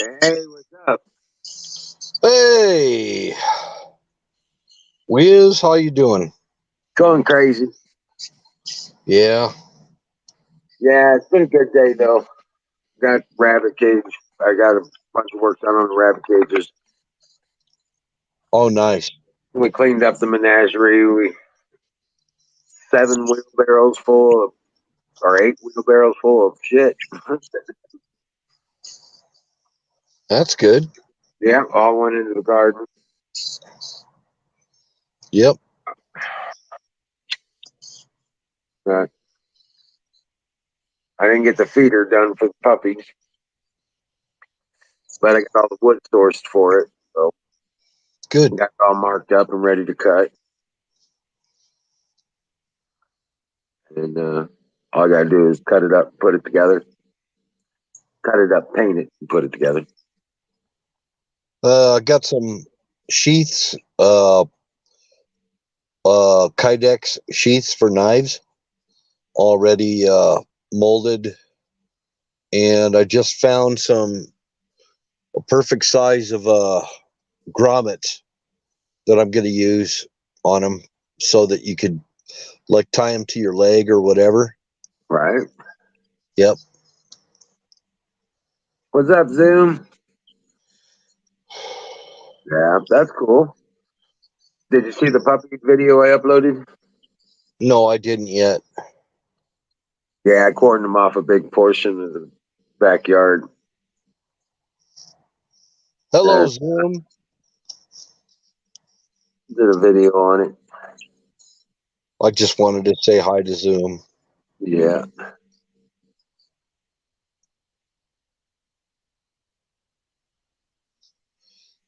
Hey, what's up? Hey, Wiz, how you doing? Going crazy. Yeah. Yeah, it's been a good day though. Got rabbit cage. I got a bunch of work done on the rabbit cages. Oh, nice. We cleaned up the menagerie. We 7 wheelbarrows full of, or 8 wheelbarrows full of shit. That's good. Yeah, all went into the garden. Yep. Uh, I didn't get the feeder done for the puppies, but I got all the wood sourced for it. So Good. got it all marked up and ready to cut. And all I got to do is cut it up, put it together. Cut it up, paint it, and put it together. I got some sheaths, Kydex sheaths for knives already molded, and I just found a perfect size of grommets that I'm going to use on them so that you could like tie them to your leg or whatever. Right. Yep. What's up, Zoom? Yeah, that's cool. Did you see the puppy video I uploaded? No, I didn't yet. Yeah, I cordoned them off a big portion of the backyard. Hello, Uh, Zoom. did a video on it. I just wanted to say hi to Zoom. Yeah.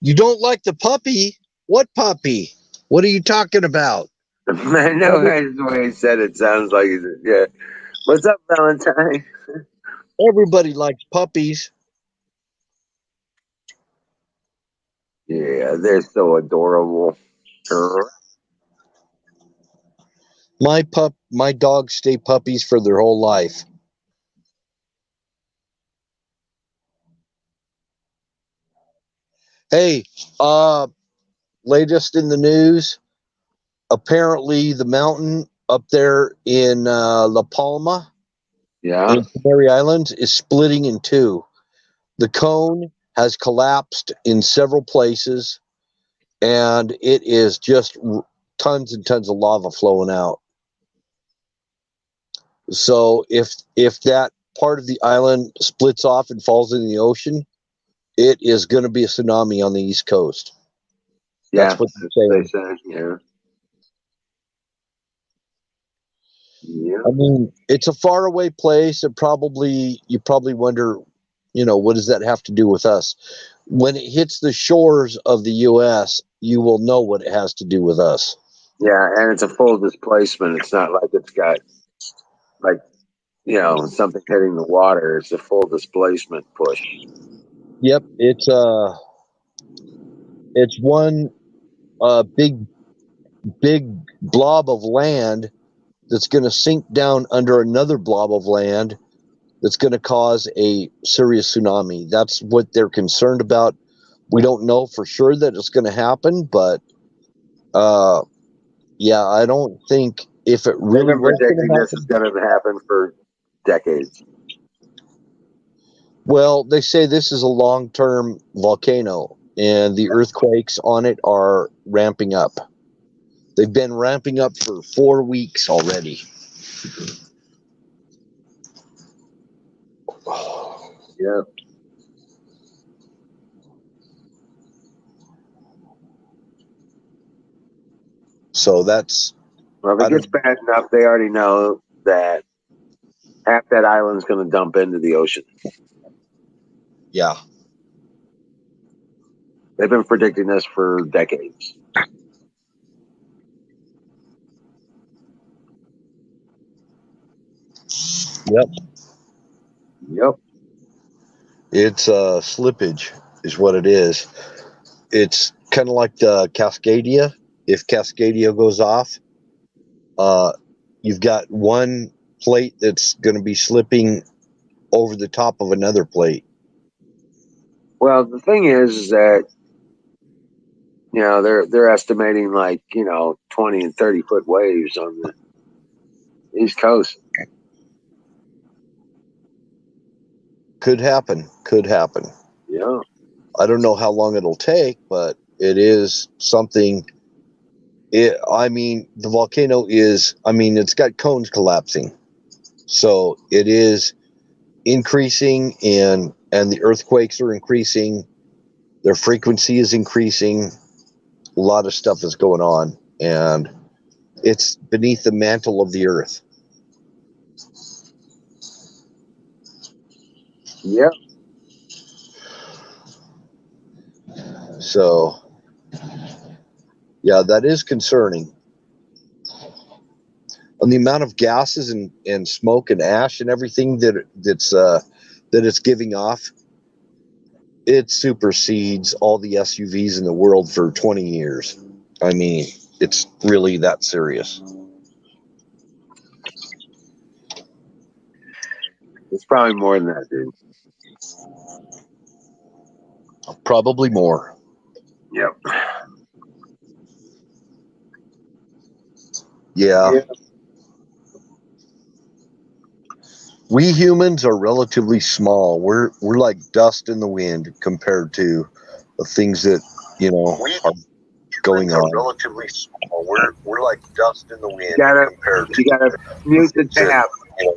You don't like the puppy? What puppy? What are you talking about? I know that's the way he said it. Sounds like he's, yeah. What's up, Valentine? Everybody likes puppies. Yeah, they're so adorable. My dogs stay puppies for their whole life. Hey, latest in the news. Apparently, the mountain up there in La Palma Yeah. in Canary Islands is splitting in two. The cone has collapsed in several places, and it is just tons and tons of lava flowing out. So if that part of the island splits off and falls in the ocean, it is going to be a tsunami on the East Coast. Yeah, That's what that's they're what they saying. said. Yeah. Yeah. I mean, it's a faraway place, and you probably wonder, what does that have to do with us? When it hits the shores of the U.S., you will know what it has to do with us. Yeah, and it's a full displacement. It's not like it's got like something hitting the water. It's a full displacement push. Yep, it's one big blob of land that's going to sink down under another blob of land that's going to cause a serious tsunami. That's what they're concerned about. We don't know for sure that it's going to happen, but yeah, I don't think if it They've really been was going predicting to this is happen. going to happen for decades. Well, they say this is a long-term volcano, and the earthquakes on it are ramping up. They've been ramping up for 4 weeks already. Yeah. So that's Well, if I it gets don't. bad enough, they already know that half that island's going to dump into the ocean. Yeah. They've been predicting this for decades. Yep. Yep. It's slippage is what it is. It's kind of like the Cascadia. If Cascadia goes off, uh, you've got one plate that's going to be slipping over the top of another plate. Well, the thing is that they're estimating 20 and 30 foot waves on the East Coast. Could happen. Could happen. Yeah. I don't know how long it'll take, but it is something. The volcano is. It's got cones collapsing, so it is increasing, and the earthquakes are increasing. Their frequency is increasing. A lot of stuff is going on, and it's beneath the mantle of the earth. Yeah. So, yeah, that is concerning. And the amount of gases and smoke and ash and everything that it's giving off, it supersedes all the SUVs in the world for 20 years. I mean, it's really that serious. It's probably more than that, dude. Probably more. Yep. Yeah. We humans are relatively small. We're like dust in the wind compared to the things that are going on. Relatively small. We're like dust in the wind. You gotta mute the tab. You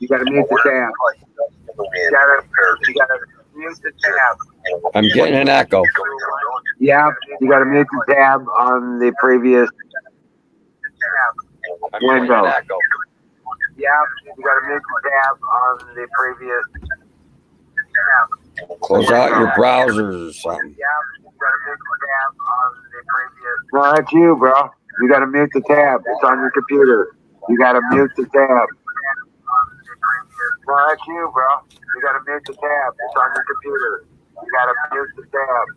gotta mute the tab. You gotta mute the tab. I'm getting an echo. Yeah, you gotta mute the tab on the previous window. Yeah, you gotta mute the tab on the previous tab. Close out your browsers or something. Yeah, you gotta mute the tab on the previous. No, that's you, bro. You gotta mute the tab. It's on your computer. You gotta mute the tab. No, that's you, bro. You gotta mute the tab. It's on your computer. You gotta mute the tab.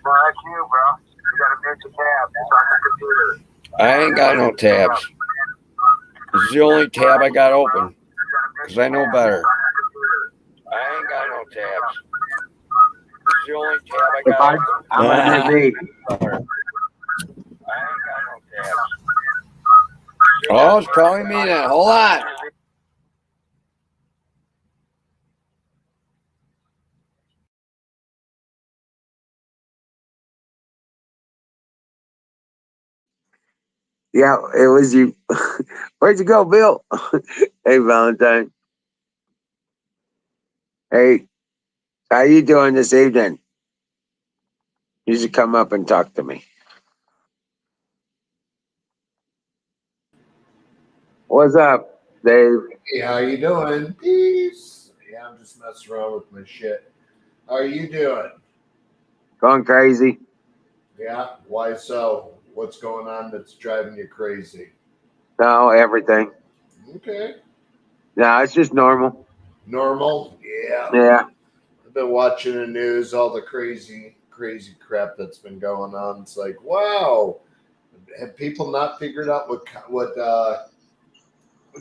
No, that's you, bro. You gotta mute the tab. It's on your computer. I ain't got no tabs. This is the only tab I got open because I know better. I ain't got no tabs. This is the only tab I got open. I'm gonna be. I ain't got no tabs. Oh, it's calling me now. Hold on. Yeah, it was you. Where'd you go, Bill? Hey, Valentine. Hey, how you doing this evening? You should come up and talk to me. What's up, Dave? Hey, how you doing? Peace. Yeah, I'm just messing around with my shit. How are you doing? Going crazy? Yeah, why so? What's going on that's driving you crazy? No, everything. Okay. No, it's just normal. Normal? Yeah. Yeah. I've been watching the news, all the crazy crap that's been going on. It's like, wow. Have people not figured out what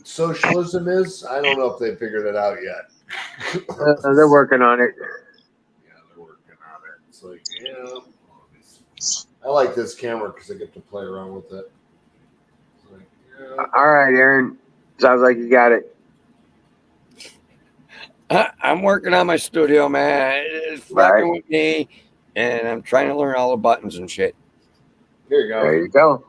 socialism is? I don't know if they figured it out yet. They're working on it. Yeah, they're working on it. It's like, yeah. I like this camera because I get to play around with it. Like, yeah. All right, Aaron. Sounds like you got it. I'm working on my studio, man. It's fucking with me, and I'm trying to learn all the buttons and shit. Here you go. There you go.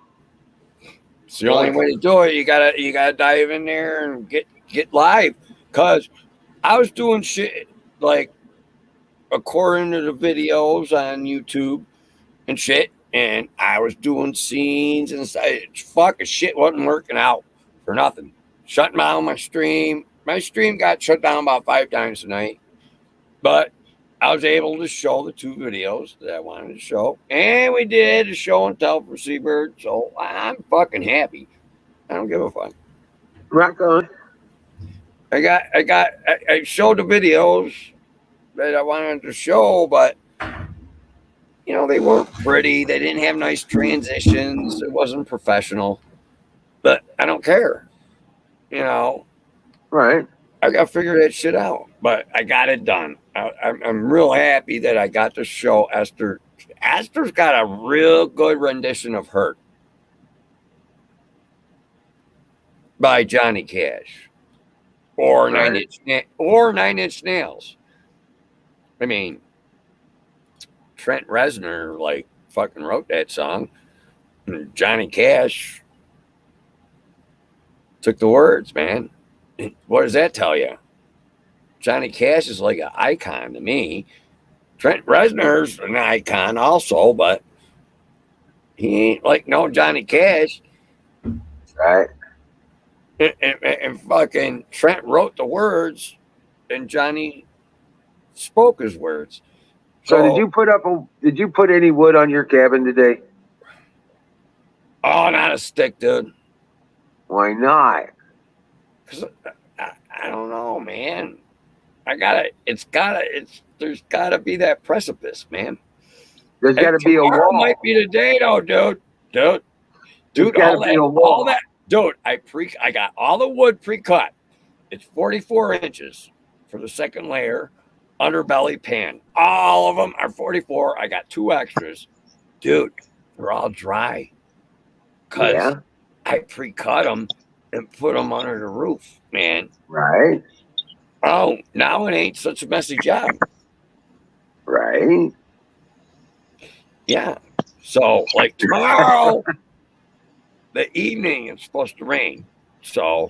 It's the only way to do it. You gotta dive in there and get live. Cause I was doing shit like according to the videos on YouTube and shit, and I was doing scenes and stuff. Fucking shit wasn't working out for nothing. Shutting down my stream. My stream got shut down about 5 times tonight, but I was able to show the 2 videos that I wanted to show, and we did a show and tell for Seabird. So I'm fucking happy. I don't give a fuck. Rock on. I showed the videos that I wanted to show, but they weren't pretty. They didn't have nice transitions. It wasn't professional. But I don't care. Right. I got to figure that shit out. But I got it done. I'm real happy that I got to show Esther. Esther's got a real good rendition of Hurt by Johnny Cash or Right. Nine Inch Nails. I mean, Trent Reznor like fucking wrote that song. And Johnny Cash took the words, man. What does that tell you? Johnny Cash is like an icon to me. Trent Reznor's an icon also, but he ain't like no Johnny Cash. Right. And fucking Trent wrote the words, and Johnny spoke his words. So did you put any wood on your cabin today? Oh, not a stick, dude. Why not? 'Cause I don't know, man. There's gotta be that precipice, man. There's got to be a Tomorrow wall. might be the day, though, dude. Dude, gotta be a wall. all that, dude. I got all the wood pre-cut. It's 44 inches for the second layer, underbelly pan. All of them are 44. I got 2 extras, dude. They're all dry. Cause Yeah. I pre-cut them and put them under the roof, man. Right. Oh, now it ain't such a messy job. Right. Yeah. So, like tomorrow, the evening, it's supposed to rain. So,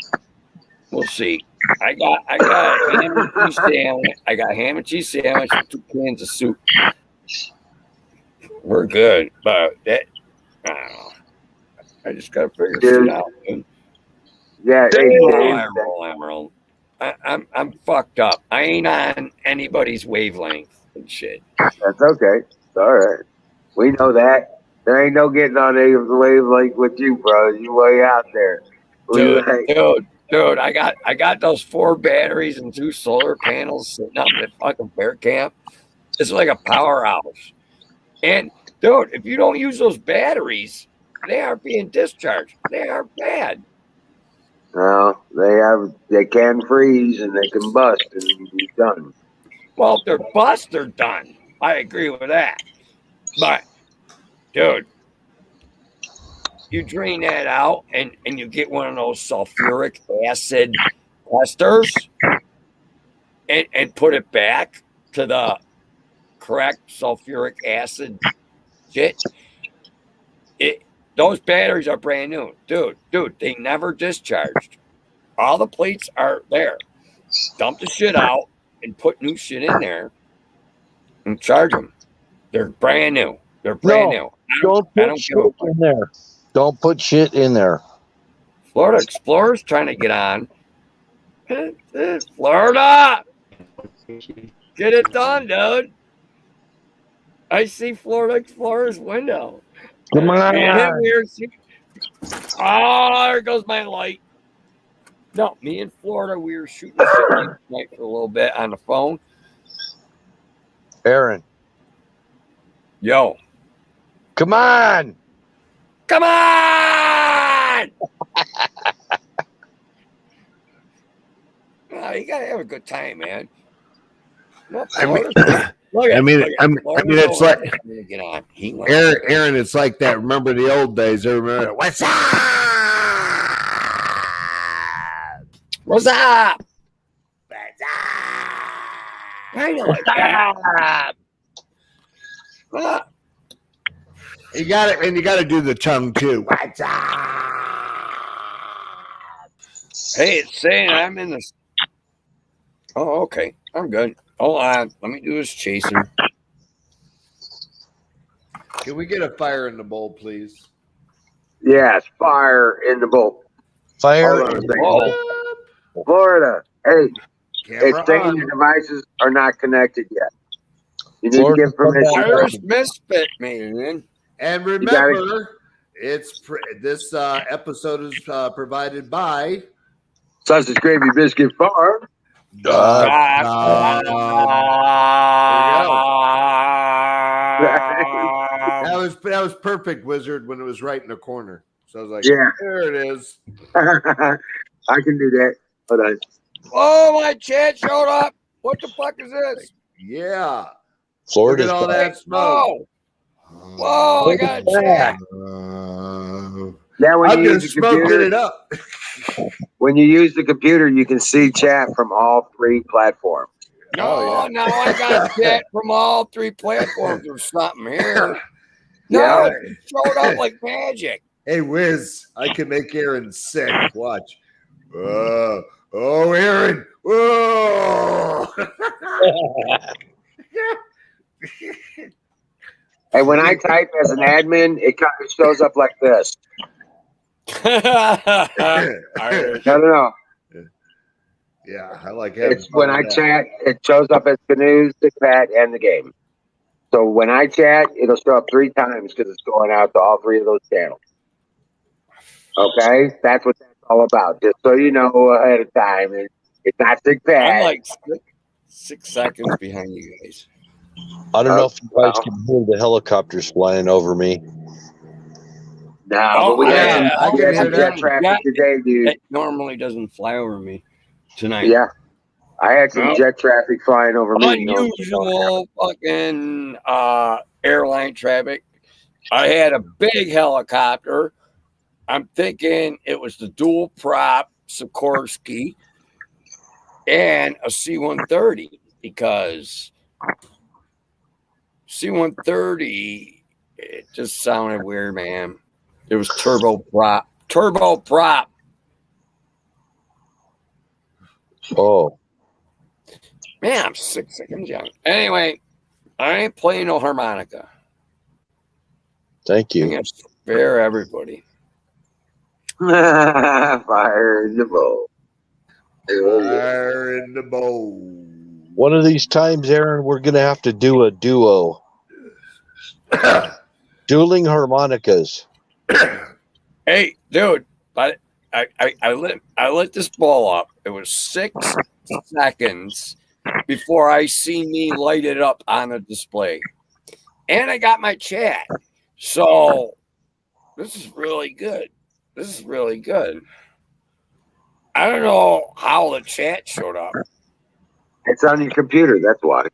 we'll see. I got ham and cheese sandwich. I got ham and cheese sandwich and 2 cans of soup. We're good, but that I don't know. I just gotta figure shit out. Dude. Yeah. Hey, Dave, Emerald. I'm fucked up. I ain't on anybody's wavelength and shit. that's okay. It's all right. We know that. There ain't no getting on a wave like with you, bro. You way out there. Dude, I got those 4 batteries and 2 solar panels sitting up at fucking bear camp. It's like a powerhouse. And dude, if you don't use those batteries, they aren't being discharged. They are bad. No, they can freeze and they can bust and be done. Well, if they're bust, they're done. I agree with that. But dude, you drain that out and you get one of those sulfuric acid testers and put it back to the correct sulfuric acid shit. Those batteries are brand new. Dude, they never discharged. All the plates are there. Dump the shit out and put new shit in there and charge them. They're brand new. They're brand new. Don't put shit in there. Don't put shit in there. Florida Explorer's trying to get on. Florida! Get it done, dude. I see Florida Explorer's window. Come on. Oh, there goes my light. No, me and Florida, we were shooting shit last night for a little bit on the phone. Aaron. Yo. Come on. Come on! You gotta have a good time, man. No, it's like get on. Aaron, it's like that. Remember the old days? I remember what's up? What's up? I know it. You got it, and you got to do the tongue too. What's up? Hey, it's saying I'm in the. Oh, okay. I'm good. Hold on. Let me do this chasing. Can we get a fire in the bowl, please? Yes, fire in the bowl. Fire Hold on a in second. Oh, Florida, hey, Camera it's saying on. your devices are not connected yet. You need Florida, to get permission. Irish misfit, man. And remember, this episode is provided by Sausage Gravy Biscuit Farm. That was perfect, Wizard, when it was right in the corner. So I was like, Yeah. there it is. I can do that. Hold on. Oh, my chat showed up. What the fuck is this? Yeah. Florida's Look at all back. that smoke. Whoa, I got a chat. Yeah, when I'm you just use the smoking computer, it up. when you use the computer, you can see chat from all 3 platforms. No, Oh, yeah. now I got chat from all 3 platforms or something here. Yeah. No, it showed up like magic. Hey, Wiz, I can make Aaron sick. Watch. Oh, Aaron. Whoa. And when I type as an admin, it kind of shows up like this. No. Yeah, I like having It's fun when with I that. chat, it shows up as canoes, the pad, and the game. So when I chat, it'll show up 3 times because it's going out to all 3 of those channels. Okay, that's what that's all about. Just so you know ahead of time, it's not sick I'm pad. like 6 seconds behind you guys. I don't know if you guys well. can hear the helicopters flying over me. No, Oh, but we yeah, I can had hear some that. jet traffic today, dude. It normally doesn't fly over me tonight. Yeah, I had some Well, jet traffic flying over me. unusual fucking airline traffic. I had a big helicopter. I'm thinking it was the dual prop Sikorsky and a C-130 because C-130 it just sounded weird, man. It was turbo prop. Oh, Man, I'm 6 seconds young. Anyway, I ain't playing no harmonica. thank I'm you. gonna spare everybody. Fire in the bowl. Fire in the bowl. One of these times, Aaron, we're going to have to do a duo. Dueling harmonicas. Hey, dude, but I lit this ball up. It was 6 seconds before I seen me light it up on a display. And I got my chat. So this is really good. I don't know how the chat showed up. It's on your computer. That's why.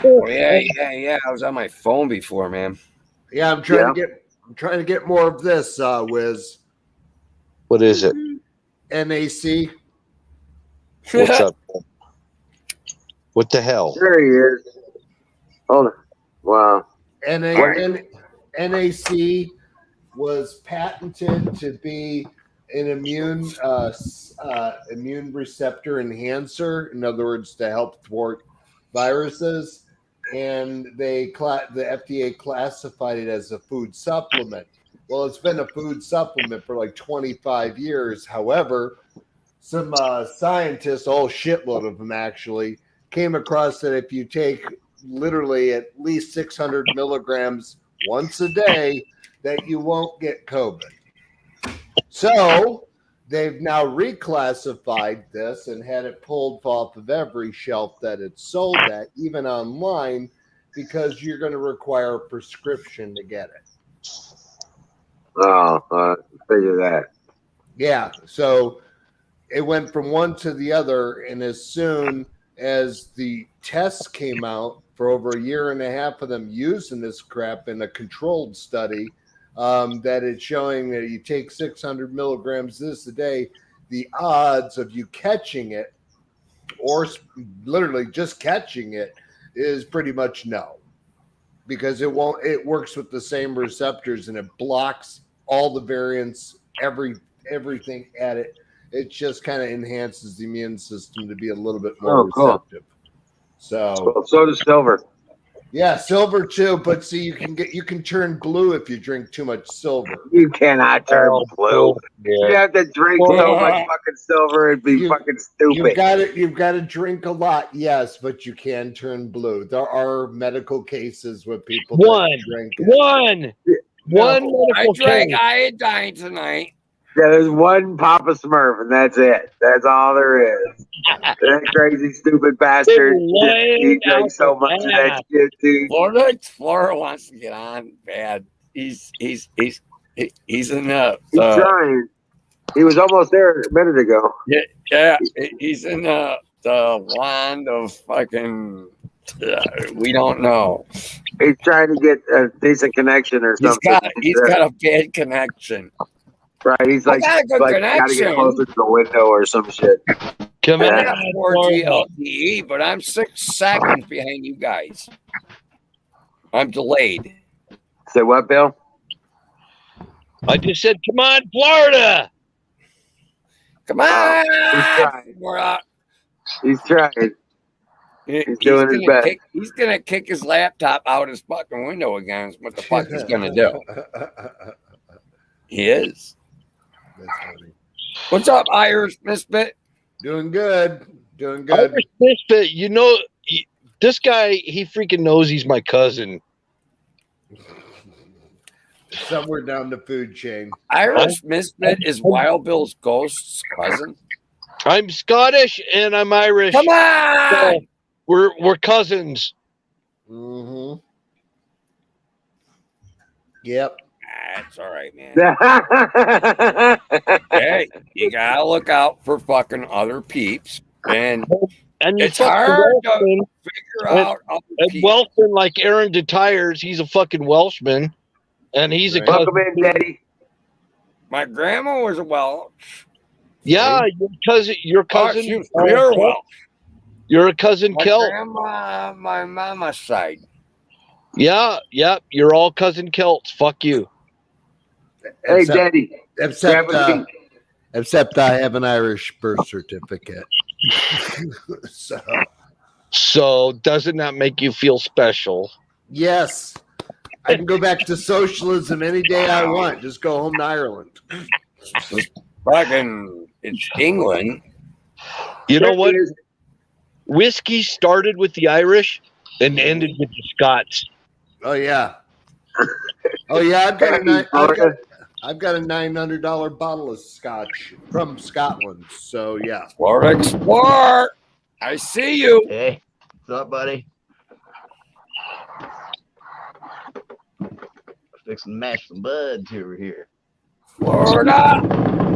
Oh yeah. I was on my phone before, man. Yeah, I'm trying to get more of this, Wiz. What is it? NAC. What's up? What the hell? There he is. Hold on. Wow. NAC was patented to be an immune receptor enhancer. In other words, to help thwart viruses. And the FDA classified it as a food supplement. Well, it's been a food supplement for like 25 years. However, some scientists, a whole shitload of them actually, came across that if you take literally at least 600 milligrams once a day, that you won't get COVID. So they've now reclassified this and had it pulled off of every shelf that it's sold at, even online, because you're going to require a prescription to get it. Oh, figure that. Yeah. So it went from one to the other. And as soon as the tests came out for over a year and a half of them using this crap in a controlled study, that it's showing that you take 600 milligrams this a day, the odds of you catching it or literally just catching it is pretty much no, because it works with the same receptors and it blocks all the variants, everything at it. It just kind of enhances the immune system to be a little bit more receptive. So does silver. Yeah, silver too. But see, you can turn blue if you drink too much silver. You cannot turn blue. Yeah. You have to drink so much fucking silver, it'd be fucking stupid. You've got to drink a lot, yes, but you can turn blue. There are medical cases with people that drink it. One I drank iodine tonight. Yeah, there's one Papa Smurf, and that's it. That's all there is. That crazy, stupid bastard. He drinks so much of that shit, dude. Florida wants to get on bad. He's in the. He's trying. He was almost there a minute ago. Yeah, he's in the land of fucking. We don't know. He's trying to get a decent connection or something. He's got a bad connection. Right, he's I got a good got to connection. get closer to the window or some shit. Come in. I got 4G LTE, but I'm 6 seconds behind you guys. I'm delayed. Say what, Bill? I just said, come on, Florida. Come on! We're out. He's trying. He's doing his best. He's gonna kick his laptop out his fucking window again. Is what the fuck he's gonna do? He is. That's funny. What's up, Irish Misfit? Doing good. Doing good. Irish Misfit, you know, this guy, he freaking knows he's my cousin. Somewhere down the food chain. Irish Misfit is Wild Bill's ghost's cousin. I'm Scottish and I'm Irish. Come on! So we're cousins. Mm-hmm. Yep. That's all right, man. Hey, you gotta look out for fucking other peeps, and it's hard to figure out. And Welshman, like Aaron DeTires, he's a fucking Welshman, and he's a cousin. Welcome in, Daddy. My grandma was a Welsh. Yeah, your cousin. You're Welsh. You're a cousin My Celt. grandma, my mama's side. Yeah, you're all cousin Celts. Fuck you. Hey, Daddy. Except I have an Irish birth certificate. So doesn't that make you feel special? Yes. I can go back to socialism any day I want. Just go home to Ireland. Fucking, it's England. You know what? Whiskey started with the Irish and ended with the Scots. Oh yeah. Oh yeah. I've got a $900 bottle of Scotch from Scotland. So yeah. Florida Explorer. I see you. Hey, what's up, buddy? Fixing to mash some buds over here. Florida.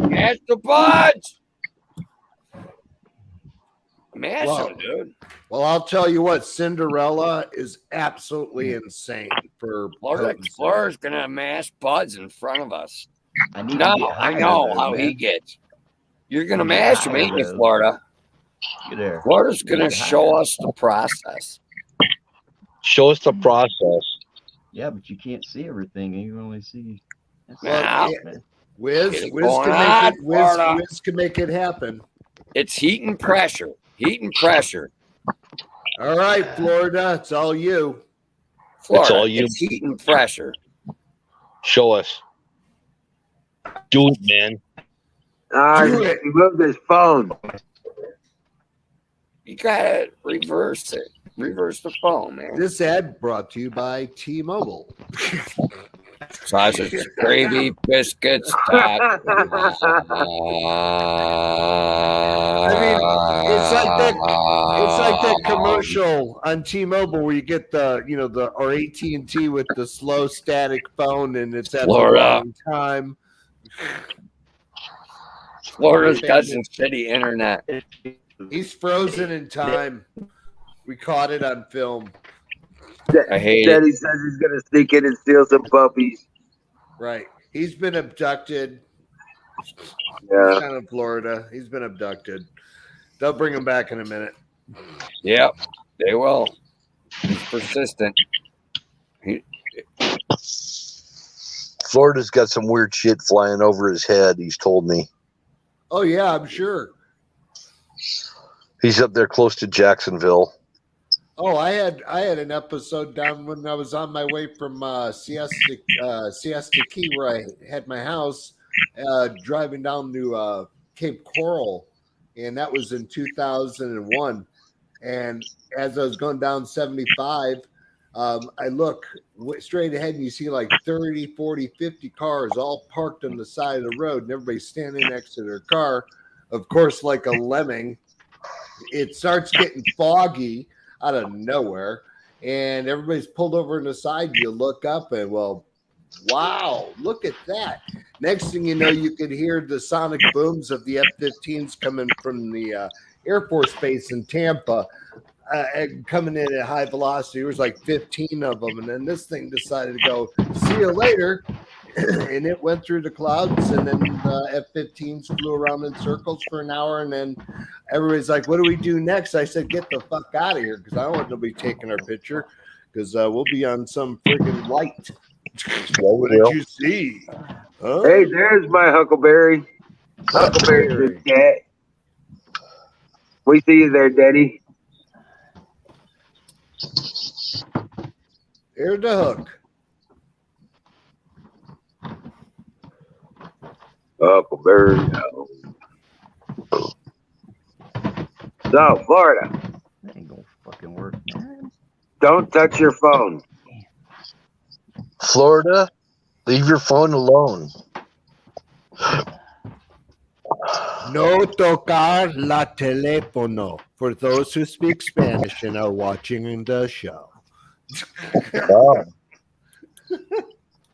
Mash the buds. Mash them, dude. Well, I'll tell you what, Cinderella is absolutely insane for Florida Explorer's gonna mash buds in front of us. I know how he gets. You're gonna mash him, ain't you, Florida? Get there. Florida's gonna show us the process. Show us the process. Yeah, but you can't see everything, and you only see. Wiz can make it happen. It's heat and pressure. Heat and pressure. All right, Florida, it's all you. Florida, it's all you. It's heat and pressure. Show us. Do it, man. He moved his phone. You gotta reverse it. Reverse the phone, man. This ad brought to you by T-Mobile. Sausage, gravy, biscuits. I mean, it's like that commercial on T-Mobile where you get or AT&T with the slow static phone, and it's at Florida. the wrong time. Florida's got some shitty internet. He's frozen in time. We caught it on film. I hate Daddy says he's gonna sneak in and steal some puppies. Right. He's been abducted. Yeah. He's down in Florida. He's been abducted. They'll bring him back in a minute. Yep, they will. He's persistent. Florida's got some weird shit flying over his head, he's told me. Oh yeah, I'm sure. He's up there close to Jacksonville. Oh, I had an episode down when I was on my way from Siesta Key, where I had my house, driving down to Cape Coral, and that was in 2001. And as I was going down 75, I look straight ahead and you see like 30, 40, 50 cars all parked on the side of the road, and everybody's standing next to their car. Of course, like a lemming, it starts getting foggy out of nowhere, and everybody's pulled over on the side. You look up, and well, Wow, look at that. Next thing you know, you could hear the sonic booms of the F-15s coming from the Air Force Base in Tampa, coming in at high velocity. There was like 15 of them. And then this thing decided to go, see you later. And it went through the clouds, and then the F-15s flew around in circles for an hour. And then everybody's like, what do we do next? I said, get the fuck out of here, because I don't want nobody taking our picture, because we'll be on some friggin' light. What did you see? Huh? Hey, there's my Huckleberry. Huckleberry's a cat. We see you there, Daddy. Here's the hook. Huckleberry. So, Florida, That ain't gonna fucking work, man. don't touch your phone. Florida, leave your phone alone. No tocar la teléfono for those who speak Spanish and are watching the show. Wow.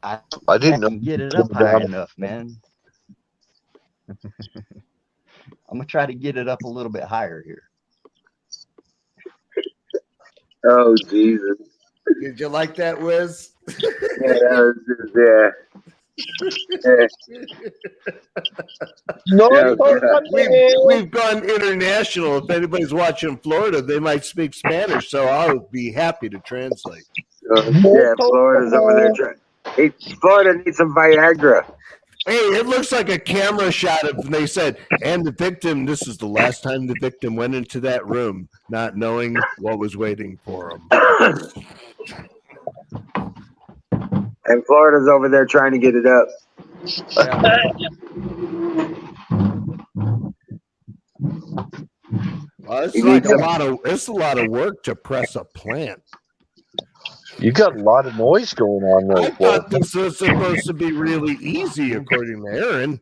I I didn't know. can get it up high enough, man. I'm gonna try to get it up a little bit higher here. Oh, Jesus. Did you like that, Wiz? Yeah, that was just, No, We've gone international. If anybody's watching Florida, they might speak Spanish, so I'll be happy to translate. yeah, Florida's over there trying. Hey, Florida needs some Viagra. Hey, it looks like a camera shot of, they said, and the victim, this is the last time the victim went into that room, not knowing what was waiting for him. And Florida's over there trying to get it up. Well, it's You like need some- it's a lot of work to press a plant. You got a lot of noise going on I there. thought this was supposed to be really easy, according to Aaron.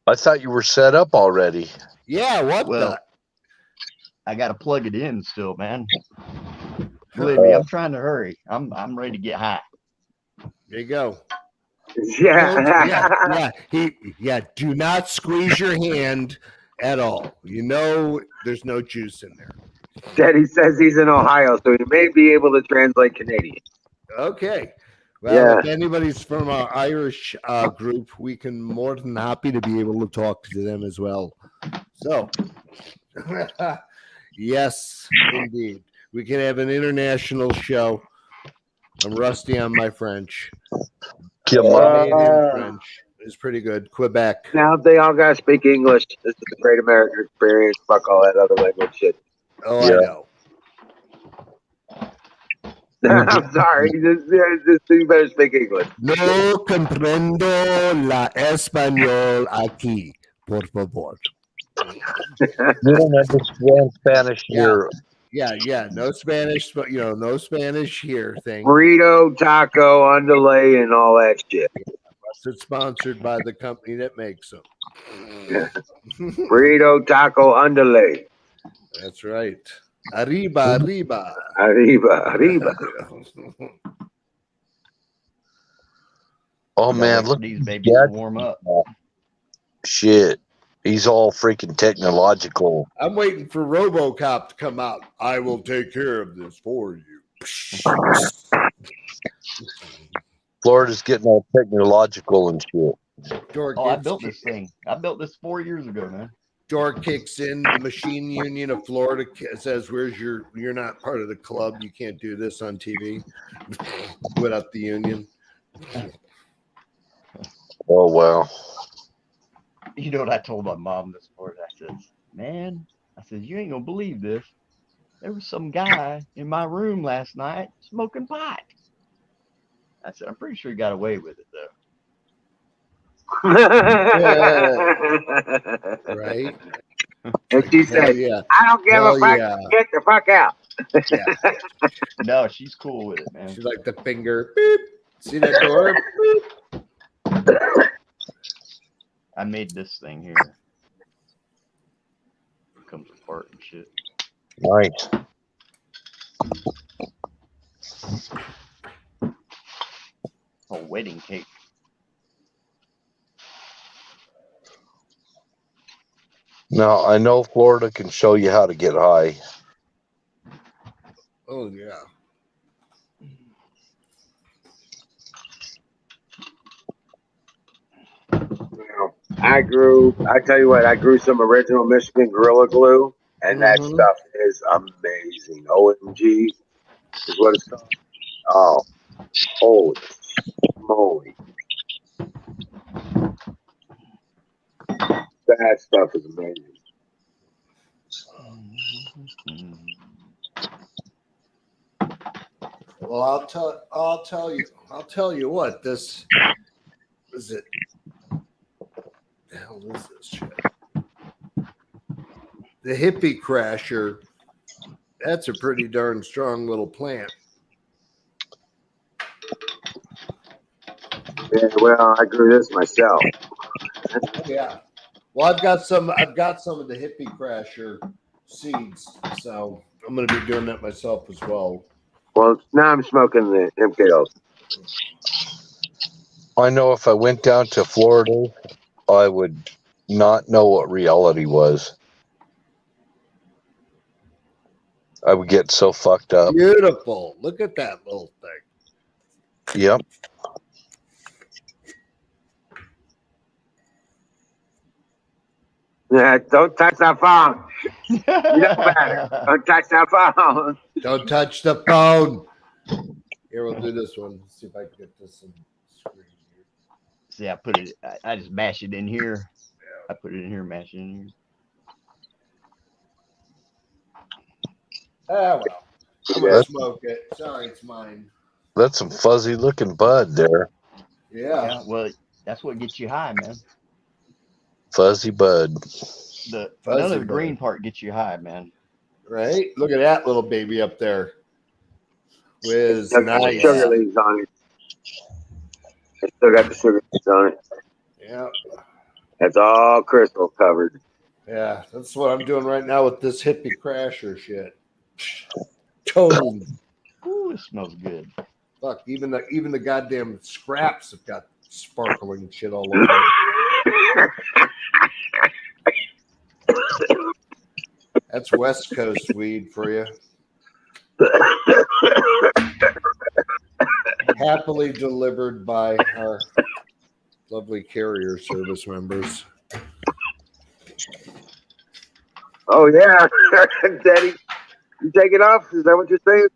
I thought you were set up already. Yeah, what Well, I gotta plug it in still, man. Believe me, I'm trying to hurry. I'm ready to get high. There you go. Yeah. Do not squeeze your hand at all. You know there's no juice in there. Daddy says he's in Ohio, so he may be able to translate Canadian. Okay. Well, if anybody's from our Irish group, we can more than happy to be able to talk to them as well. So, yes, indeed. We can have an international show. I'm rusty on my French. Come on. Canadian French is pretty good. Quebec. Now they all got to speak English. This is the great American experience. Fuck all that other language shit. Oh, Yeah. I know. I'm sorry. Just you better speak English. No comprendo la español aquí, por favor. You don't understand Spanish here. Yeah. No Spanish, but no Spanish here thing. Burrito, taco, underlay, and all that shit. It's sponsored by the company that makes them. Burrito, taco, underlay. That's right. Arriba. Arriba. Oh man, look, these babies Dad. warm up. Shit. He's all freaking technological. I'm waiting for RoboCop to come out. I will take care of this for you. Florida's getting all technological and shit. I built this thing. I built this 4 years ago, man. Door kicks in. The Machine Union of Florida says, you're not part of the club. You can't do this on TV without the union. Oh wow. You know what I told my mom this morning? I said, man, you ain't gonna believe this. There was some guy in my room last night smoking pot. I said, I'm pretty sure he got away with it though. Right? And she said, yeah. I don't give a fuck. Yeah. Get the fuck out. Yeah. No, she's cool with it, man. She's like the finger. Beep. See that door? Beep. I made this thing here. It comes apart and shit. Nice. wedding cake. Now, I know Florida can show you how to get high. Oh yeah. I tell you what, I grew some original Michigan Gorilla Glue, and that Mhm. stuff is amazing. OMG is what it's called. Oh, holy moly. That stuff is amazing. Well, I'll tell you what. This is it. The hell is this shit? The hippie crasher. That's a pretty darn strong little plant. Yeah, well, I grew this myself. Yeah. Well, I've got some of the hippie crasher seeds, so I'm going to be doing that myself as well. Well, now I'm smoking the MKOs. I know if I went down to Florida, I would not know what reality was. I would get so fucked up. Beautiful. Look at that little thing. Yep. Yeah, don't touch that phone. You know better. Don't touch that phone. Don't touch the phone. Here, we'll do this one. Let's see if I can get this in screen here. See, I put it. I just mash it in here. I put it in here, mash it in here. Ah, well. I'm going to smoke it. Sorry, it's mine. That's some fuzzy looking bud there. Yeah. Well, that's what gets you high, man. Fuzzy bud. None of the green part gets you high, man. Right? Look at that little baby up there. With nice sugar leaves on it. I still got the sugar leaves on it. Yeah. That's all crystal covered. Yeah, that's what I'm doing right now with this hippie crasher shit. Totally. Ooh, it smells good. Fuck, even the goddamn scraps have got sparkling shit all over it. That's West Coast weed for you. Happily delivered by our lovely carrier service members. Oh yeah, Daddy, you take it off? Is that what you're saying?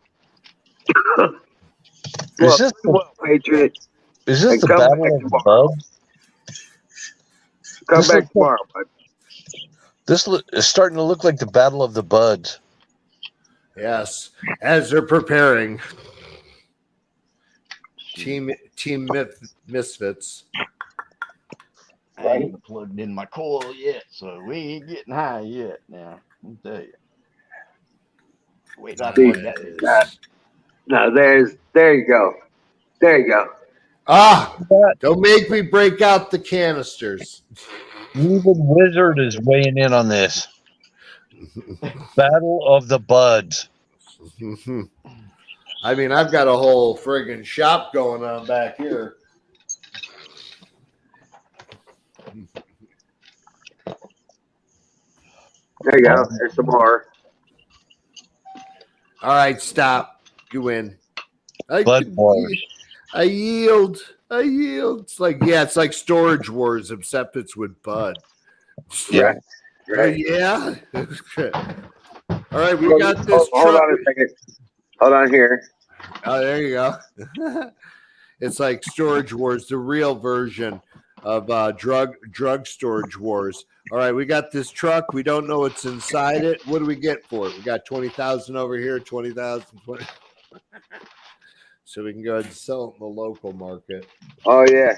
Patriot. Is this the Battle of the Buds? Come back tomorrow, bud. This is starting to look like the Battle of the Buds. Yes, as they're preparing. Team Misfits. I ain't plugged in my coil yet, so we ain't getting high yet. Now, I'll tell you. Wait, I plug that. No, there you go. There you go. Ah, don't make me break out the canisters. Even Wizard is weighing in on this. Battle of the Buds. I mean, I've got a whole friggin' shop going on back here. There you go. There's some more. All right, stop. You win. Bud Wars. I yield. It's like Storage Wars, except it's with Bud. Yeah. Right. Yeah. All right, we got this. Hold on a second. Hold on here. Oh, there you go. It's like Storage Wars, the real version of drug storage wars. All right, we got this truck. We don't know what's inside it. What do we get for it? We got 20,000 over here, 20,000. 20. So we can go ahead and sell it in the local market. Oh yeah.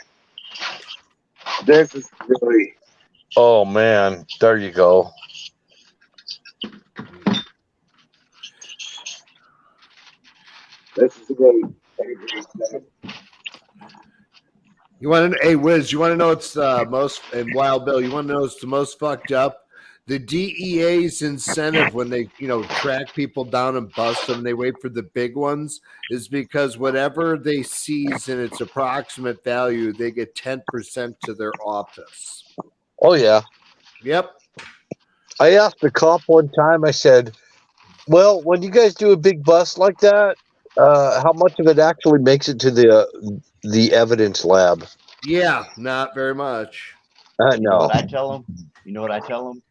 This is really. Oh man, there you go. This is a great. You want to, hey Wiz? You want to know what's most? And Wild Bill, you want to know what's the most fucked up? the DEA's incentive when they, track people down and bust them, and they wait for the big ones, is because whatever they seize in its approximate value, they get 10% to their office. Oh yeah. Yep. I asked the cop one time. I said, "Well, when you guys do a big bust like that, how much of it actually makes it to the evidence lab?" Yeah, not very much. You know No. what I tell them? You know what I tell them?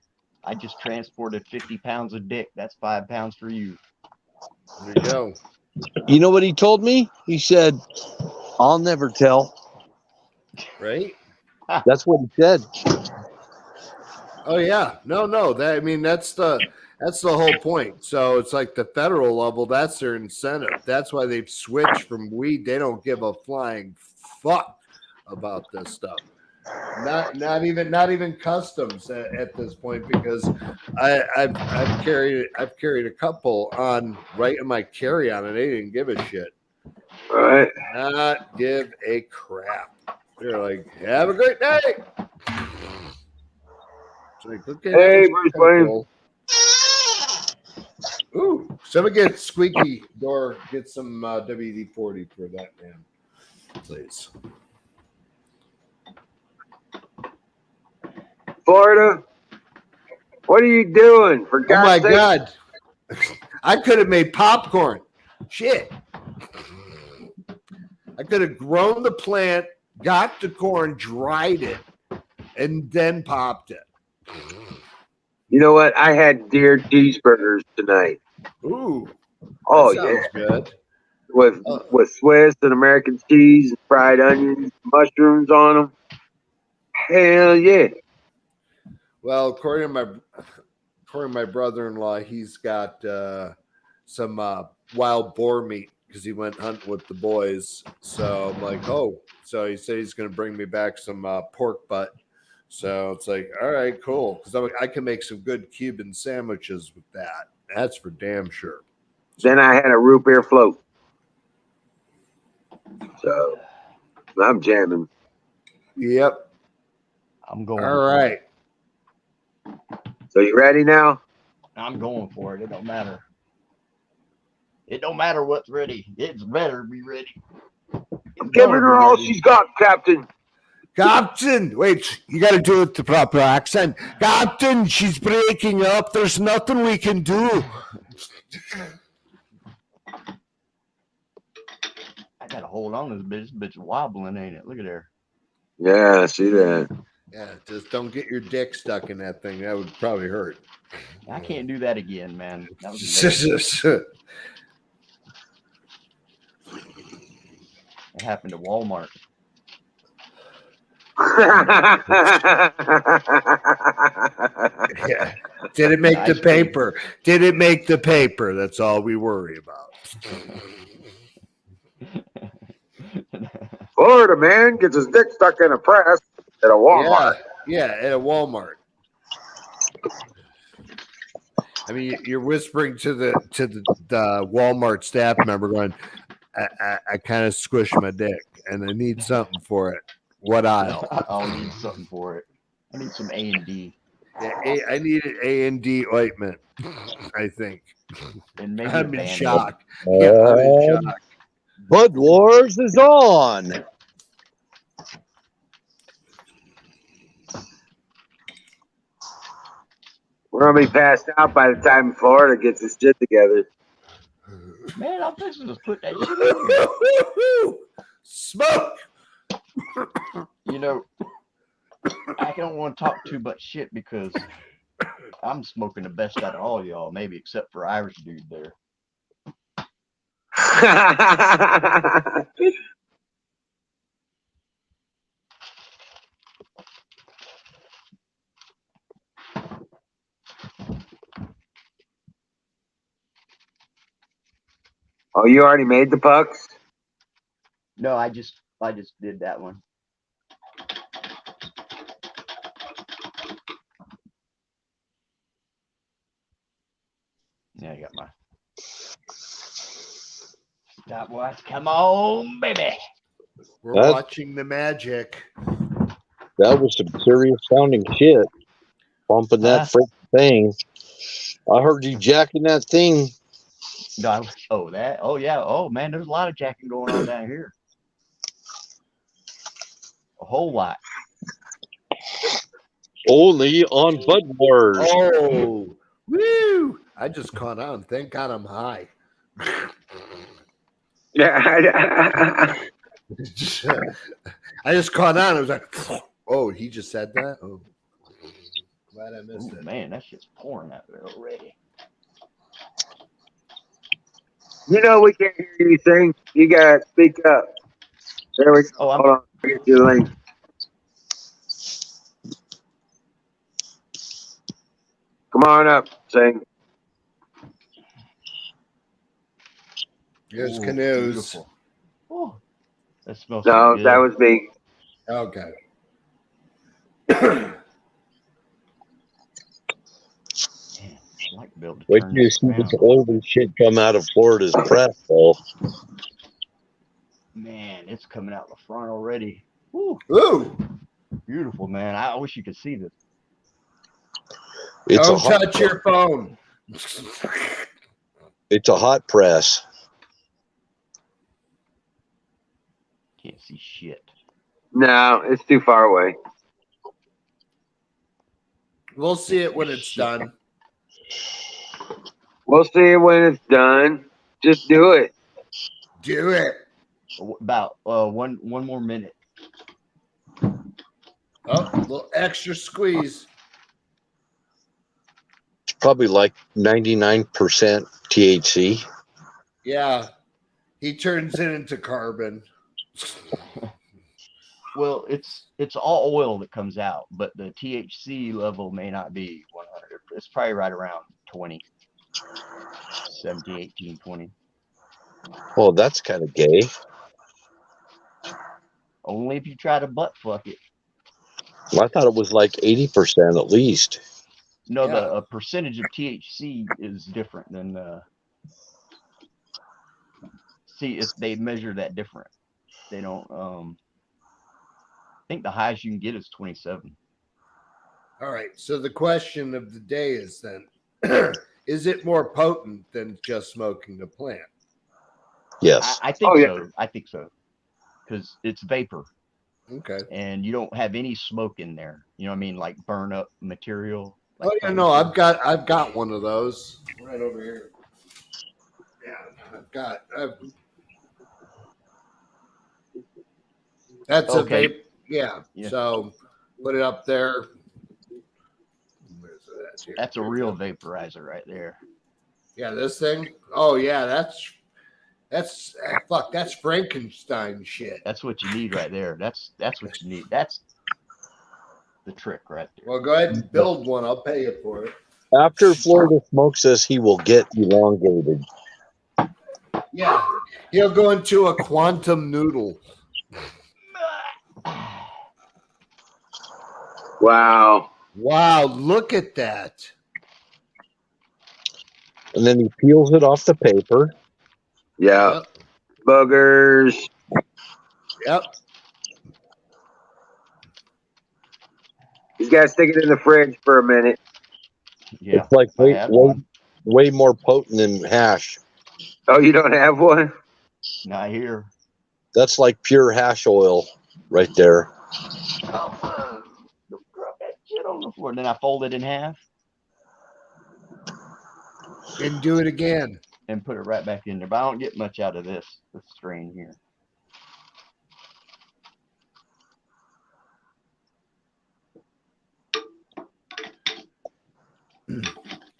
I just transported 50 pounds of dick. That's 5 pounds for you. There you go. You know what he told me? He said, "I'll never tell." Right? That's what he said. Oh yeah. No. That's the whole point. So it's like the federal level, that's their incentive. That's why they've switched from weed. They don't give a flying fuck about this stuff. Not even customs at this point, because I've carried a couple on right in my carry-on, and they didn't give a shit. All right. Not give a crap. They're like, have a great day. It's like, okay, Hey, Bruce Wayne. Ooh, somebody get squeaky door. Get some WD-40 for that man, please. Florida, what are you doing? For Oh God's my sake? God. I could have made popcorn. Shit. I could have grown the plant, got the corn, dried it, and then popped it. You know what? I had deer cheeseburgers tonight. Ooh. Oh, That sounds good. With Swiss and American cheese and fried onions, mushrooms on them. Hell yeah. Well, according to my brother-in-law, he's got some wild boar meat because he went hunting with the boys. So I'm like, oh. So he said he's going to bring me back some pork butt. So it's like, all right, cool. Because I can make some good Cuban sandwiches with that. That's for damn sure. Then I had a root beer float. So I'm jamming. Yep. I'm going. All right. So you ready now? I'm going for it. It don't matter. It don't matter what's ready. It's better be ready. I'm giving her all she's got, Captain. Captain, wait, you got to do it the proper accent. Captain, she's breaking up. There's nothing we can do. I got to hold on to this bitch. This bitch wobbling, ain't it? Look at her. Yeah, I see that. Yeah, just don't get your dick stuck in that thing. That would probably hurt. I can't do that again, man. That was it happened to Walmart. Yeah. Did it make the paper? Did it make the paper? That's all we worry about. Florida man gets his dick stuck in a press at a Walmart. Yeah, at a Walmart. I mean, you're whispering to the Walmart staff member, going, "I kind of squished my dick, and I need something for it. What aisle? I'll need something for it. I need some A&D. Yeah, I need an A&D ointment. I think. And maybe I'm in Band-Aid. shock. Yeah, I'm in shock. Bud Wars is on. We're gonna be passed out by the time Florida gets his shit together. Man, I'm fixing to put that shit in. Smoke. You know, I don't want to talk too much shit because I'm smoking the best out of all y'all, maybe except for Irish dude there. Oh, you already made the pucks? No, I just did that one. Yeah, I got my stopwatch. Come on, baby. We're watching the magic. That was some serious sounding shit. Pumping that thing. I heard you jacking that thing. No, oh, that. Oh, yeah. Oh, man, there's a lot of jacking going on down here. A whole lot. Only on Bud Wars. Oh, woo! I just caught on. Thank God I'm high. Yeah. I just caught on. I was like, oh, he just said that? Oh, glad I missed Ooh, it. man, that shit's pouring out there already. You know we can't hear you sing. You gotta speak up. There we go. Oh, Hold on. I get you the link. Come on up, sing. Here's ooh, canoes. beautiful. Oh, that smells No, so good. that was me. Okay. Man, I like to be able to Wait turn till you this see around. this older shit come out of Florida's press, though. Man, it's coming out the front already. Ooh, Ooh, beautiful, man. I wish you could see this. It's don't a hot, touch your phone. it's a hot press. Can't see shit. No, it's too far away. We'll see it when it's Shit. done. We'll see it when it's done. Just do it. Do it. About one more minute. Oh, a little extra squeeze. It's probably like 99% THC. Yeah. He turns it into carbon. Well, it's all oil that comes out, but the THC level may not be 100. It's probably right around 20, 17, 18, 20. Well, that's kind of gay. Only if you try to butt fuck it. I thought it was like 80% at least. No, Yeah. the percentage of THC is different than see if they measure that different. They don't I think the highest you can get is 27. All right. So the question of the day is then is it more potent than just smoking a plant? Yes. I think Oh, yeah. so. I think so. Because it's vapor Okay. and you don't have any smoke in there. You know what I mean? Like burn up material. Like Oh yeah, no, I've got one of those right over here. Yeah, that's Okay. a vape. Yeah. Yeah. So put it up there. Where's it at here? That's a real vaporizer right there. Yeah, this thing. Oh yeah, that's fuck. That's Frankenstein shit. That's what you need right there. That's what you need. That's the trick right there. Well, go ahead and build one. I'll pay you for it. After Florida smokes this, he will get elongated. Yeah, he'll go into a quantum noodle. Wow. Wow, look at that. And then he peels it off the paper. Yeah. Yep. Boogers. Yep. You gotta stick it in the fridge for a minute. Yeah. It's like I had one. way more potent than hash. Oh, you don't have one? Not here. That's like pure hash oil right there. Oh, don't drop that shit on the floor. Then I fold it in half And do it again. and put it right back in there. But I don't get much out of this strain here.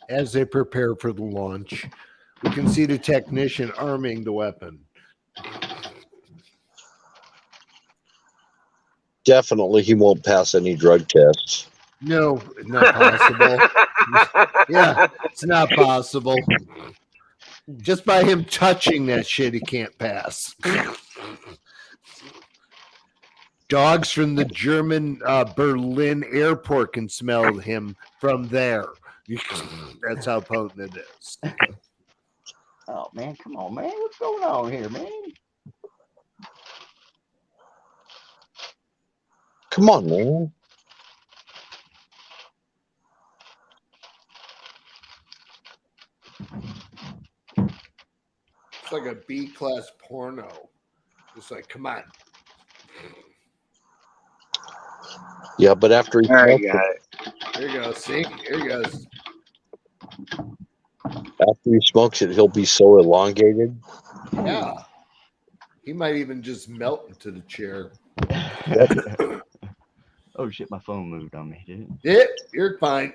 As they prepare for the launch, we can see the technician arming the weapon. Definitely, he won't pass any drug tests. No, not possible. Yeah, it's not possible. Just by him touching that shit, he can't pass. Dogs from the German Berlin airport can smell him from there. That's how potent it is. Oh man, come on, man. What's going on here, man? Come on, man. It's like a B-class porno. It's like, come on. Yeah, but after he All right, smokes got it, it. Here you go. See? Here he goes. he'll be so elongated. Yeah. He might even just melt into the chair. Oh shit, my phone moved on me, did Yeah, you're fine.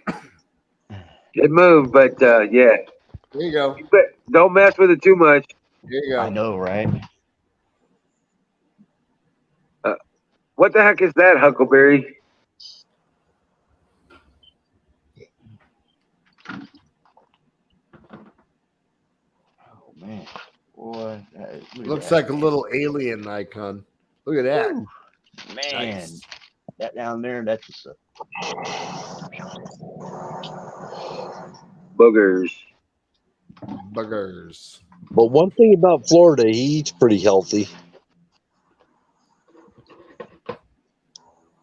It moved, but yeah. There you go. But don't mess with it too much. Here you it? go. I know, right? What the heck is that, Huckleberry? Oh man, boy, look at Looks that. like a little alien icon. Look at that. Woo, man, Nice. that down there, that's just a Boogers. Buggers. But one thing about Florida, he eats pretty healthy.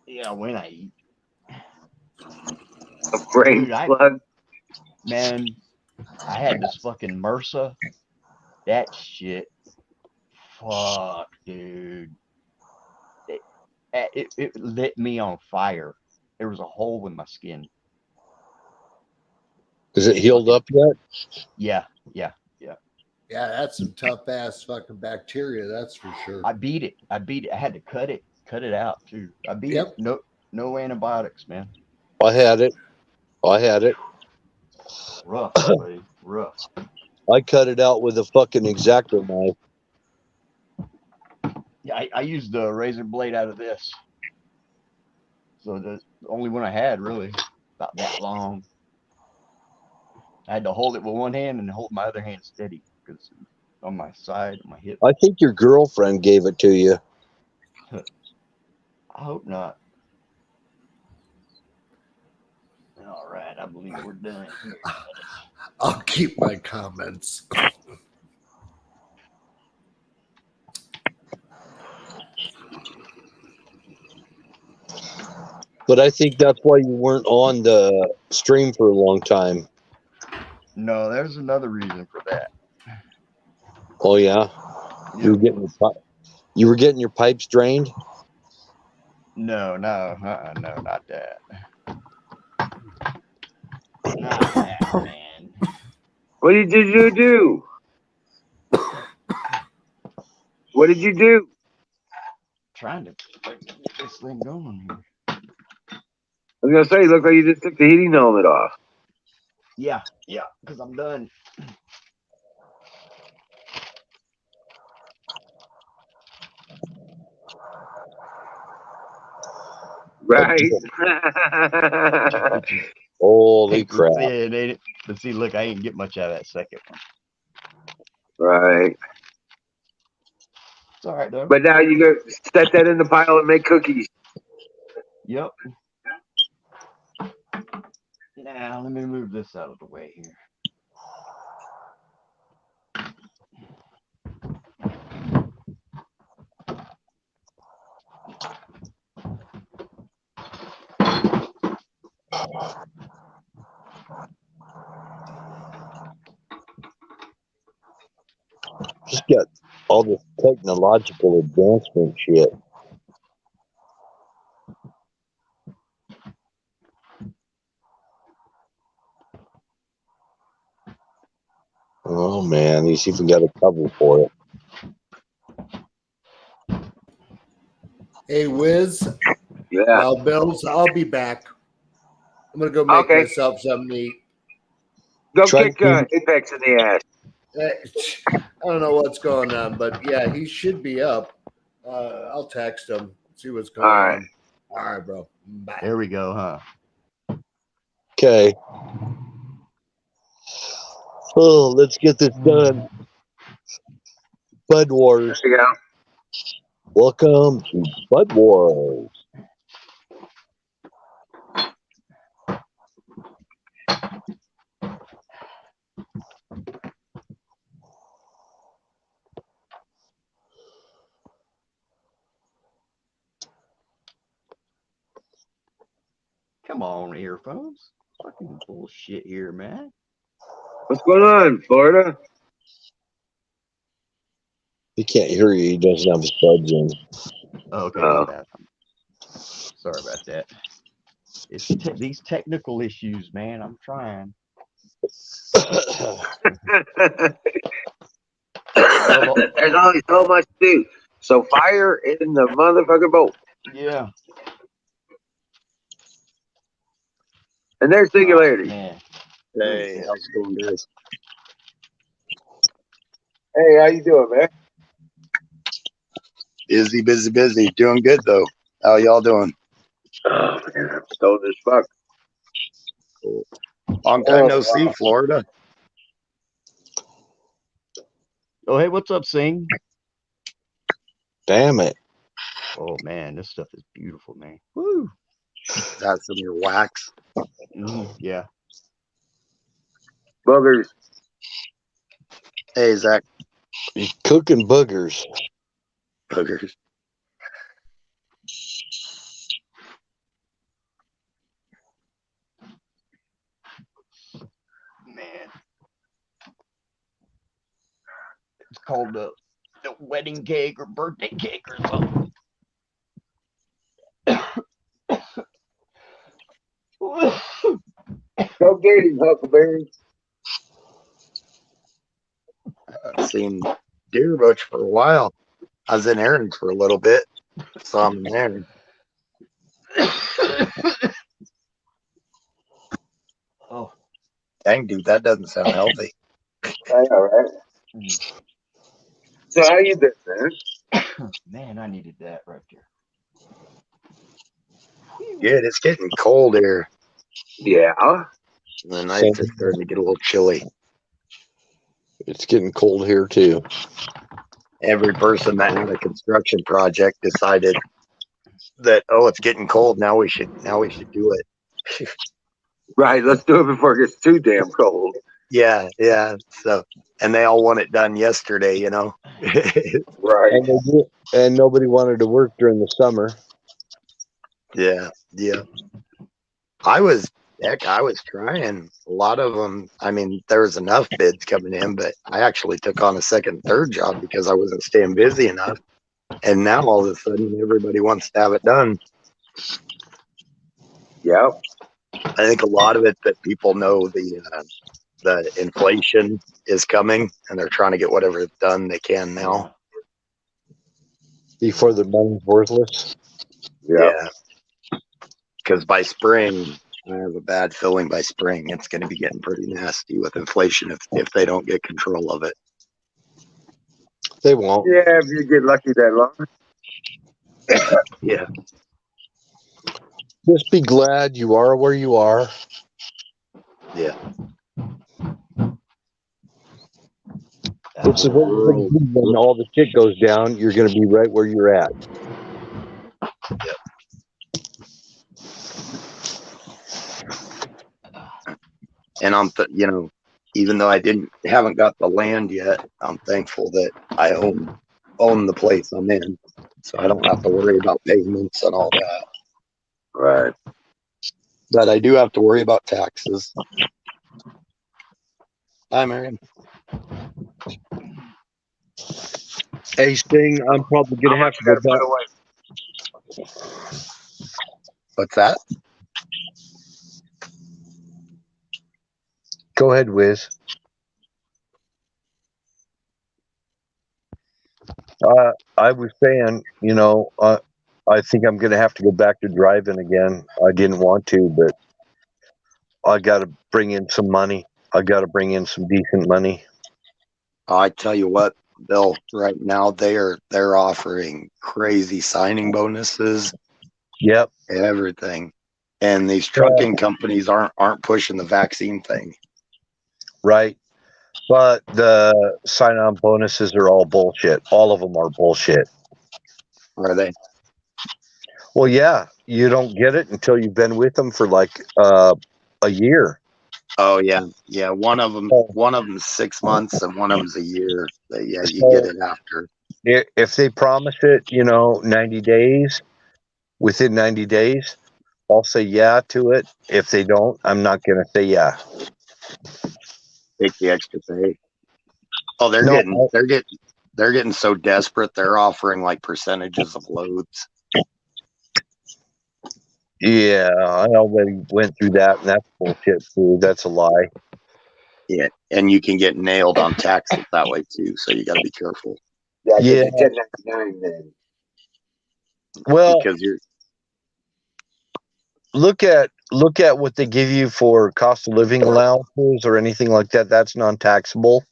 yeah. When I eat, A brain dude, plug. man, I had this fucking MRSA. That shit, fuck, dude. It lit me on fire. There was a hole in my skin. Is it healed Fucking up yet? yeah. Yeah, that's some tough ass fucking bacteria, that's for sure. I beat it. I had to cut it out too. I beat it. Yep. No antibiotics, man. I had it. Rough, buddy. Rough. I cut it out with a fucking X-Acto knife. Yeah, I used the razor blade out of this. So the only one I had really about that long. I had to hold it with one hand and hold my other hand steady because it was on my side, on my hip. I think your girlfriend gave it to you. I hope not. All right, I believe we're done here. I'll keep my comments. But I think that's why you weren't on the stream for a long time. No, there's another reason for that. Oh yeah, you were Yep. getting your pipes drained. No, no, no, not that. Not that, man. What did you do? What did you do? Trying to get this thing going here. I was gonna say, you look like you just took the heating element off. Yeah, because I'm done. Right. Holy Hate to crap! say it, ain't it? But see, look, I ain't get much out of that second one. Right. It's all right though. But now you go set that in the pile and make cookies. Yep. Now let me move this out of the way here. Just got all this technological advancement shit. Oh man, he's even got a cover for it. Hey, Wiz, Yeah. Bills, I'll be back. I'm going to go make Okay. myself something to eat. Go Try kick to- Apex in the ass. I don't know what's going on, but yeah, he should be up. I'll text him, see what's going All right. on. All right, bro. Bye. There we go, huh? Okay. Oh, let's get this done. Bud Wars. There you go. Welcome to Bud Wars. Come on, earphones. Fucking bullshit here, man. What's going on, Florida? He can't hear you. He doesn't have his buds in. Oh, okay, my bad. Sorry about that. It's these technical issues, man. I'm trying. There's only so much to do. So fire in the motherfucking boat. Yeah. And there's Singularity. Man. Hey, how's it going, guys? Hey, how you doing, man? Busy, busy, busy. Doing good though. How y'all doing? Oh man, I'm stoned as fuck. Cool. Long time no see, Florida. Oh, hey, what's up, Sing? Damn it. Oh man, this stuff is beautiful, man. Woo. That's some of your wax. Yeah. Boogers. Hey, Zach. He's cooking boogers. Boogers. Man. It's called the wedding cake or birthday cake or something. Go get him, Huckleberry. I've seen Deer Butch for a while. I was in Aaron's for a little bit. Saw him there. Oh. Dang, dude, that doesn't sound healthy. I know, right? So how you been, man? Man, I needed that right there. Good. It's getting cold here. Yeah. The nights are starting to get a little chilly. It's getting cold here too. Every person that had a construction project decided that, oh, it's getting cold. Now we should do it. Right, let's do it before it gets too damn cold. Yeah. So, and they all want it done yesterday, you know. Right. And nobody wanted to work during the summer. Yeah. I was trying. A lot of them. I mean, there was enough bids coming in, but I actually took on a second, third job because I wasn't staying busy enough. And now all of a sudden, everybody wants to have it done. Yeah. I think a lot of it that people know the inflation is coming, and they're trying to get whatever done they can now. Before the money's worthless. Yeah. Because by spring, I have a bad feeling by spring it's going to be getting pretty nasty with inflation if they don't get control of it. They won't. Yeah, if you get lucky that long. Yeah. Just be glad you are where you are. Yeah. It's the when all the shit goes down, you're going to be right where you're at. Yep. And even though I haven't got the land yet, I'm thankful that I own the place I'm in, so I don't have to worry about payments and all that. Right. But I do have to worry about taxes. Hi, Marion. Hey, Sting, I'm probably going to have to go back. What's that? Go ahead, Wiz. I was saying, I think I'm going to have to go back to driving again. I didn't want to, but I got to bring in some money. I got to bring in some decent money. I tell you what, Bill, right now they're offering crazy signing bonuses. Yep. Everything. And these trucking companies aren't pushing the vaccine thing. Right. But the sign-on bonuses are all bullshit. All of them are bullshit. Are they? Well, yeah. You don't get it until you've been with them for like a year. Oh yeah. One of them's 6 months and one of them's a year. But yeah, you get it after. If they promise it, 90 days, within 90 days, I'll say yeah to it. If they don't, I'm not going to say yeah. take the extra pay. Oh, No, they're getting so desperate. They're offering like percentages of loads. yeah, I already went through that, and that's bullshit too. That's a lie. Yeah, and you can get nailed on taxes that way too. So you got to be careful. Yeah, Yeah. it's 1099 then. Well, Because you're look at what they give you for cost of living allowances or anything like that. That's non-taxable.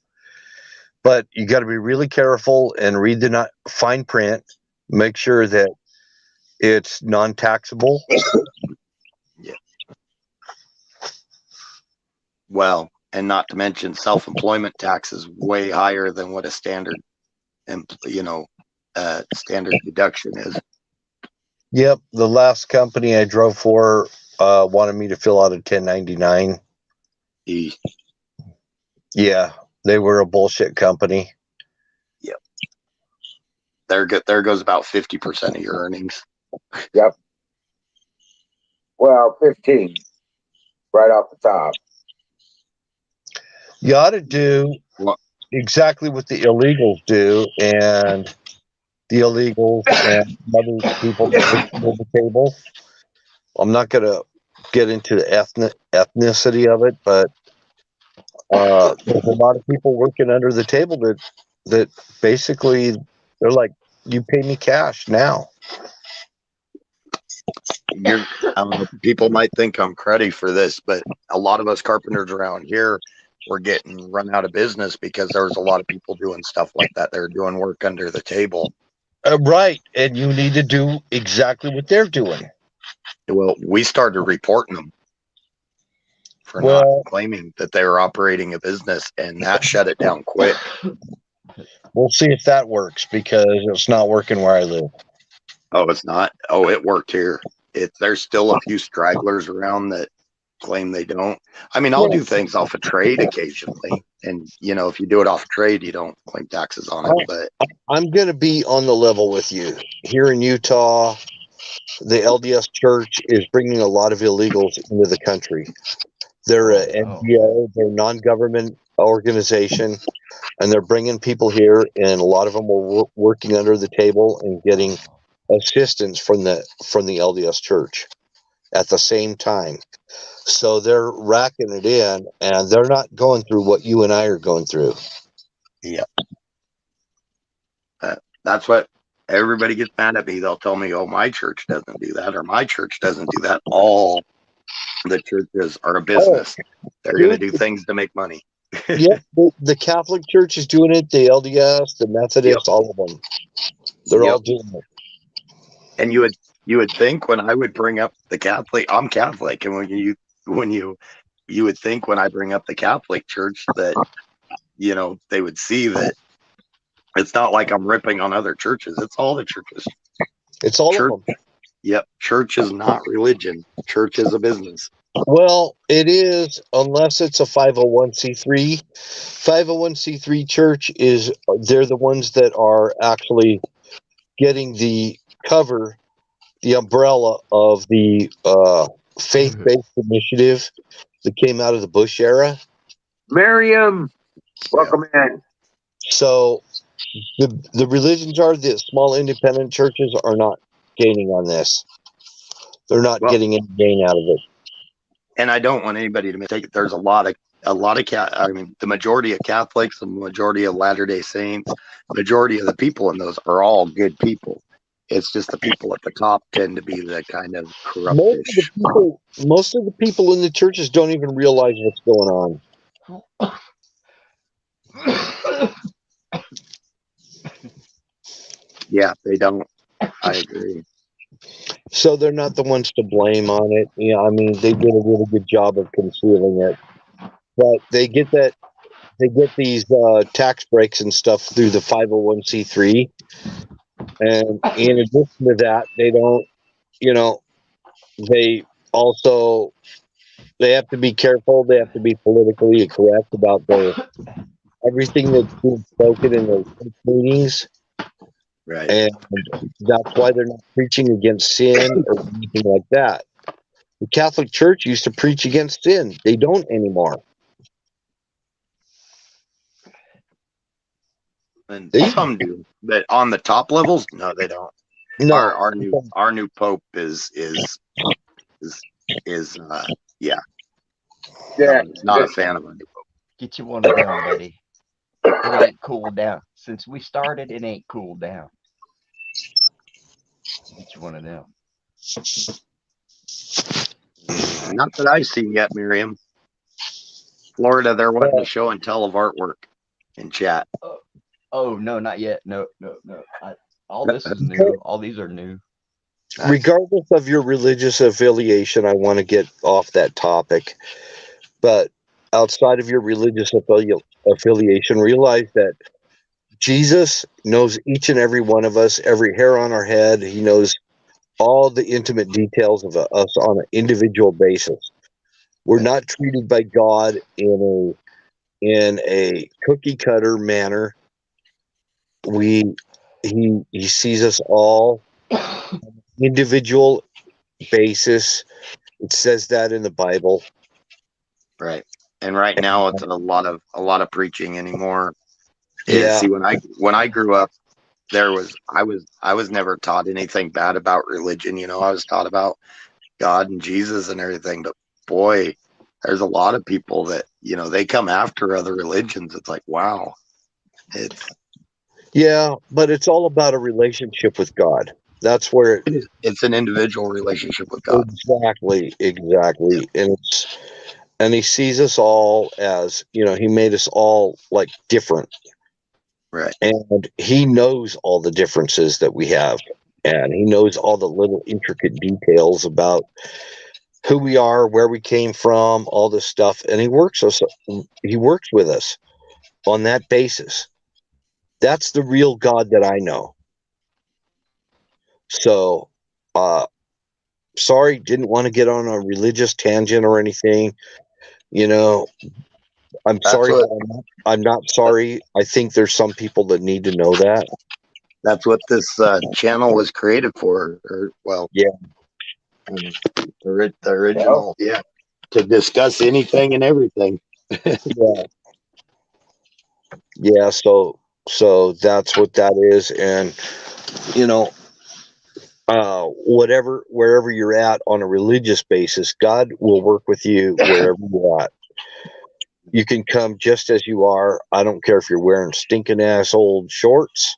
But you got to be really careful and read the fine print. Make sure that it's non-taxable. well, and not to mention self-employment tax is way higher than what a standard, standard deduction is. Yep, the last company I drove for wanted me to fill out a 1099. Yeah, they were a bullshit company. Yep. There goes about 50% of your earnings. Yep. Well, 15 right off the top. You ought to do exactly what the illegals do, and the illegals and other people that work at the table. I'm not going to get into the ethnicity of it, but there's a lot of people working under the table that basically they're like, you pay me cash now. People might think I'm cruddy for this, but a lot of us carpenters around here were getting run out of business because there was a lot of people doing stuff like that. They're doing work under the table. Right, and you need to do exactly what they're doing. Well, we started reporting them for not claiming that they were operating a business, and that shut it down quick. We'll see if that works, because it's not working where I live. Oh, it's not? Oh, it worked here. There's still a few stragglers around that claim they don't. I mean, I'll do things off a trade occasionally, and if you do it off a trade, you don't claim taxes on it. But I'm going to be on the level with you. Here in Utah, the LDS Church is bringing a lot of illegals into the country. They're an NGO, they're a non-government organization, and they're bringing people here, and a lot of them are working under the table and getting assistance from the LDS Church at the same time. So they're racking it in, and they're not going through what you and I are going through. Yeah. That's what everybody gets mad at me. They'll tell me, oh, my church doesn't do that, or my church doesn't do that. All the churches are a business. They're going to do things to make money. Yeah, the Catholic Church is doing it, the LDS, the Methodist, all of them. They're all doing it. And you would think when I would bring up the Catholic, I'm Catholic, and when you would think when I bring up the Catholic Church that they would see that it's not like I'm ripping on other churches. It's all the churches. It's all of them. Yep. Church is not religion. Church is a business. Well, it is, unless it's a 501c3. 501c3 church they're the ones that are actually getting the cover, the umbrella of the faith-based initiative that came out of the Bush era. Miriam, welcome in. So the religions are the small independent churches are not gaining on this. They're not getting any gain out of it. And I don't want anybody to mistake it. There's the majority of Catholics, the majority of Latter-day Saints, majority of the people in those are all good people. It's just the people at the top tend to be the kind of corruptish. Most of the people in the churches don't even realize what's going on. Yeah, they don't. I agree. So they're not the ones to blame on it. I mean, they did a really good job of concealing it. But they get these tax breaks and stuff through the 501c3. And in addition to that, they don't, they have to be careful. They have to be politically correct about everything that's being spoken in their meetings. Right. And that's why they're not preaching against sin or anything like that. The Catholic Church used to preach against sin. They don't anymore. And They- some do, but on the top levels, no, they don't. No, Our new pope is yeah. Yeah. Not a fan of our new pope. Get you one of them, buddy. It ain't cooled down. Since we started, it ain't cooled down. Get you one of them. Not that I've seen yet, Miriam. Florida, they're wanting to show and tell of artwork in chat. Oh no, not yet. No. All this is new. All these are new. regardless of your religious affiliation, I want to get off that topic. But outside of your religious affiliation, realize that Jesus knows each and every one of us, every hair on our head. He knows all the intimate details of us on an individual basis. We're not treated by God in a cookie cutter manner. He sees us all individual basis. It says that in the Bible. Right. And right now it's a lot of preaching anymore. Yeah. See, when I grew up, I was never taught anything bad about religion. I was taught about God and Jesus and everything. But boy, there's a lot of people that, they come after other religions. It's like, wow. Yeah, but it's all about a relationship with God. That's where It's an individual relationship with God. exactly. And he sees us all as, he made us all like different. Right. And he knows all the differences that we have. And he knows all the little intricate details about who we are, where we came from, all this stuff. And he works with us on that basis. That's the real God that I know. So, sorry, didn't want to get on a religious tangent or anything. I'm sorry, but I'm not sorry. I think there's some people that need to know that. That's what this channel was created for. Yeah. The original, to discuss anything and everything. Yeah. So that's what that is. And, wherever you're at on a religious basis, God will work with you wherever you're at. You can come just as you are. I don't care if you're wearing stinking ass old shorts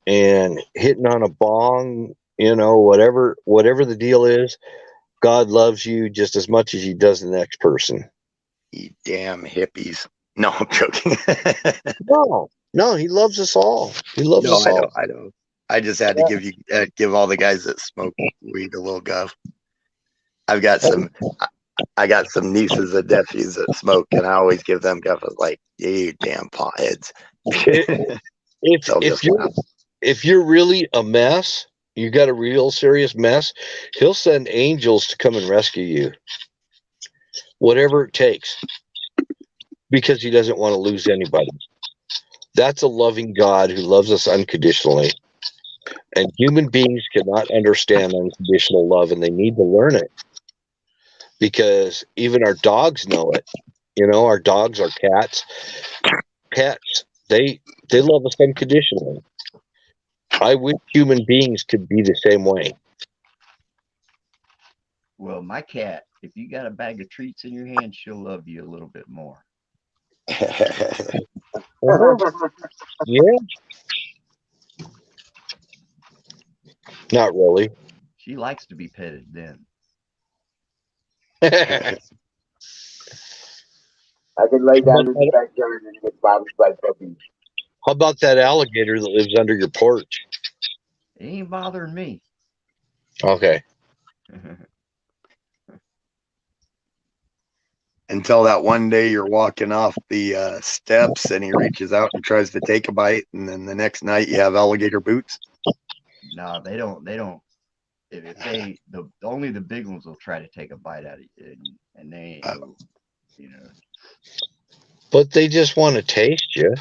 and hitting on a bong, whatever the deal is. God loves you just as much as he does the next person. You damn hippies. No, I'm joking. No, he loves us all. He loves us all. I know. I just had to give all the guys that smoke weed a little guff. I got some nieces and nephews that smoke, and I always give them guff. I was like, you damn potheads. If you're really a mess, you got a real serious mess, he'll send angels to come and rescue you. Whatever it takes. Because he doesn't want to lose anybody. That's a loving God who loves us unconditionally. And human beings cannot understand unconditional love, and they need to learn it. Because even our dogs know it. Our dogs, our cats, they love us unconditionally. I wish human beings could be the same way. Well, my cat, if you got a bag of treats in your hand, she'll love you a little bit more. Yeah. Not really. She likes to be petted then. I can lay down in the backyard and get bothered by puppies. How about that alligator that lives under your porch? It ain't bothering me. Okay. Until that one day you're walking off the steps and he reaches out and tries to take a bite, and then the next night you have alligator boots. No, they don't. If only the big ones will try to take a bite out of you, and they ain't, But they just want to taste you.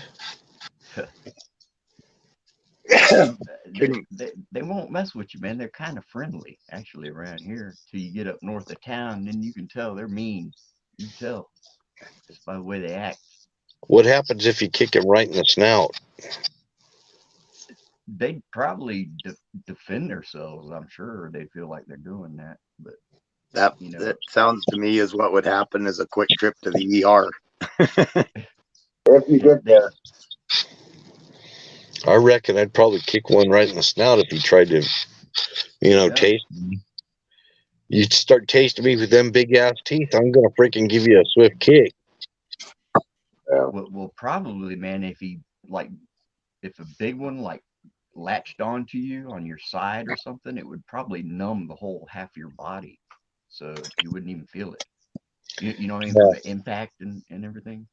They won't mess with you, man. They're kind of friendly, actually, around here. Till you get up north of town, then you can tell they're mean. You can tell just by the way they act. What happens if you kick him right in the snout? they'd probably defend themselves. I'm sure they'd feel like they're doing that, but That you know, that sounds to me as what would happen is a quick trip to the ER. If you get they there. I reckon I'd probably kick one right in the snout if he tried to, Yeah. taste me. You start tasting me with them big ass teeth, I'm gonna freaking give you a swift kick. Well, probably, man. If a big one like latched onto you on your side or something, it would probably numb the whole half of your body, so you wouldn't even feel it. You know what I mean, from the impact and everything.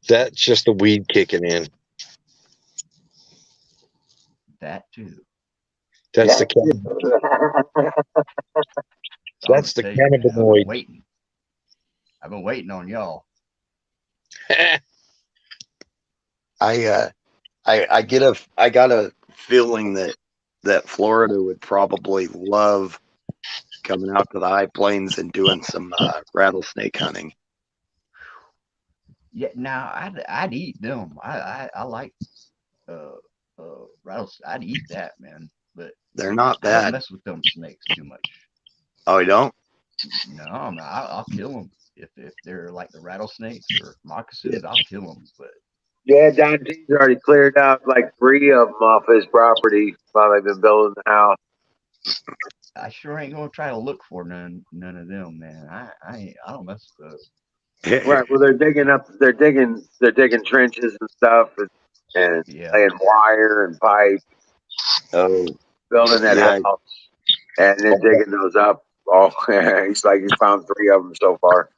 That's just the weed kicking in. That too. That's the So that's the I've been cannabinoid. waiting. I've been waiting on y'all. I got a feeling that Florida would probably love coming out to the high plains and doing some rattlesnake hunting. Yeah, now I'd eat them. I like rattlesnake. I'd eat that, man. But They're not I don't bad. mess with them snakes too much. Oh, you don't? No, I'll kill them if they're like the rattlesnakes or moccasins. I'll kill them. But Yeah, Don T's already cleared out like 3 of them off his property while they've been building the house. I sure ain't gonna try to look for none of them, man. I don't mess with those. Right. Well, they're digging trenches and stuff, and Yeah, laying wire and pipe, Oh, building that yeah. house, and then digging those up. Oh, he's like he's found 3 of them so far.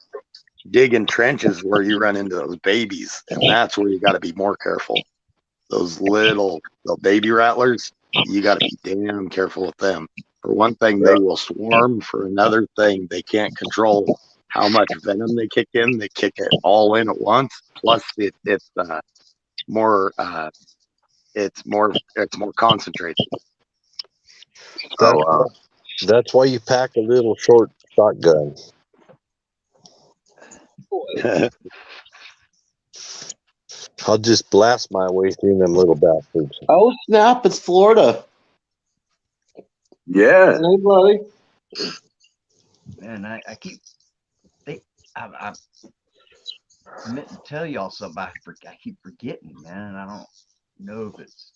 Digging trenches where you run into those babies, and that's where you got to be more careful. Those little baby rattlers, you got to be damn careful with them. For one thing, they will swarm. For another thing, they can't control how much venom they kick in. They kick it all in at once. Plus, it's more concentrated. That's, Oh, that's why you pack a little short shotgun. I'll just blast my way through them little bastards. Oh snap! It's Florida. yeah. Hey, buddy. man. I keep I meant to tell y'all something. I keep forgetting, man. I don't know if it's.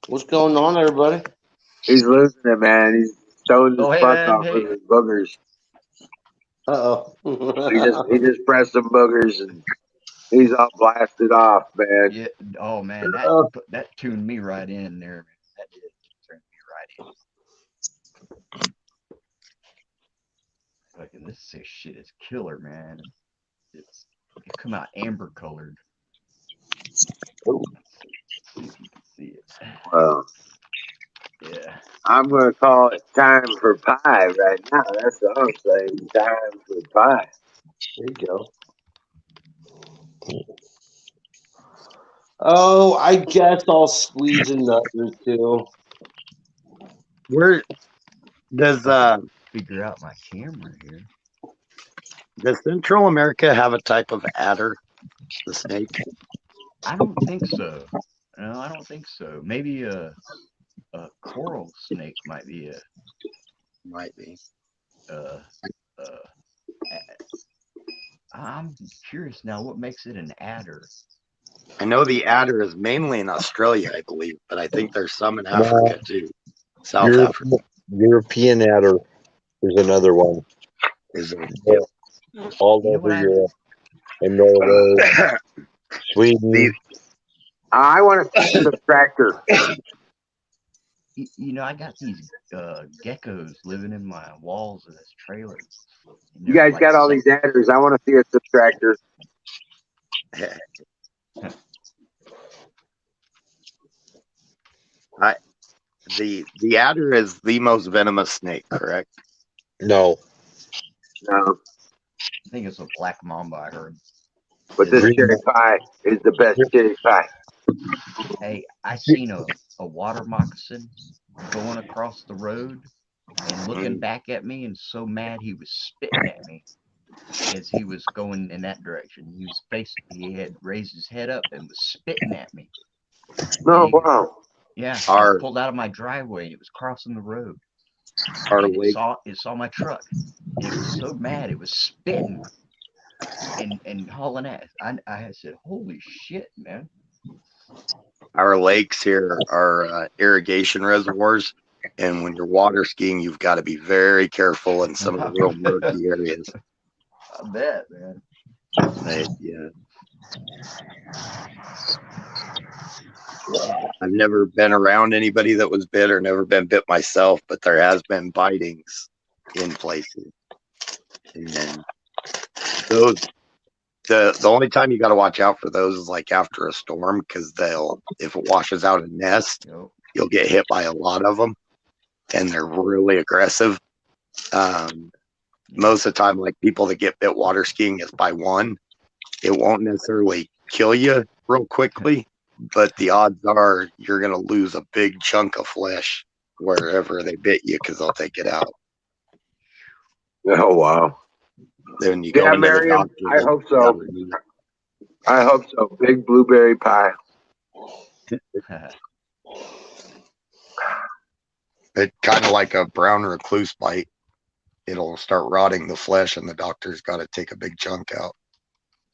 What's going on, everybody? He's losing it, man. He's throwing his Oh, hey, butt man. off Hey. with his boogers. He Uh-oh. just pressed some boogers and he's all blasted off, man. Yeah. Oh, man. That tuned me right in there, man. That did turn me right in. Fucking this shit is killer, man. It come out amber colored. Let's see if you can see it. Well, Yeah. I'm going to call it time for pie right now. That's what I'm saying. Time for pie. There you go. Oh, I guess I'll squeeze another too. Where does Figure out my camera here. does Central America have a type of adder, the snake? I don't think so. No, I don't think so. Maybe a coral snake might be Might be. uh, I'm curious now what makes it an adder. I know the adder is mainly in Australia, I believe, but I think there's some in Africa too. South Africa European adder is another one. is there. All You know over what Europe and Norway, Sweden. I want to see the tractor. You know, I got these geckos living in my walls of this trailer. You guys got all these adders. I want to see a subtractor. The adder is the most venomous snake, correct? No. No, I think it's a black mamba. I heard. but this cherry pie is the best cherry pie. Hey, I seen a water moccasin going across the road and looking back at me, and so mad he was spitting at me. as he was going in that direction. He had raised his head up and was spitting at me. No, And he- wow. yeah, Our- I pulled out of my driveway and it was crossing the road. Our And lake, it saw my truck. And it was so mad, it was spitting and hauling ass. I said, "Holy shit, man!" our lakes here are irrigation reservoirs, and when you're water skiing, you've got to be very careful in some of the real murky areas. I bet, man. Yeah. I've never been around anybody that was bit or never been bit myself, but there has been bitings in places. And those, the only time you got to watch out for those is like after a storm, because if it washes out a nest, Yep. you'll get hit by a lot of them, and they're really aggressive. Most of the time, like people that get bit water skiing is by one. It won't necessarily kill you real quickly, but the odds are you're going to lose a big chunk of flesh wherever they bit you because they'll take it out. Oh, wow. Then you go Yeah, into the Miriam, doctor. I hope so. I hope so. Big blueberry pie. It's kind of like a brown recluse bite. It'll start rotting the flesh, and the doctor's got to take a big chunk out.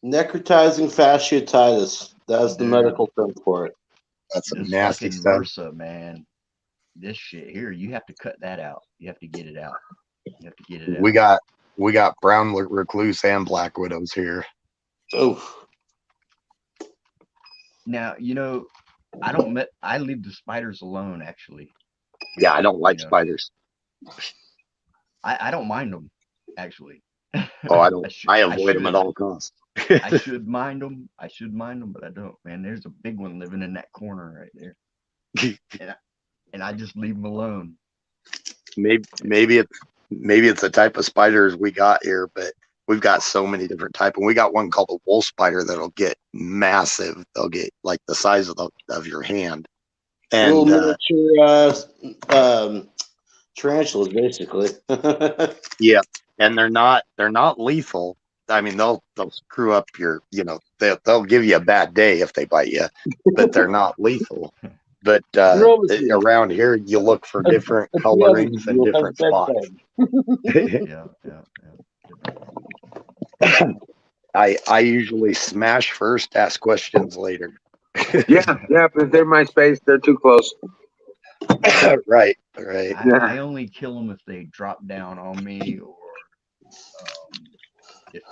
Necrotizing fasciitis. That's the Dude. medical term for it. That's some This nasty fucking stuff. MRSA, man. This shit here, you have to cut that out. You have to get it out. You have to get it out. We got brown recluse and black widows here. Oh, Now, I leave the spiders alone, actually. Yeah, I don't like You know. spiders. I don't mind them, actually. Oh, I don't. I avoid should. them at all costs. I should mind them. But I don't, man. There's a big one living in that corner right there. And I just leave them alone. Maybe it's the type of spiders we got here, but we've got so many different types. And we got one called a wolf spider that'll get massive. They'll get like the size of your hand. And little miniature tarantulas, basically. yeah, and they're not lethal. I mean, they'll screw up your, they'll give you a bad day if they bite you, but they're not lethal. But around here, you look for different colorings and different spots. Yeah. I usually smash first, ask questions later. Yeah, if they're my space, they're too close. Right. I only kill them if they drop down on me, or if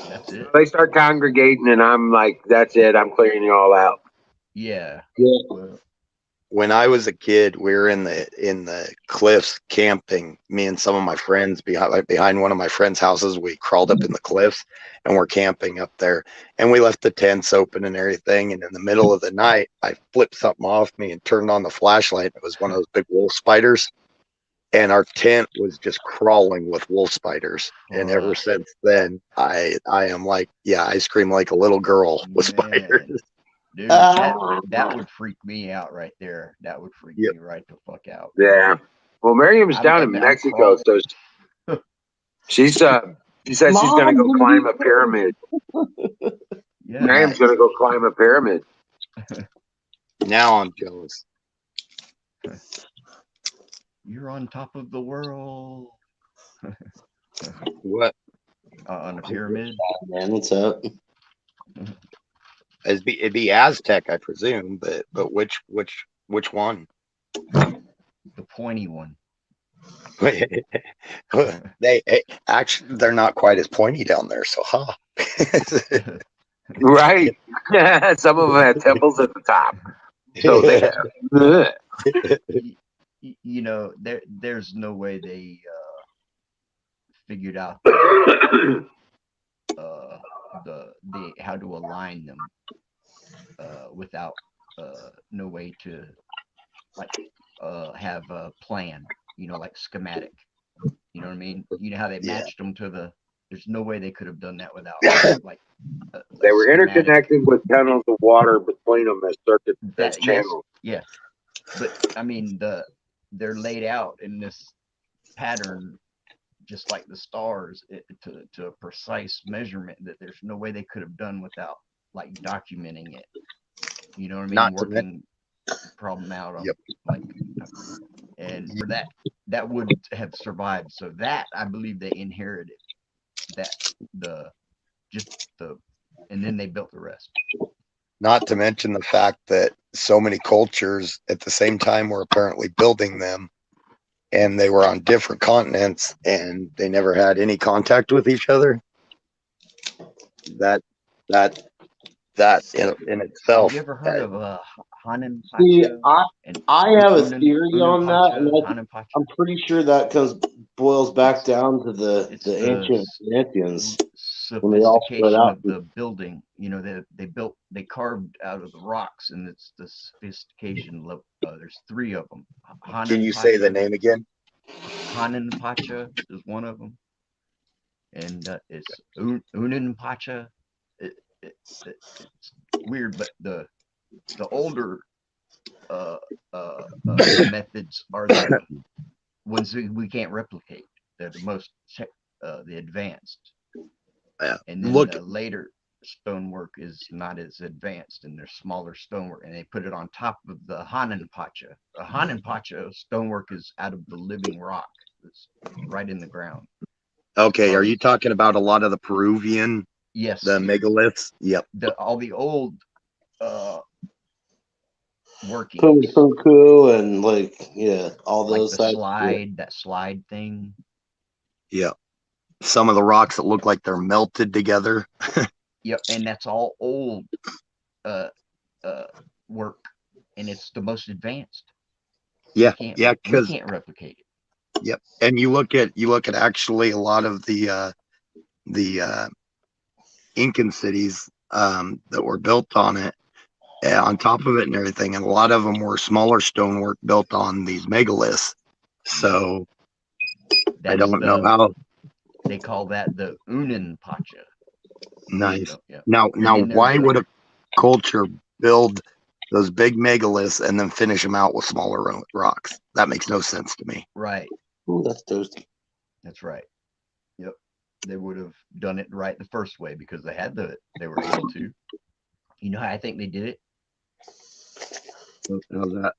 that's it. They start congregating, and I'm like, that's it. I'm clearing you all out. Yeah. Yeah. When I was a kid, we were in the cliffs camping. Me and some of my friends behind one of my friends' houses. We crawled up in the cliffs and we're camping up there. And we left the tents open and everything. And in the middle of the night, I flipped something off me and turned on the flashlight. It was one of those big wolf spiders, and our tent was just crawling with wolf spiders. And ever since then, I am like, I scream like a little girl with spiders. Dude, that would freak me out right there. That would freak me right the fuck out. Yeah. Well, Miriam's down in Mexico, so she says she's going to go climb a pyramid. Yeah. Miriam's going to go climb a pyramid. Now I'm jealous. You're on top of the world. What? On a pyramid. Man, what's up? It'd be Aztec, I presume, but which one? The pointy one. They're not quite as pointy down there, so Right. Some of them have temples at the top. So they have. There's no way they figured out the how to align them without no way to have a plan, like schematic. You know what I mean? You know how they matched them to there's no way they could have done that without like they were interconnected with tunnels of water between them as circuits, as channels. Yes. But I mean they're laid out in this pattern just like the stars, to a precise measurement that there's no way they could have done without like documenting it. You know what I mean? Not to mention, Working problem out on Yep. like, and for that would have survived. So that I believe they inherited that and then they built the rest. not to mention the fact that so many cultures at the same time were apparently building them, and they were on different continents, and they never had any contact with each other. That in itself. Have you ever heard of Hanan See, Pacha? And I have a Unan- theory on that, Pacha, and Hanan Pacha? I'm pretty sure that boils back down to It's the ancient Corinthians. When they all spread sophistication out. of the building. You know, they carved out of the rocks, and it's the sophistication level. There's 3 of them. Can you say the name again? Hanan Pacha is one of them, and it's Unan Pacha. It's weird, but the older methods are the ones we can't replicate. They're the most the advanced. Yeah. And then the later stonework is not as advanced, and there's smaller stonework, and they put it on top of the Hanan Pacha. The Hanan Pacha stonework is out of the living rock. It's right in the ground. Okay, are you talking about a lot of the Peruvian? Yes. The megaliths? Yep. All the old workings. Punku and all like those that slide thing. Yeah. Some of the rocks that look like they're melted together. Yep, and that's all old work, and it's the most advanced. Yeah, because we can't replicate it. Yep, and you look at actually a lot of the Incan cities that were built on it, on top of it and everything, and a lot of them were smaller stonework built on these megaliths. So I don't know how they call that the Unan Pacha. Nice. Yeah. Now, why would a culture build those big megaliths and then finish them out with smaller rocks? That makes no sense to me. Right. Ooh, that's toasty. That's right. Yep. They would have done it right the first way because they were able to. You know how I think they did it? How's that?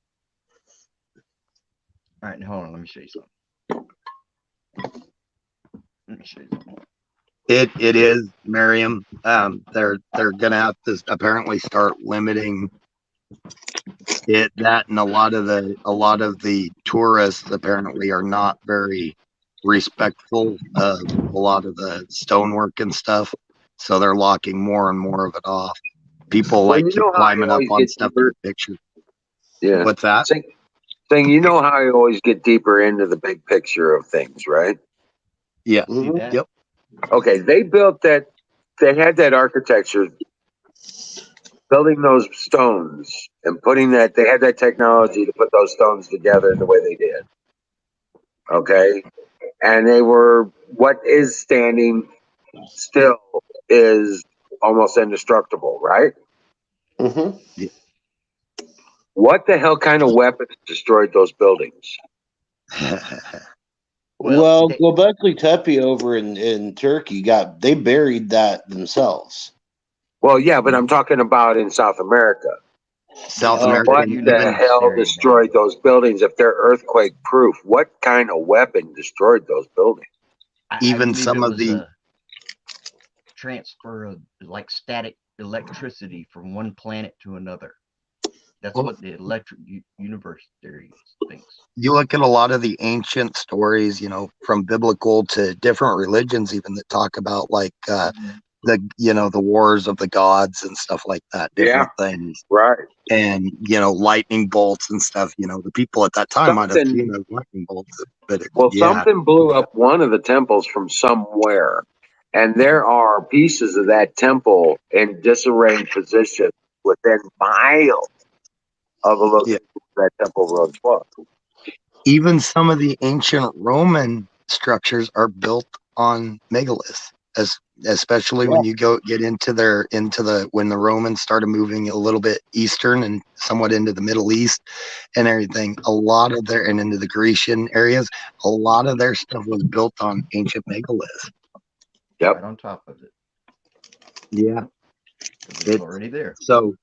All right, hold on. Let me show you something. Let me show you something. It is, Miriam. They're gonna have to apparently start limiting that, and a lot of the tourists apparently are not very respectful of a lot of the stonework and stuff, so they're locking more and more of it off. People like to climbing up on stuff in pictures. Yeah. What's that? Saying, you know how I always get deeper into the big picture of things, right? Yeah. Mm-hmm. Yep. Okay, they built that. They had that architecture, building those stones and putting that. They had that technology to put those stones together the way they did. Okay, and they were what is standing still is almost indestructible, right? Mm-hmm. Yeah. What the hell kind of weapons destroyed those buildings? Well, Göbekli Tepe over in Turkey they buried that themselves. Well, yeah, but I'm talking about in South America. South America. What the hell destroyed those buildings if they're earthquake proof? What kind of weapon destroyed those buildings? Even some of the transfer of like static electricity from one planet to another. That's what the electric universe theory thinks. You look at a lot of the ancient stories, from biblical to different religions, even that talk about like the wars of the gods and stuff like that, different things, right? And lightning bolts and stuff. The people at that time might have seen those lightning bolts, but something blew up one of the temples from somewhere, and there are pieces of that temple in disarranged position within miles of a location that temple runs was. Even some of the ancient Roman structures are built on megaliths, as especially when you get into when the Romans started moving a little bit eastern and somewhat into the Middle East and everything. A lot of and into the Grecian areas, a lot of their stuff was built on ancient megaliths. Yep. Right on top of it. Yeah. It's already there. So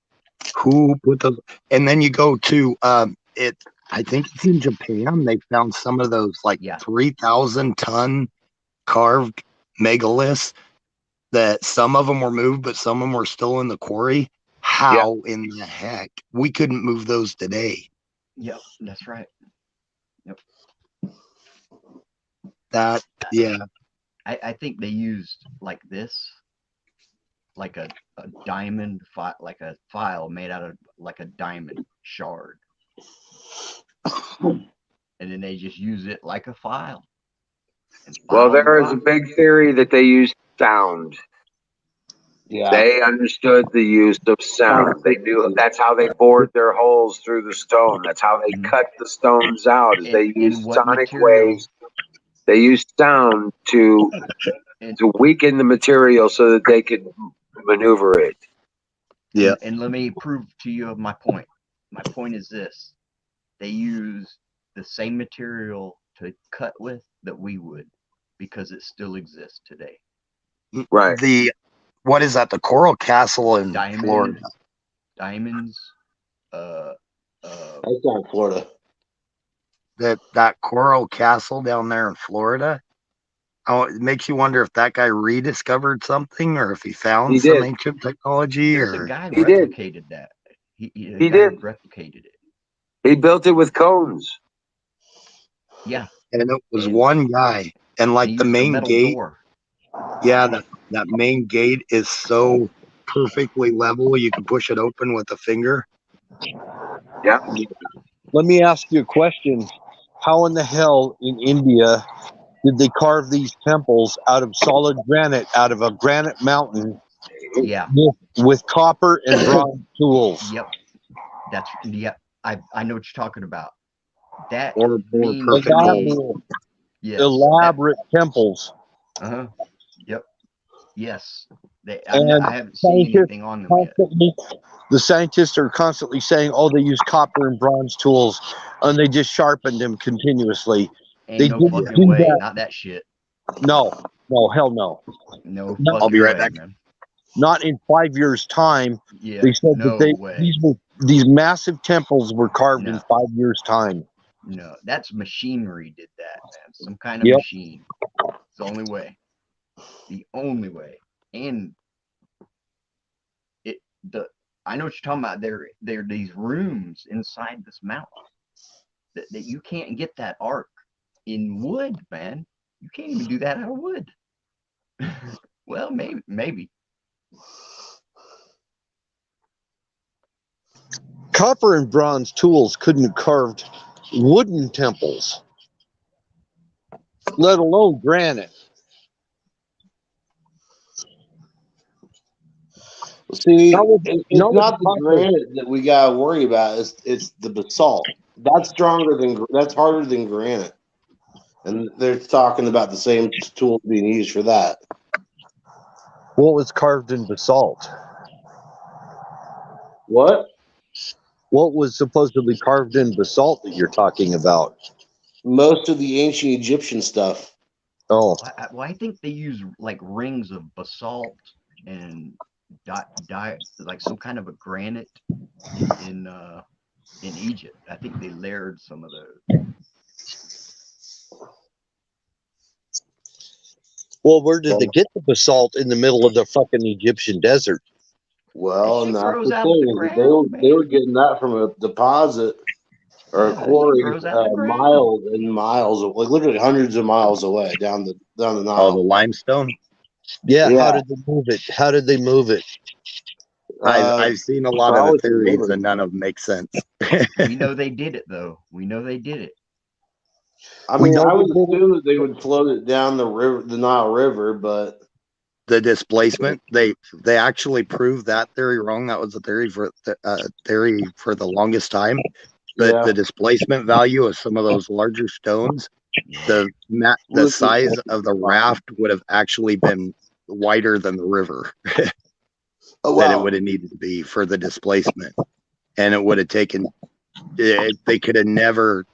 who put those? And then you go to I think it's in Japan. They found some of those 3,000 ton carved megaliths that some of them were moved, but some of them were still in the quarry. How in the heck we couldn't move those today? Yep, that's right. Yep. I think they used like this, like a diamond like a file made out of like a diamond shard, and then they just use it like a file. Well, there is a big theory that they used sound. Yeah. They understood the use of sound. They knew that's how they bored their holes through the stone. That's how they cut the stones out. Is they used sonic waves. They used sound to weaken the material so that they could maneuver it. Yeah. And let me prove to you of my point. My point is this: they use the same material to cut with that we would, because it still exists today. Right. What is that? The Coral Castle in Florida. Diamonds. That's not Florida. That Coral Castle down there in Florida. Oh, it makes you wonder if that guy rediscovered something, or if he found some ancient technology. There's a guy replicated that. He did replicated it. He built it with cones. Yeah. And it was one guy, and like the main gate. Yeah, that main gate is so perfectly level you can push it open with a finger. Yeah. Let me ask you a question. How in the hell in India did they carve these temples out of solid granite, out of a granite mountain? Yeah. With copper and bronze tools. Yep. I know what you're talking about. That or perfect gold. Yes. Elaborate temples. Uh-huh. Yep. Yes. I haven't seen anything on them yet. The scientists are constantly saying, "Oh, they use copper and bronze tools, and they just sharpened them continuously." Ain't no fucking way. Not that shit. No, hell no. No. I'll be right back, man. Not in 5 years' time. Yeah. They said that these massive temples were carved in 5 years' time. No, that's machinery did that, man. Some kind of machine. It's the only way. The only way. And I know what you're talking about. There are these rooms inside this mountain that you can't get that arc in wood, man. You can't even do that out of wood. Well, maybe. Copper and bronze tools couldn't have carved wooden temples, let alone granite. See, it's not the granite that we gotta worry about. It's the basalt. That's harder than granite, and they're talking about the same tools being used for that. What was carved in basalt? What was supposedly carved in basalt that you're talking about? Most of the ancient Egyptian stuff. Oh, well, I think they use like rings of basalt and like some kind of a granite in Egypt. I think they layered some of those. Well, where did they get the basalt in the middle of the fucking Egyptian desert? Well, not the thing. They were getting that from a deposit or a quarry miles and miles, like literally hundreds of miles away down the Nile. Oh, the limestone. Yeah. How did they move it? I've seen a lot of the theories, and none of them make sense. We know they did it, though. We know they did it. I mean, I would assume that they would float it down the river, the Nile River, but the displacement, they actually proved that theory wrong. That was the theory for the longest time. But the displacement value of some of those larger stones, the size of the raft would have actually been wider than the river Oh that it wow. would have needed to be for the displacement, and it would have taken. They could have never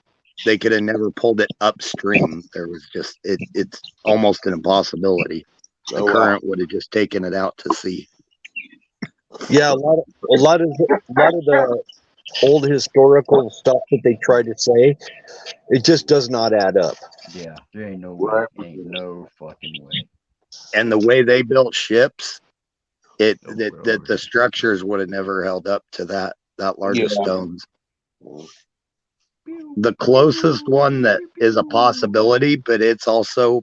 pulled it upstream. There was just it's almost an impossibility. The Oh wow. current would have just taken it out to sea. Yeah, a lot of the old historical stuff that they try to say, it just does not add up. Yeah, there ain't no way. Ain't no fucking way. And the way they built ships, Over the there. structures would have never held up to that large Yeah. of stones. The closest one that is a possibility, but it's also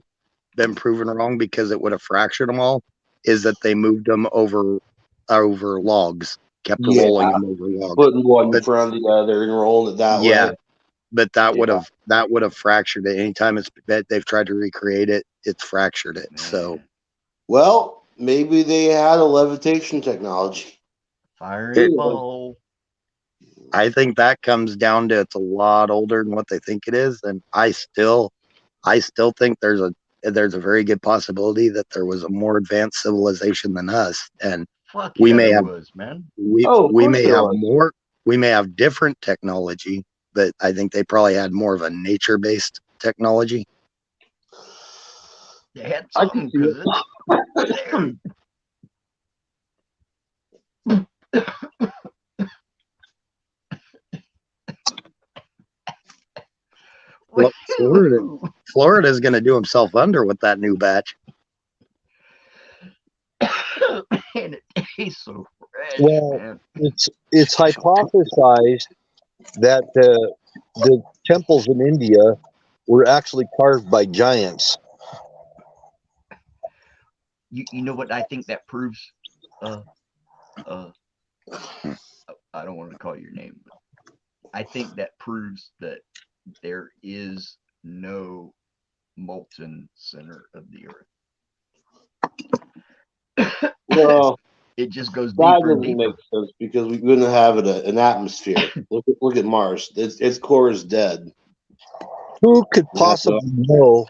been proven wrong because it would have fractured them all, is that they moved them over logs, kept Yeah. rolling them over logs. Putting one in But front of the other and rolling it that yeah, way. but that would Yeah. have fractured it. Anytime they've tried to recreate it, it's fractured it. Man, So Well, maybe they had a levitation technology. fire in It- the ball. I think that comes down to it's a lot older than what they think it is, and I still think there's a very good possibility that there was a more advanced civilization than us, and Fuck we yeah, may there have was, man. we Of we course may there have was. more. We may have different technology, but I think they probably had more of a nature-based technology. They had I something can see because it. Well, Florida's going to do himself under with that new batch. and it tastes so fresh, Well, man. it's hypothesized that the temples in India were actually carved by giants. You know what I think that proves? I don't want to call your name, but I think that proves that there is no molten center of the earth. Well, It just goes that deeper and doesn't deeper. make sense because we wouldn't have an atmosphere. Look at Mars. Its core is dead. Who could We have possibly know?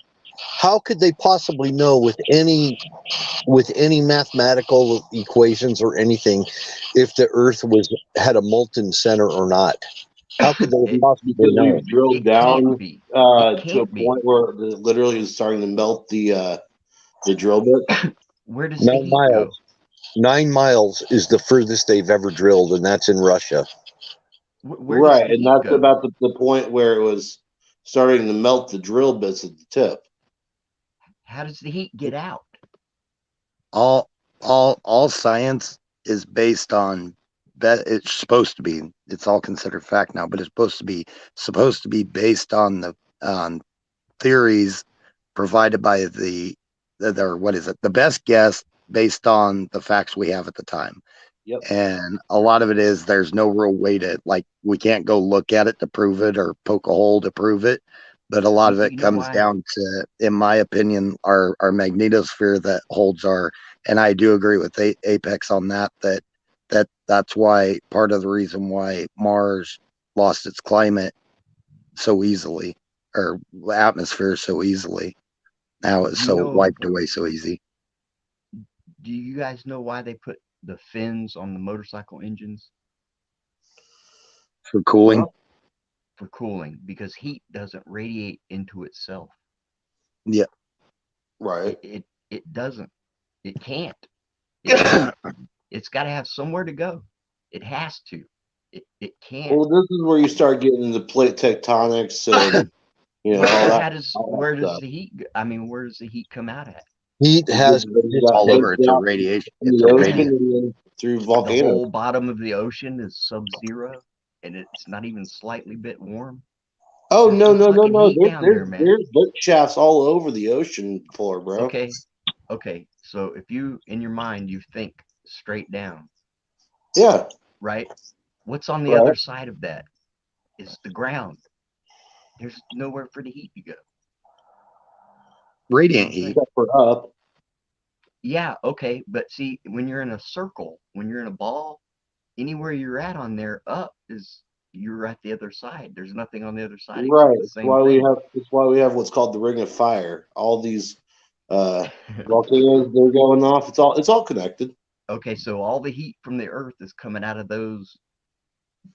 How could they possibly know with any mathematical equations or anything if the Earth had a molten center or not? How could they It, possibly because know? we've drilled it can't down be. It to a can't be. point where it literally is starting to melt the drill bit. Where does the 9 heat miles. go? 9 miles is the furthest they've ever drilled, and that's in Russia. Where does Right, the and heat that's go? about the point where it was starting to melt the drill bits at the tip. How does the heat get out? All science is based on that. It's supposed to be. It's all considered fact now, but it's supposed to be based on on theories provided by the what is it? The best guess based on the facts we have at the time. Yep. And a lot of it is there's no real way to, like, we can't go look at it to prove it or poke a hole to prove it. But a lot of it comes down to, in my opinion, our magnetosphere that holds our, and I do agree with Apex on that's why part of the reason why Mars lost its climate so easily, or atmosphere so easily. Now it's so wiped away so easy. Do you guys know why they put the fins on the motorcycle engines? For cooling? For cooling, because heat doesn't radiate into itself. Yeah. Right. It doesn't. It can't. It's got to have somewhere to go. It has to. It can't. Well, this is where you start getting into plate tectonics and all that. Where does the heat? I mean, where does the heat come out at? Heat has it's all over. It's a radiation. It's a radiation through volcanoes. The whole bottom of the ocean is sub-zero, and it's not even slightly bit warm. Oh, no. There's dirt shafts all over the ocean floor, bro. Okay. So if you, in your mind, you think straight down. Yeah. Right? What's on the other side of that is the ground. There's nowhere for the heat to go. Radiant heat. Except for up. Yeah, okay. But see, when you're in a circle, when you're in a ball, anywhere you're at on there, up is you're at the other side. There's nothing on the other side. Right. That's why we have what's called the ring of fire. All these Volcanoes, they're going off. It's all connected. Okay, so all the heat from the Earth is coming out of those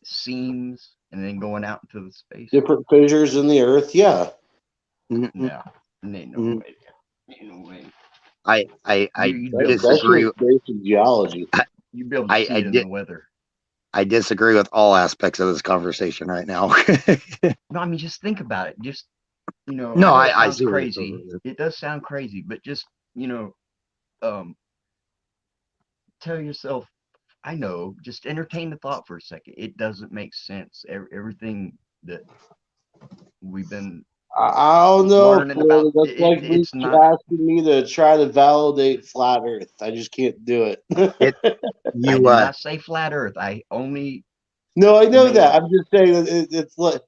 seams and then going out into the space. Different fissures in the Earth. Yeah. No, ain't no Mm. way. Ain't no way. I You'd be able to disagree. That's basic geology. You'd be able to see it in the weather. I disagree with all aspects of this conversation right now. No, I mean, just think about it. Just, No, know it I sounds see where you're crazy. going with It does sound crazy, but just, tell yourself, I know, just entertain the thought for a second. It doesn't make sense. Everything that we've been I don't know. learning about, That's like it's not. asking me to try to validate flat Earth. I just can't do it. I you. did not say flat Earth. I only No, I know made that. I'm just saying that it's like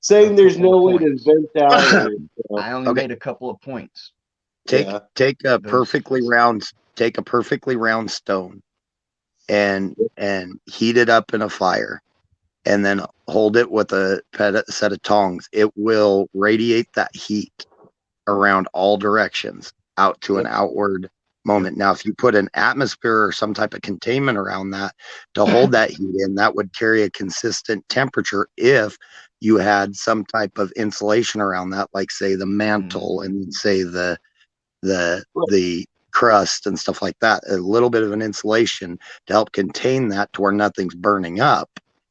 saying a there's couple no of way to points. vent out Earth. I only Okay. made a couple of points. Take Yeah. a Those- perfectly round stone and heat it up in a fire, and then hold it with a set of tongs. It will radiate that heat around all directions out to an outward moment. Now, if you put an atmosphere or some type of containment around that to hold that heat in, that would carry a consistent temperature if you had some type of insulation around that, like say the mantle and say the crust and stuff like that. A little bit of an insulation to help contain that to where nothing's burning up,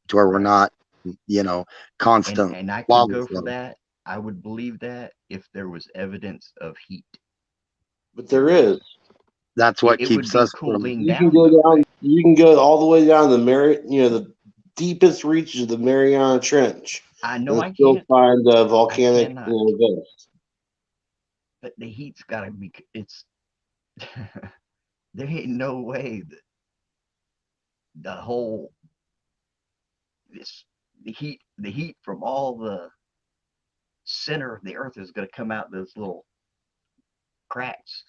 to where we're not, constant. And I could lava go for flow. that. I would believe that if there was evidence of heat. But there is. That's what It would keeps be us from. cooling You down. can go though, down. right? You can go all the way down the deepest reaches of the Mariana Trench. I know and I still can't, find volcanic cannot. vents. But the heat's got to be. It's there ain't no way that the whole the heat from all the center of the Earth is going to come out those little cracks.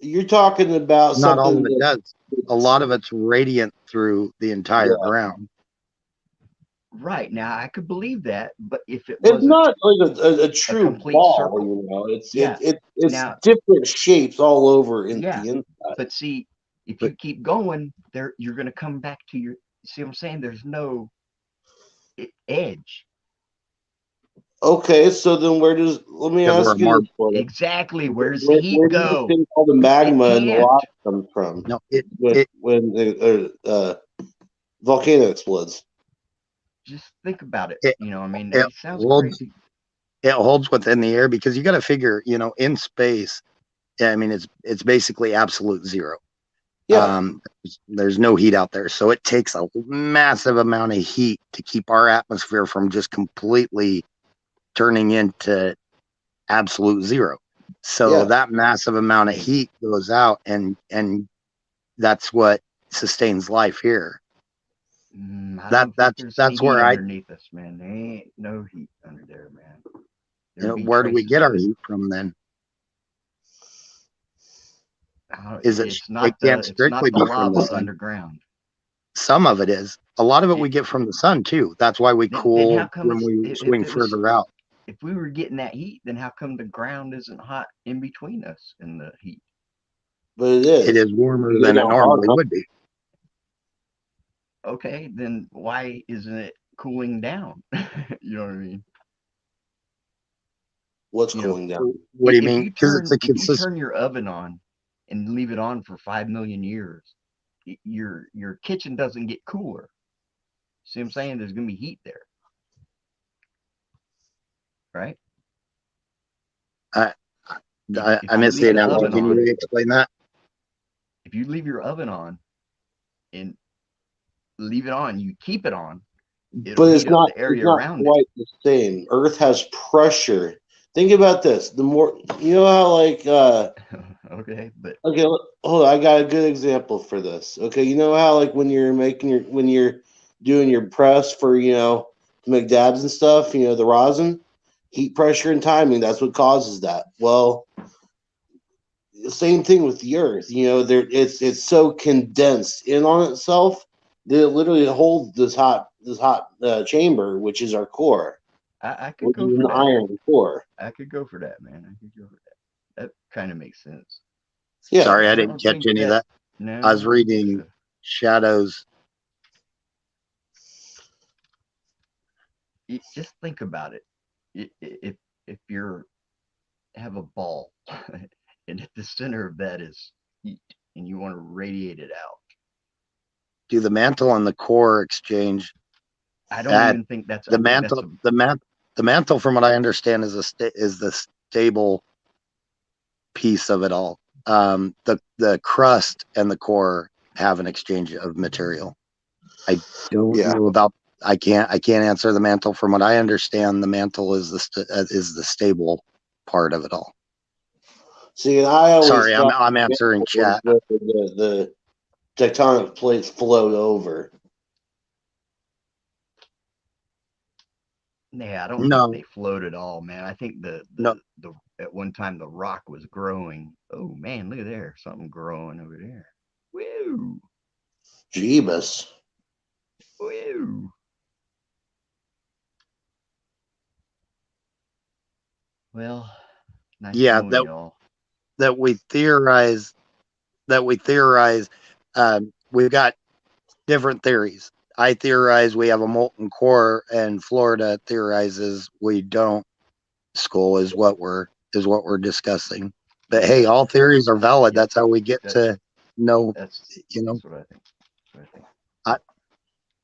You're talking about Not all something of it does. A lot of it's radiant through the entire Yeah. ground. Right, now I could believe that, but if it It's wasn't not like a true complete ball, circle. It's Yeah. it's Now- different shapes all over in Yeah. the inside. But see, if you keep going, you're going to come back to your. See what I'm saying? There's no edge. Okay, so then let me Because we're ask a you marble. this, Florida. Exactly. Where does the heat Where do you go? think all the magma and the can't. lava comes from? No, when the volcano explodes. Just think about it. It- I mean, it it sounds holds- crazy. it holds within the air because you got to figure, in space. I mean, it's basically absolute zero. Yeah. There's no heat out there, so it takes a massive amount of heat to keep our atmosphere from just completely turning into absolute zero. So Yeah. that massive amount of heat goes out, and that's what sustains life here. I don't think there's any That's heat where underneath us, man. There ain't no heat under there, man. There'd be where do we traces get of our it. heat from then? It's not it can't strictly the be from the lava sun. underground. Some of it is. A lot of it we get from the sun too. That's why we Then cool how come when we if swing it was- further out. If we were getting that heat, then how come the ground isn't hot in between us and the heat? But it is. It is warmer You go than it down normally hard would be. Okay, then why isn't it cooling down? You know what I mean? What's cooling down? What do you If mean? Because it's a if you consistent. turn your oven on and leave it on for 5 million years, your kitchen doesn't get cooler. See what I'm saying? There's gonna be heat there, right? I you missed leave the the analogy. oven Can on- you explain that? If you leave your oven on and leave it on, you keep it on. But it's not, the area it's not around quite the same. Earth has pressure. Think about this. The more how like it. Okay, but okay, hold on, I got a good example for this. Okay, you know how like when you're doing your press for to make dabs and stuff, the rosin, heat pressure and timing, that's what causes that. Well, the same thing with the Earth. It's so condensed in on itself that it literally holds this hot chamber, which is our core, I could which go is for an that. iron core. I could go for that, man. I could go for that. kind of makes sense. Yeah. Sorry, I I didn't don't catch think any of that. No, I was reading Shadows. just think about it. If you're have a ball and at the center of that is heat and you want to radiate it out, Do the mantle and the core exchange? I don't even think that's the mantle. The mantle, from what I understand, is the stable piece of it all. The crust and the core have an exchange of material. I don't know about. I can't answer the mantle. From what I understand, the mantle is the stable part of it all. See, and I always Sorry, I'm answering chat. The tectonic plates float over. Yeah, I don't think they float at all, man. I think the at one time the rock was growing. Oh man, look at there, something growing over there. Woo! Jeebus. Woo! Well, nice knowing y'all. That we theorize. We've got different theories. I theorize we have a molten core, and Florida theorizes we don't. Skull is what we're discussing. But hey, all theories are valid. That's how we get to know. That's what I think.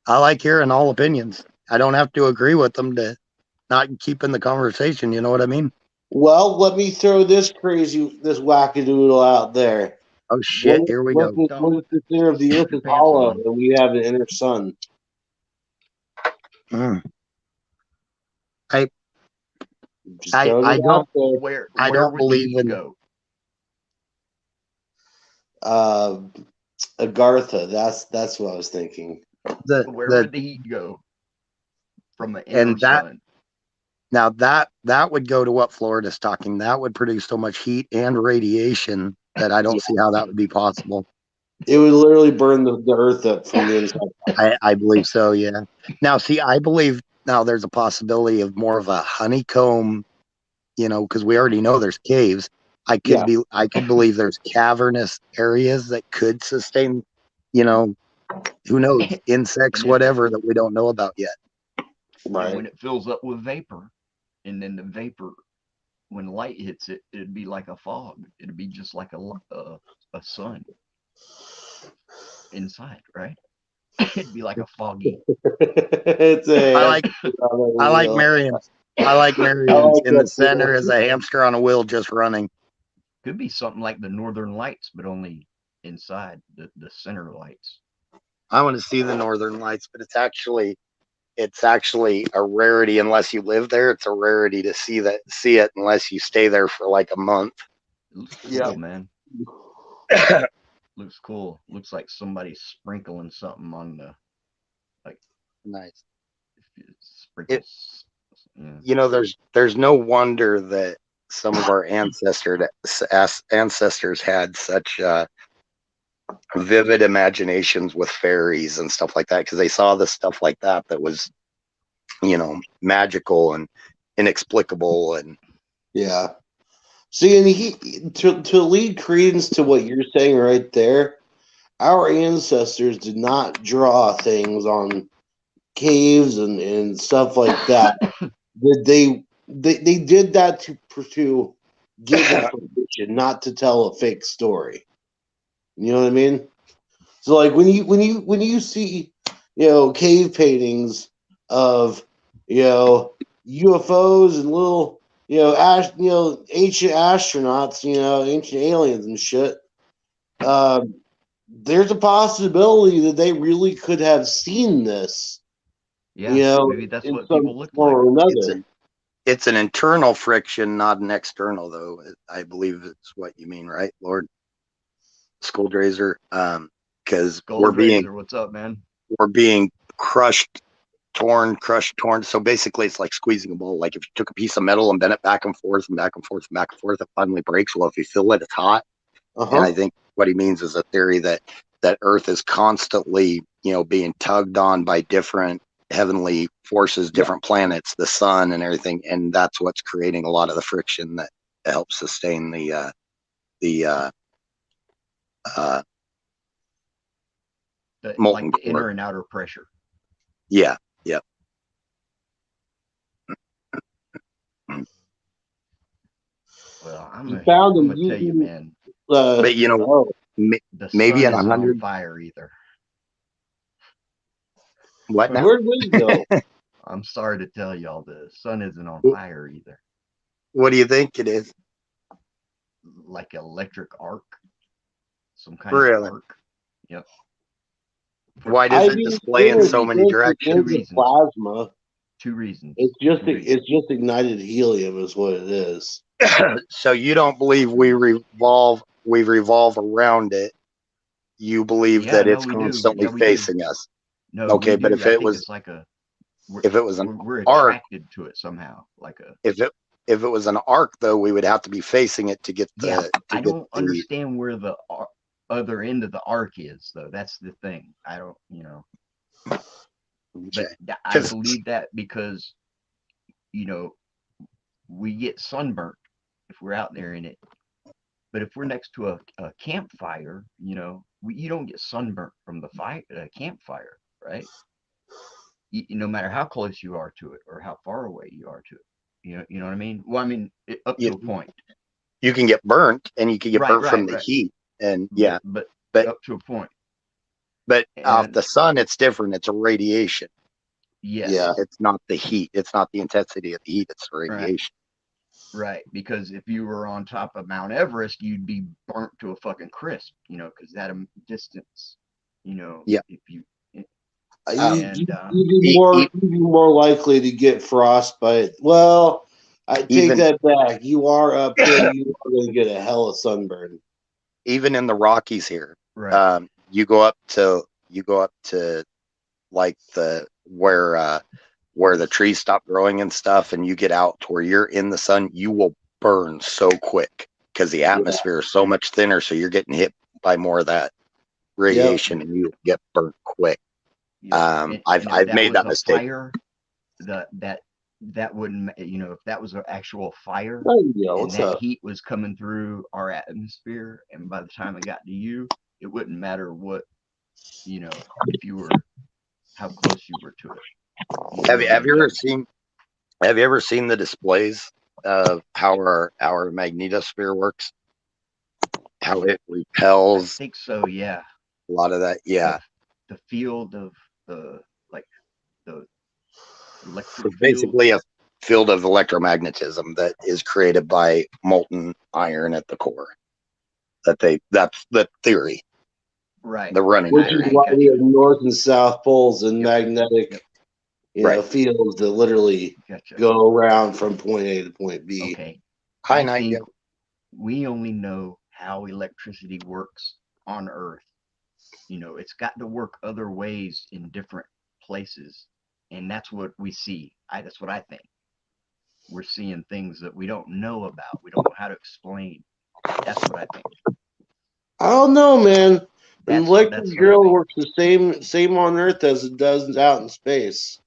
I like hearing all opinions. I don't have to agree with them to not keep in the conversation. You know what I mean? Well, let me throw this wackadoodle out there. Oh shit! Here we go. What if the center of the Earth is hollow and we have an inner sun? I don't believe in go. Agartha. That's what I was thinking. Where would the heat go from the inner sun? Now that would go to what Florida's talking. That would produce so much heat and radiation that I don't see how that would be possible. It would literally burn the Earth up from the inside. I believe so. Yeah. Now, see, I believe now there's a possibility of more of a honeycomb. You know, because we already know there's caves. I could believe there's cavernous areas that could sustain. You know, who knows, insects, whatever that we don't know about yet. Right. And when it fills up with vapor, and then the vapor, when light hits it, it'd be like a fog. It'd be just like a sun inside, right? It'd be like a foggy. I like Miriam's. I like Miriam's. In the center is a hamster on a wheel just running. Could be something like the Northern Lights, but only inside the center lights. I want to see the Northern Lights, but it's actually a rarity unless you live there. It's a rarity to see it unless you stay there for like a month. Looks cool, man. Looks cool. Looks like somebody's sprinkling something on the nice. Sprinkles. You know, there's no wonder that some of our ancestors had such vivid imaginations with fairies and stuff like that, because they saw the stuff like that was, you know, magical and inexplicable. And see, and to lead credence to what you're saying right there, our ancestors did not draw things on caves and stuff like that. They did that to give information, not to tell a fake story. You know what I mean? So like when you see, you know, cave paintings of, you know, UFOs and little, you know, ancient astronauts, you know, ancient aliens and shit, there's a possibility that they really could have seen this. Yeah, you know, maybe that's what people look like. It's an internal friction, not an external, though. I believe it's what you mean, right, Lord Skulldrazer? Because what's up, man? We're being crushed, torn. So basically, it's like squeezing a ball. Like if you took a piece of metal and bent it back and forth and back and forth and back and forth, it finally breaks. Well, if you feel it, it's hot. And I think what he means is a theory that Earth is constantly, you know, being tugged on by different heavenly forces, different planets, the sun and everything, and that's what's creating a lot of the friction that helps sustain the the molten like the inner core. and outer pressure. Yeah, yeah. Well, I'm You gonna found them tell you, using, man, But you know, oh, the maybe sun in isn't on 100. fire either. What now? where'd we go? I'm sorry to tell y'all, the sun isn't on Wh- fire either. What do you think it is? Like electric arc, some kind Really? of arc. Yep. Why does I it mean, display in so there's, many directions? Two there's reasons. plasma. Two reasons. It's just Two reasons. ignited helium is what it is. So you don't believe we revolve around it? You believe Yeah, that no, it's we do. constantly Yeah, we do. facing us? No, Okay, we but do. if I it think was it's like a if it was an we're arc, attracted to it somehow. Like a if it was an arc, though, we would have to be facing it to get yeah. the I don't understand where the other end of the arc is, though. That's the thing. I don't, Okay. but I 'Cause- believe that because we get sunburnt if we're out there in it. But if we're next to a campfire, you don't get sunburnt from the campfire, right? No matter how close you are to it or how far away you are to it. You know what I mean? Well, I mean, up to a point. You can get burnt, and you can get burnt from the Right. heat, and yeah, but but up to a point. But off And the sun, it's different. It's a radiation. yes, Yeah. It's not the heat. It's not the intensity of the heat. It's the radiation. right. Because if you were on top of Mount Everest, you'd be burnt to a fucking crisp, because that distance, Yeah. if you You'd be more likely to get frostbite. Well, I take that back. You are up there. You are going to get a hell of sunburn. Even in the Rockies here, right. you go up to like where the trees stop growing and stuff, and you get out to where you're in the sun, you will burn so quick because the atmosphere is so much thinner. So you're getting hit by more of that radiation, and you get burnt quick. I've made that mistake. Fire, that wouldn't, if that was an actual fire, and that heat was coming through our atmosphere, and by the time it got to you, it wouldn't matter what, if you were, how close you were to it. Have you ever seen the displays of how our magnetosphere works? How it repels? I think so, yeah. A lot of that, yeah. The field of the electric It's basically a field of electromagnetism that is created by molten iron at the core. That's the theory. Right. The running Which theory. is why we have north and south poles and magnetic fields that literally go around from point A to point B. Okay. I think we only know how electricity works on Earth. It's got to work other ways in different places, and that's what we see. That's what I think. We're seeing things that we don't know about. We don't know how to explain. That's what I think. I don't know, man. An electric drill works the same on Earth as it does out in space.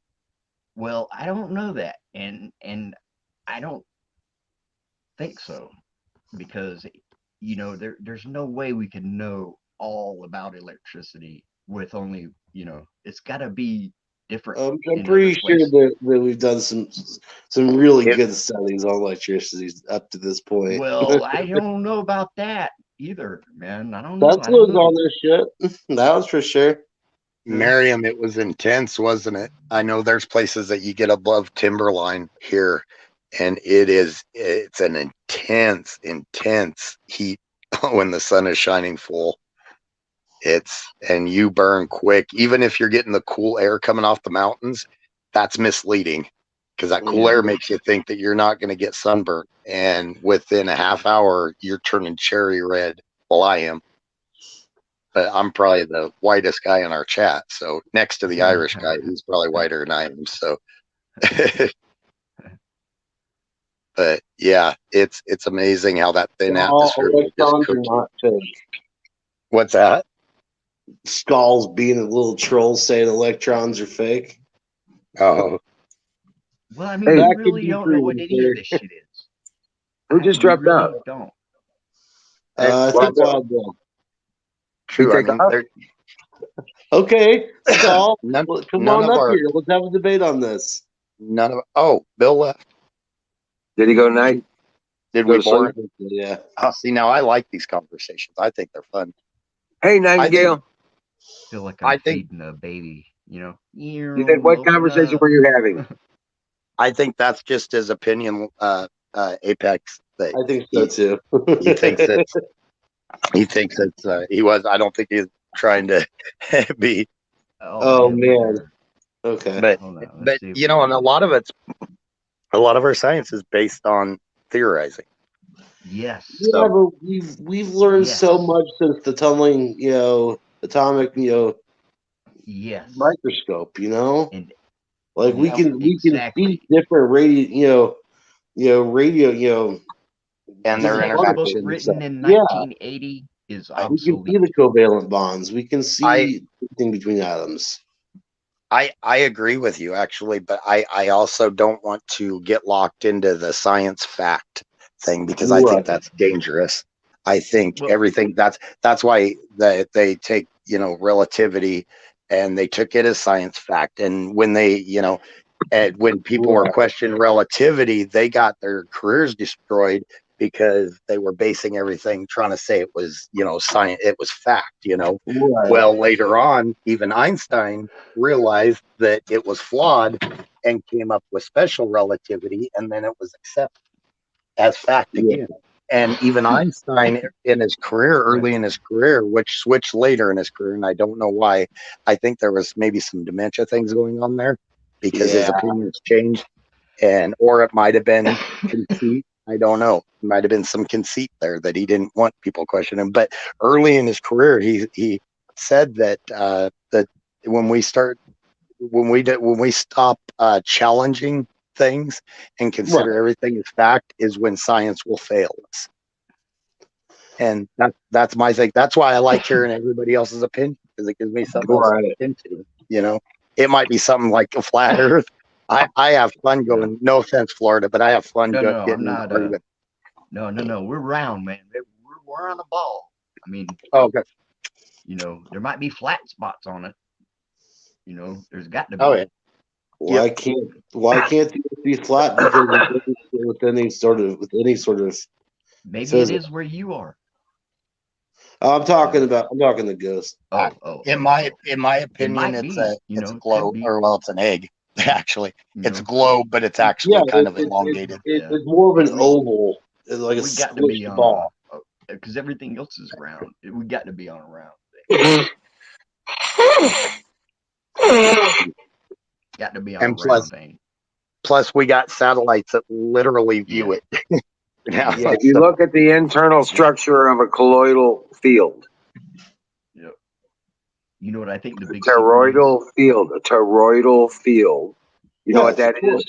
Well, I don't know that, and I don't think so, because there's no way we can know all about electricity with only it's got to be different. I'm pretty sure that we've done some really good studies on electricity up to this point. Well, I don't know about that either, man. I don't know. That's what was on this shit. That was for sure. Miriam, it was intense, wasn't it? I know there's places that you get above timberline here, and it's an intense heat when the sun is shining full. And you burn quick. Even if you're getting the cool air coming off the mountains, that's misleading, because that cool air makes you think that you're not going to get sunburnt, and within a half hour you're turning cherry red. Well, I am, but I'm probably the whitest guy in our chat, so next to the Irish guy, he's probably whiter than I am. So but yeah, it's amazing how that thin atmosphere will just cook not fake. What's that? Skulls being a little troll saying electrons are fake. Oh. Well, I mean, we really don't know what any of this shit is. Who just dropped out? Don't. I think Wild Bill. True. I mean, Okay, Saul, come none on of up our- here. Let's have a debate on this. none of. Oh, Bill left. Did he go night? Did Go we to sleep? bore? Yeah. Oh, see, now I like these conversations. I think they're fun. Hey, Nightingale. Feel like I I'm think- feeding a baby, you know. You think what conversation were you having? I think that's just his opinion, Apex. That I think so too. he thinks that he was. I don't think he's trying to be. Oh, man. Okay. But Hold on, let's but see if you we know, can- and a lot of our science is based on theorizing. Yes. Yeah, but we've learned Yes. so much since the tunneling, atomic, Yes. microscope. And Like we Yep, can exactly. see different radio, radio, And their Just Textbook interactions. written in Yeah. 1980 is we can obsolete. see the covalent bonds. We can see everything between atoms. I agree with you actually, but I also don't want to get locked into the science fact thing because I Right. think that's dangerous. I think Well- everything that's why they take, relativity and they took it as science fact. And when they, and when people were questioning relativity, they got their careers destroyed because they were basing everything trying to say it was, science, it was fact, Right. Well, later on, even Einstein realized that it was flawed and came up with special relativity, and then it was accepted as fact again. And even Einstein in his career, early in his career, which switched later in his career, and I don't know why, I think there was maybe some dementia things going on there because his opinions changed, or it might have been conceit. I don't know. It might have been some conceit there that he didn't want people questioning him. But early in his career, he said that that when we stop challenging things and consider everything as fact is when science will fail us. And that's my thing. That's why I like hearing everybody else's opinion, because it gives me something else to look into. It might be something like a flat earth. I have fun going, no offense, Florida, but I have fun No, getting I'm into not. argument. No. We're round, man. We're on a ball. I mean, Okay. There might be flat spots on it. There's got to be. Oh yeah. Why can't it be flat? Because with any sort of Maybe it is where you are. I'm talking the ghost. In my opinion, might it's be, a could globe, be. or it's an egg. Actually, it's a globe, but it's actually kind of elongated. It's more of an oval, like a We got to be squished on ball. because everything else is round. We got to be on a round thing. Got to be on And a round thing. Plus, we got satellites that literally view it. If you look at the internal structure of a colloidal field, Yep. You know what I think the big toroidal field, a toroidal field. You know what that is?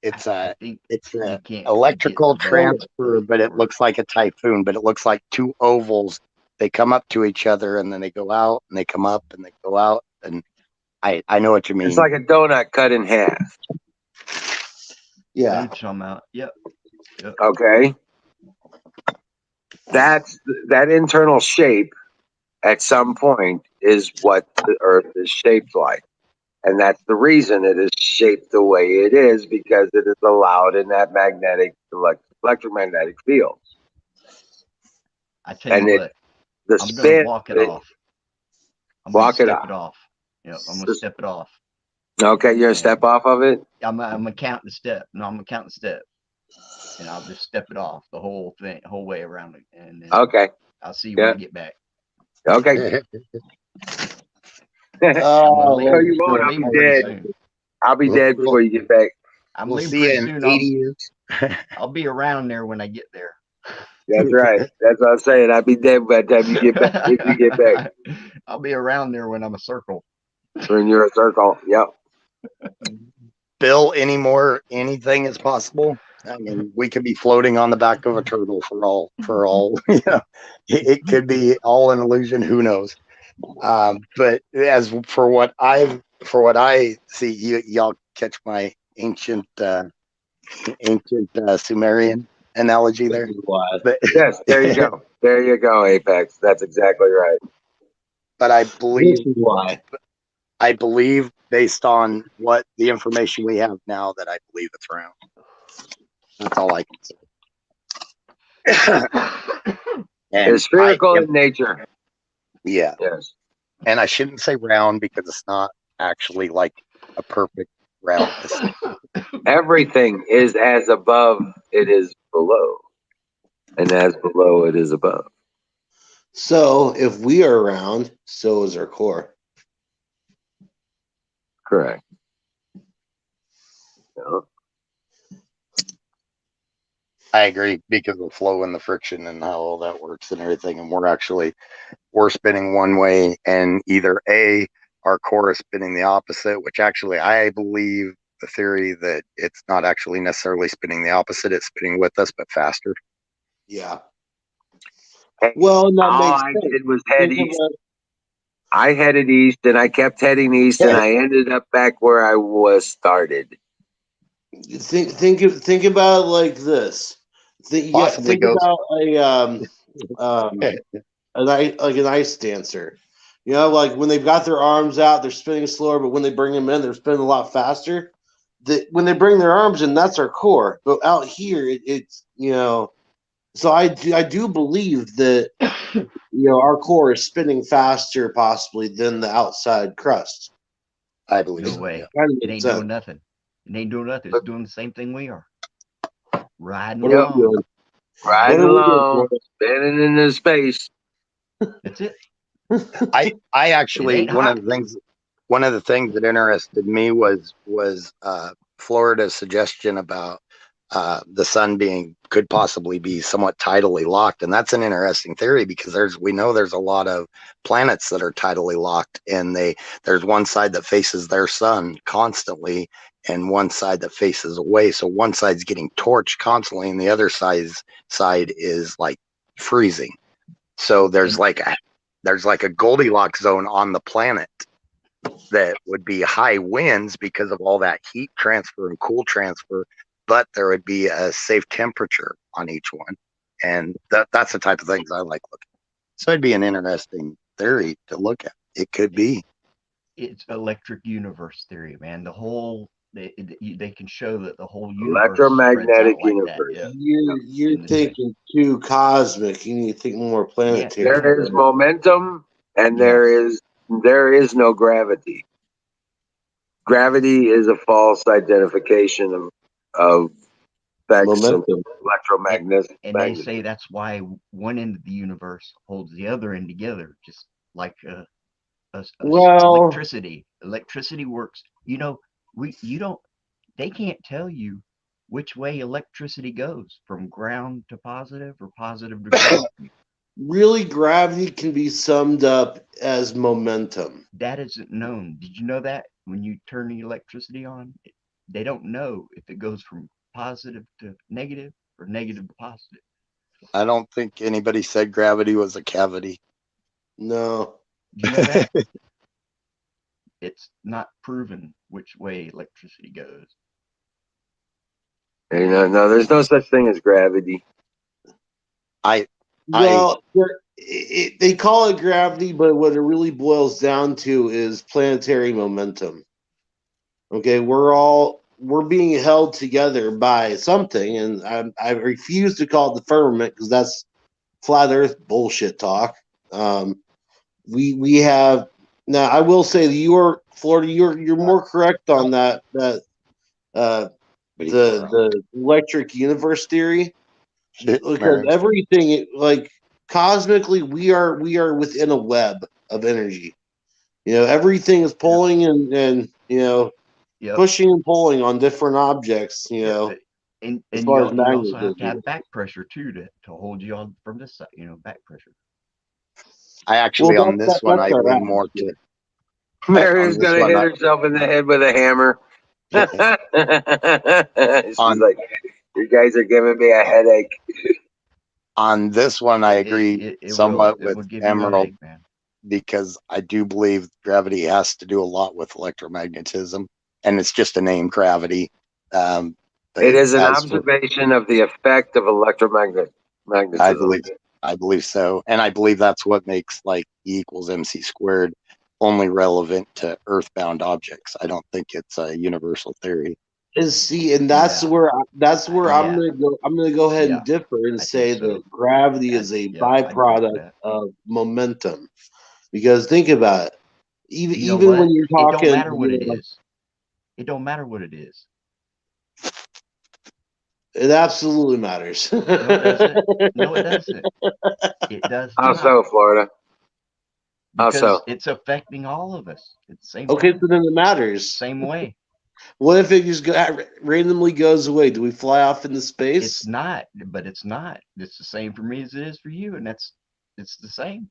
It's you an can't electrical forget transfer, but it looks like a typhoon. But it looks like two ovals. They come up to each other, and then they go out, and they come up, and they go out. And I know what you mean. It's like a donut cut in half. Yeah. Yep. Okay. That internal shape at some point is what the Earth is shaped like. And that's the reason it is shaped the way it is, because it is allowed in that electromagnetic field. I tell you what, The I'm spin, gonna walk it off. I'm walk gonna it step off. it off. Yep, I'm gonna step it off. Okay, you're gonna step off of it? I'm gonna count the step. No, I'm gonna count the step. And I'll just step it off the whole way around it. And then Okay. I'll see you when I get back. Okay. Oh, No, you won't. I'll be dead. I'll be dead before you get back. I'm We'll leaving see you pretty in soon. 80 years. I'll be around there when I get there. That's right. That's what I'm saying. I'll be dead by the time you get back. If you get back, I'll be around there when I'm a circle. when you're a circle. Yep. Bill, anything is possible. I mean, we could be floating on the back of a turtle for all. It could be all an illusion. Who knows? But as for what I see, y'all catch my ancient Sumerian analogy there. This is why. But Yes, there you go. There you go, Apex. That's exactly right. but I This believe is why. based on what the information we have now that I believe it's round. That's all I can say. And It's spherical in nature. yeah, Yes. and I shouldn't say round because it's not actually like a perfect round. Everything is as above, it is below. And as below, it is above. So if we are round, so is our core. Correct. Yeah. I agree because of the flow and the friction and how all that works and everything. And we're spinning one way, and either our core is spinning the opposite, which actually I believe the theory that it's not actually necessarily spinning the opposite, it's spinning with us but faster. Yeah. Well, and that All makes I sense. did was head Think east. about- I headed east, and I kept heading east, and I ended up back where I was started. Think about it like this. Think Possibly goes. about an ice dancer. You know, like when they've got their arms out, they're spinning slower, but when they bring them in, they're spinning a lot faster. When they bring their arms in, that's our core. But out here, it's So I do believe that our core is spinning faster possibly than the outside crust. I believe No so, way. yeah. It ain't doing nothing. It ain't doing nothing. It's doing the same thing we are. Riding What are we along. doing? Riding What are we doing, along, Florida? spinning into space. That's it. I actually ain't one hot. of the things that interested me was Florida's suggestion about the sun could possibly be somewhat tidally locked, and that's an interesting theory because we know there's a lot of planets that are tidally locked, and there's one side that faces their sun constantly and one side that faces away, so one side's getting torched constantly and the other side is like freezing. So there's like a Goldilocks zone on the planet that would be high winds because of all that heat transfer and cool transfer, but there would be a safe temperature on each one. And that's the type of things I like looking at. So it'd be an interesting theory to look at. It could be. It's electric universe theory, man. The whole they can show that the whole universe Electromagnetic spreads out like universe. that. Yeah. You're In the thinking too cosmic. You need to think more planetary. There is momentum, and there is no gravity. Gravity is a false identification of effects of Momentum. electromagnetic. And they say that's why one end of the universe holds the other end together, just like electricity. Electricity works. They can't tell you which way electricity goes from ground to positive or positive to ground. Really, gravity can be summed up as momentum. That isn't known. Did you know that when you turn the electricity on, they don't know if it goes from positive to negative or negative to positive. I don't think anybody said gravity was a cavity. No. Did you know that? It's not proven which way electricity goes. No, there's no such thing as gravity. They call it gravity, but what it really boils down to is planetary momentum. Okay, we're being held together by something, and I refuse to call it the firmament because that's flat Earth bullshit talk. We have now. I will say that Florida. You're more correct on that. The electric universe theory, because everything like cosmically we are within a web of energy. Everything is pulling and pushing and pulling on different objects. And as you far as also have to magnetism. have back pressure too to hold you on from this side. Back pressure. I actually Well, on this one I lean more to. Mary's gonna hit herself in the head with a hammer. She's like, "You guys are giving me a headache." On this one, I agree somewhat with Emerald, headache, man. because I do believe gravity has to do a lot with electromagnetism, and it's just a name, gravity. It is an As for- observation of the effect of electromagnetism. I believe so, and I believe that's what makes like E equals MC squared only relevant to earthbound objects. I don't think it's a universal theory. And see, and that's where I'm Yeah. gonna go ahead Yeah. and differ and I say think so. that gravity is a Yeah, I agree with byproduct that. of momentum. Because think about it, You know even what? when you're talking, It don't matter what it is. It don't matter what it is. it absolutely matters. No, it doesn't. No, it doesn't. It does How not. so, Florida? How Because so? it's affecting all of us at the same Okay, time. so then it matters. Same way. What if it just randomly goes away? Do we fly off into space? It's not, but it's not. It's the same for me as it is for you, and it's the same.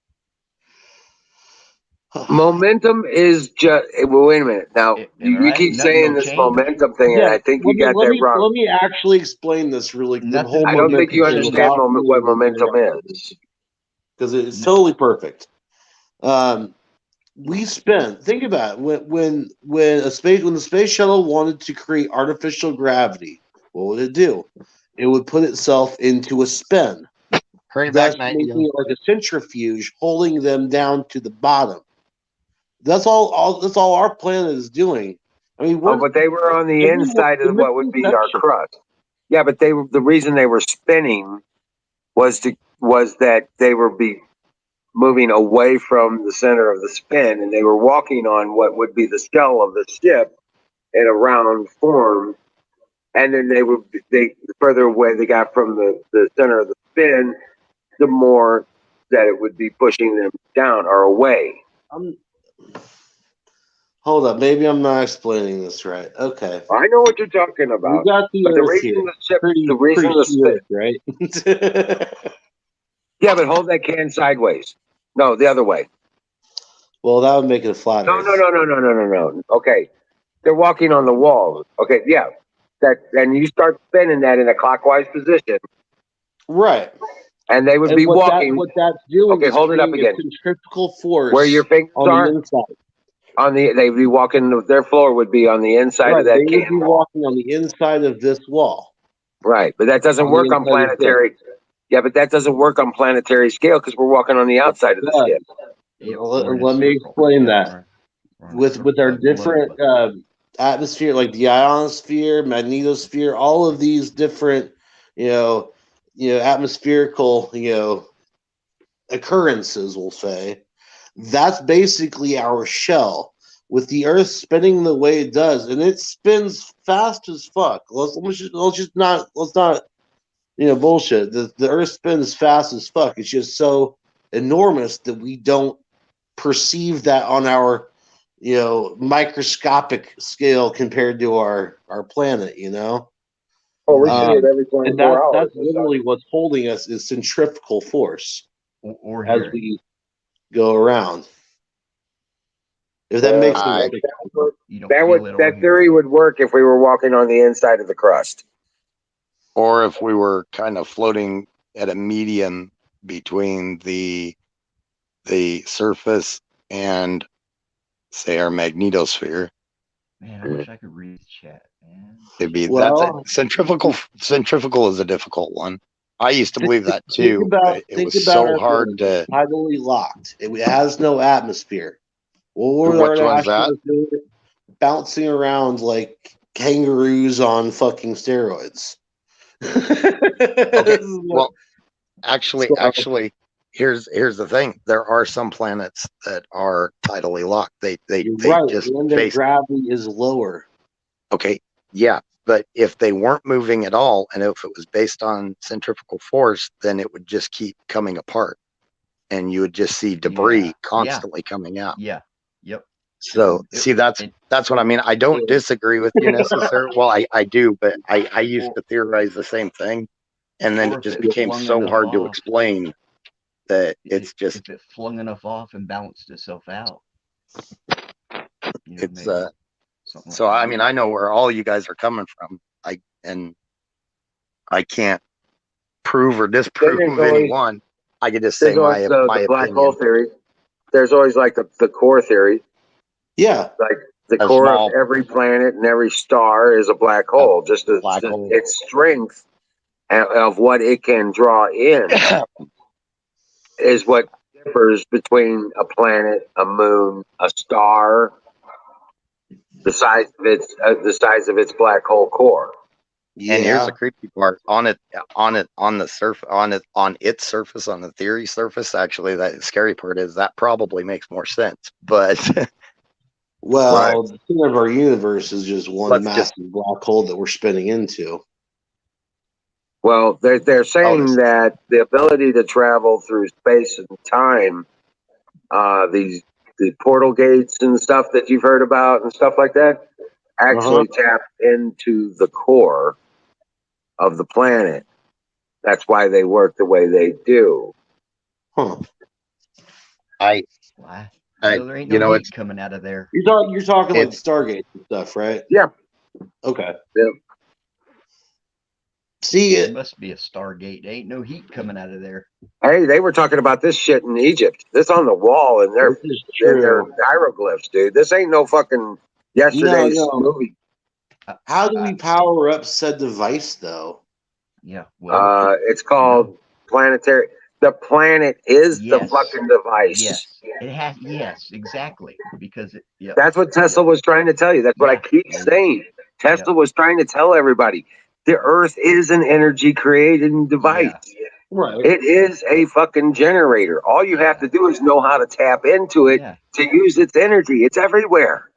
Momentum is just. Well, wait a minute. Now you right? keep Nothing saying will this change. momentum thing, and I think you got that wrong. Let me actually explain this really. The Nothing- whole I don't think you momentum thing understand without what momentum is. because it's totally perfect. We spent. Think about it. When the space shuttle wanted to create artificial gravity, what would it do? It would put itself into a spin, Hurry thus back, making it like a centrifuge, holding them down to the bottom. That's all. That's all our planet is doing. I mean, But they were on the inside of what would be our crust. Yeah, but the reason they were spinning was that they were moving away from the center of the spin, and they were walking on what would be the shell of the ship in a round form. And then the further away they got from the center of the spin, the more that it would be pushing them down or away. Hold up, maybe I'm not explaining this right. Okay, I know what you're talking about. we got the But the Earth reason here. the ship, Pretty spin, right? yeah, but hold that can sideways. No, the other way. Well, that would make it a flat No, Earth. no. Okay, they're walking on the walls. Okay, yeah, and you start spinning that in a clockwise position, right? And they would be walking. What that's doing? Okay, is hold it up creating a again. Centrifugal force. Where your fingers on are. the inside. They'd be walking. Their floor would be on the inside of that They can would be wall. walking on the inside of this wall. Right, but that doesn't work on planetary. Yeah, but that doesn't work on planetary scale because we're walking on the outside of the ship. Let me explain that. With our different atmosphere, like the ionosphere, magnetosphere, all of these different, atmospherical, occurrences, we'll say, that's basically our shell. With the Earth spinning the way it does, and it spins fast as fuck. Let's not bullshit. The Earth spins fast as fuck. It's just so enormous that we don't perceive that on our microscopic scale compared to our planet. Oh, we see it every 24 hours. That's literally what's holding us is centrifugal force as we go around. If that makes sense. That theory would work if we were walking on the inside of the crust. Or if we were kind of floating at a medium between the surface and, say, our magnetosphere. Man, I wish I could read the chat, man. Centrifugal is a difficult one. I used to believe that too. But it was so hard to. Tidally locked. It has no atmosphere. Which one's that? Bouncing around like kangaroos on fucking steroids. Okay. Well, actually, here's the thing. There are some planets that are tidally locked. They just and their gravity is lower. Okay, yeah, but if they weren't moving at all, and if it was based on centrifugal force, then it would just keep coming apart, and you would just see debris constantly coming out. Yeah. Yep. So see, that's what I mean. I don't disagree with you necessarily. Well, I do, but I used to theorize the same thing, and then it just became so hard to explain that it's just. If it flung enough off and balanced itself out. It's so I mean, I know where all you guys are coming from. I can't prove or disprove any one. I could just say my black hole theory. There's always like the core theory. Yeah. Like The A core small of every planet and every star is a black hole. Just black hole. its strength of what it can draw in is what differs between a planet, a moon, a star, the size of its black hole core. And here's Yeah. the creepy part: on its surface, on the theory surface, actually, that scary part is that probably makes more sense. But Well, the center of our universe is just one Let's massive black hole that we're spinning into. Well, they're saying that the ability to travel through space and time, the portal gates and stuff that you've heard about and stuff like that, actually tap into the core of the planet. That's why they work the way they do. Huh. Why? I- So there ain't you no know, heat it's- coming out of there. You're talking like It's- Stargate and stuff, right? Yeah. Okay. Yeah. See There it. must be a Stargate. There ain't no heat coming out of there. Hey, they were talking about this shit in Egypt. This on the wall in their This is their true. hieroglyphs, dude. This ain't no fucking yesterday's No. movie. How do we power up said device, though? Yeah. Well, It's called planetary. The planet is the Yes. fucking device. yes. It has. Yes, exactly. Because it. Yeah. That's what Tesla was trying to tell you. That's what I Yeah. keep Yeah, yeah. saying. Tesla was trying to tell everybody the Earth is an energy creating device. Right. It is a fucking generator. All you have to do is know how to tap into it Yeah. to use its energy. It's everywhere.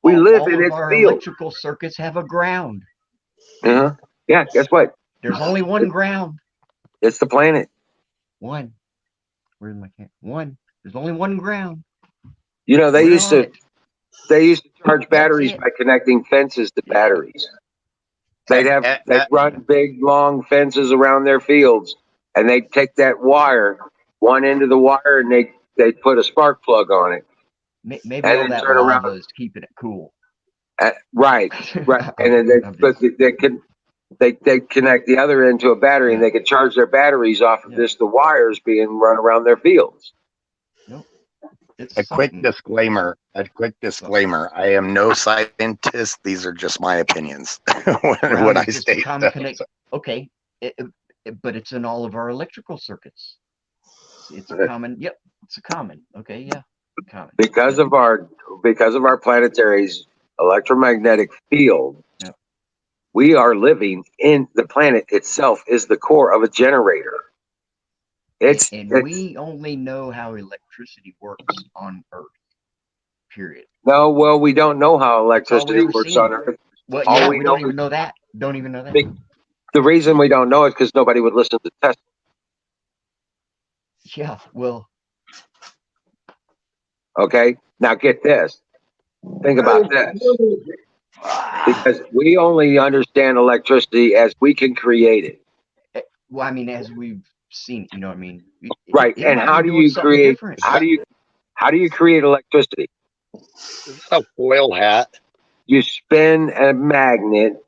We live in all of its our field. electrical circuits have a ground. Uh-huh. Yeah, guess what? There's only one ground. It's the planet. One. Where's my camera? One. There's only one ground. You know, they We're used on to it. charge batteries it. by connecting fences to batteries. They'd run big long fences around their fields, and they'd take that wire, one end of the wire, and they'd put a spark plug on it. Maybe And all then that turn around. lava is keeping it cool. Right. And then they connect the other end to a battery, and they could charge their batteries off of the wires being run around their fields. It's A quick disclaimer. I am no scientist. These are just my opinions. when I It's state a common that. connect. Okay, but it's in all of our electrical circuits. It's a common. Yep, it's a common. Okay, yeah, common. Because of our planetary's electromagnetic field, we are living in the planet itself is the core of a generator. We only know how electricity works on Earth. Period. No, well, we don't know how electricity works on Earth. Well, yeah, we don't even know that. Don't even know that. The reason we don't know is because nobody would listen to Tesla. Yeah, well. Okay, now get this. Think about this. Because we only understand electricity as we can create it. Well, I mean, as we've seen, you know what I mean? Right. And how do you create how do you create electricity? A foil hat. You spin a magnet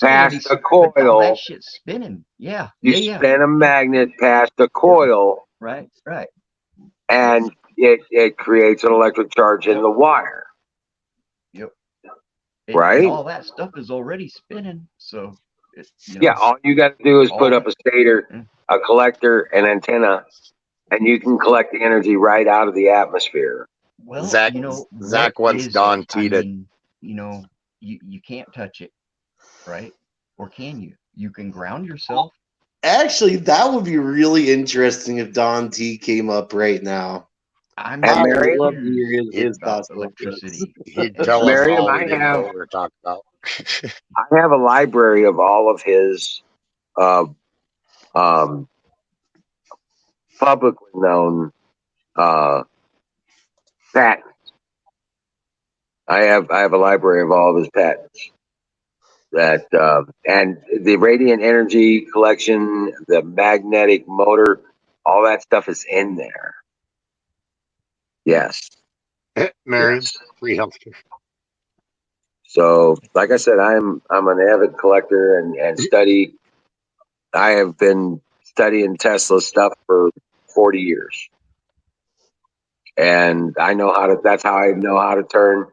past a coil. All that shit's spinning. Yeah. You spin a magnet past a coil. Right. And it creates an electric charge in the wire. Yep. Right. And all that stuff is already spinning. So all you got to do is put up a stator, a collector, an antenna, and you can collect the energy right out of the atmosphere. Well, Zach once Don T'd it. You can't touch it, right? Or can you? You can ground yourself. Actually, that would be really interesting if Don T came up right now. I would love to hear his thoughts on electricity. He'd tell us Miriam, all we didn't know what we were talking about. I have a library of all of his publicly known patents. I have a library of all of his patents. That and the radiant energy collection, the magnetic motor, all that stuff is in there. Yes. Mary, free healthcare. So, like I said, I'm an avid collector and study. I have been studying Tesla stuff for 40 years, and I know how to. That's how I know how to turn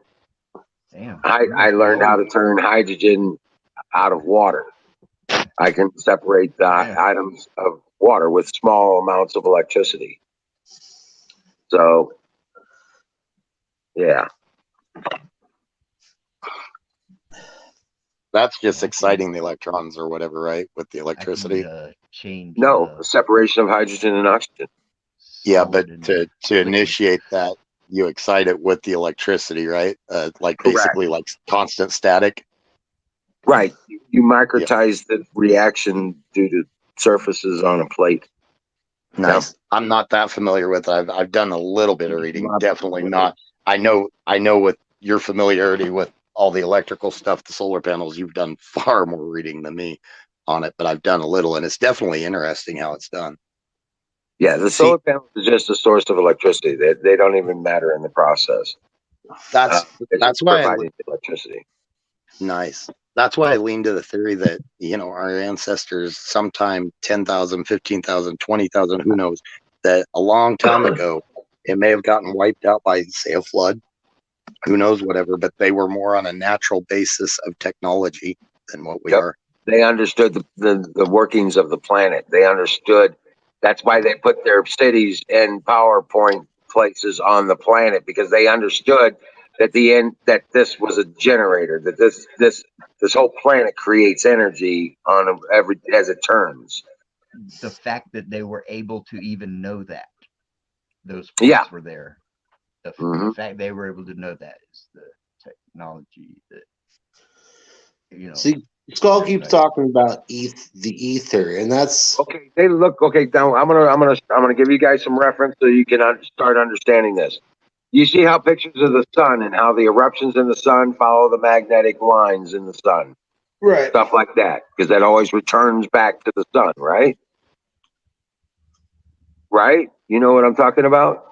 Damn. I learned how to turn hydrogen out of water. I can separate the items of water with small amounts of electricity. So, yeah. That's just exciting the electrons or whatever, right? With the electricity. Change. No, the separation of hydrogen and oxygen. Yeah, but to initiate that, you excite it with the electricity, right? Like basically like constant static. Right. You microtize the reaction due to surfaces on a plate. Nice. Yeah. I'm not that familiar with it. I've done a little bit of reading. Definitely not. I know with your familiarity with all the electrical stuff, the solar panels, you've done far more reading than me on it, but I've done a little, and it's definitely interesting how it's done. Yeah, the solar panels is just a source of electricity. They don't even matter in the process. That's why providing electricity. Nice. That's why I lean to the theory that, our ancestors sometime 10,000, 15,000, 20,000, who knows, that a long time ago, it may have gotten wiped out by, say, a flood, who knows, whatever, but they were more on a natural basis of technology than what we are. They understood the workings of the planet. They understood. That's why they put their cities and PowerPoint places on the planet, because they understood that that this was a generator, that this whole planet creates energy on as it turns. The fact that they were able to even know that those points were there, the fact they were able to know that is the technology that See, Skull keeps talking about the ether, and that's okay. Now I'm gonna give you guys some reference so you can start understanding this. You see how pictures of the sun and how the eruptions in the sun follow the magnetic lines in the sun, right? Stuff like that, because that always returns back to the sun, right? Right? You know what I'm talking about?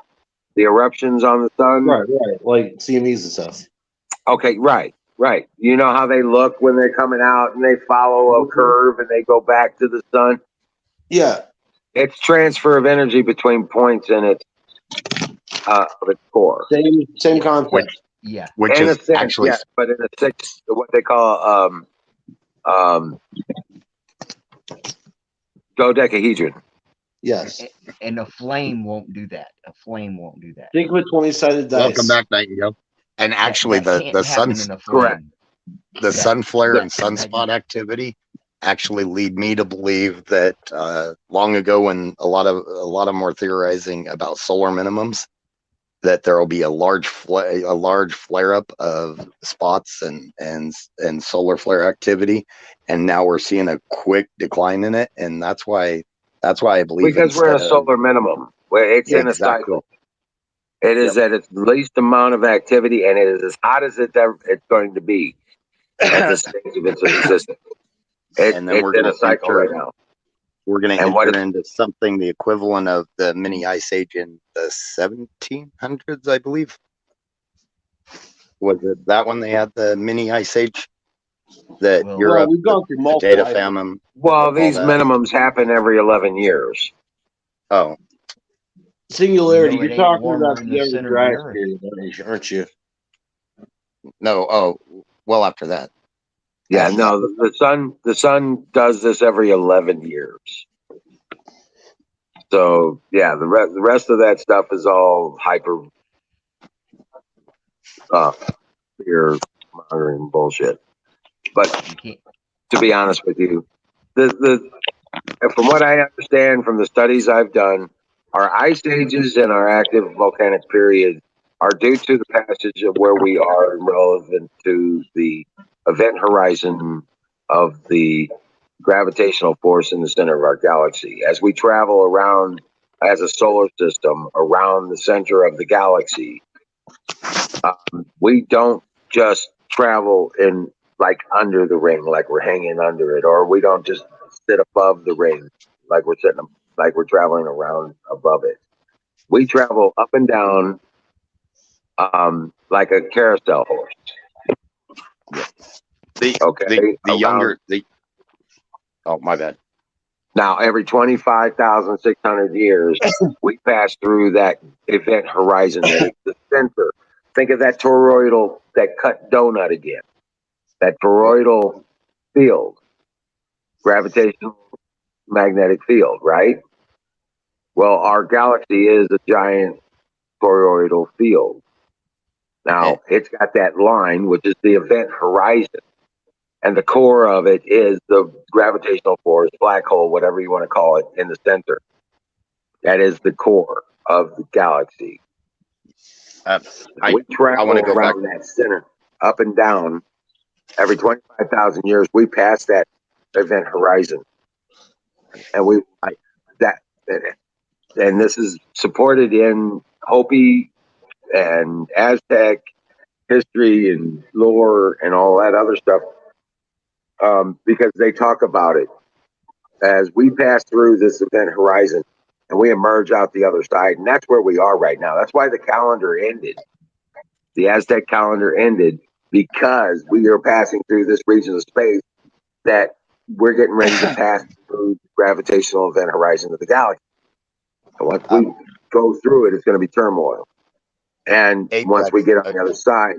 The eruptions on the sun. Right. Like CMEs and stuff. Okay, right. You know how they look when they're coming out and they follow a curve and they go back to the sun? Yeah. It's transfer of energy between points in its core. Same concept. Which in is a sense, actually yes, but in a six, what they call dodecahedron. Yes. And a flame won't do that. Think of a 20-sided dice. Welcome back, Nightingale. And actually, the sun flare and sunspot activity actually lead me to believe that long ago, when a lot of them were theorizing about solar minimums, that there will be a large flare up of spots and solar flare activity, and now we're seeing a quick decline in it, and that's why I believe, because we're in a solar minimum where it's in a cycle. It is at its least amount of activity, and it is as hot as it's going to be at this stage of its existence. And then we're in a cycle right now. We're going to enter into something the equivalent of the mini ice age in the 1700s, I believe. Was it that one they had the mini ice age? That Europe, we've gone through multiple potato famine. Well, these minimums happen every 11 years. Oh. Singularity, you're talking about the ever dry period, aren't you? No, well after that. Yeah, no, the sun does this every 11 years. So yeah, the rest of that stuff is all hyper fear mongering bullshit. But to be honest with you, from what I understand from the studies I've done, our ice ages and our active volcanic periods are due to the passage of where we are relevant to the event horizon of the gravitational force in the center of our galaxy. As we travel around as a solar system around the center of the galaxy, we don't just travel in like under the ring, like we're hanging under it, or we don't just sit above the ring, like we're traveling around above it. We travel up and down, like a carousel horse. Oh, my bad. Now, every 25,600 years, we pass through that event horizon that is the center think of that toroidal, that cut donut again. That toroidal field, gravitational magnetic field, right? Well, our galaxy is a giant toroidal field. Now, it's got that line, which is the event horizon. And the core of it is the gravitational force, black hole, whatever you want to call it, in the center. That is the core of the galaxy. We travel wanna go around that center, up and down. Every 25,000 years, we pass that event horizon. And and this is supported in Hopi and Aztec history and lore and all that other stuff, because they talk about it as we pass through this event horizon and we emerge out the other side. And that's where we are right now. That's why the calendar ended. The Aztec calendar ended because we are passing through this region of space that we're getting ready to pass through the gravitational event horizon of the galaxy. And once we go through it, it's going to be turmoil. And once we get on the other side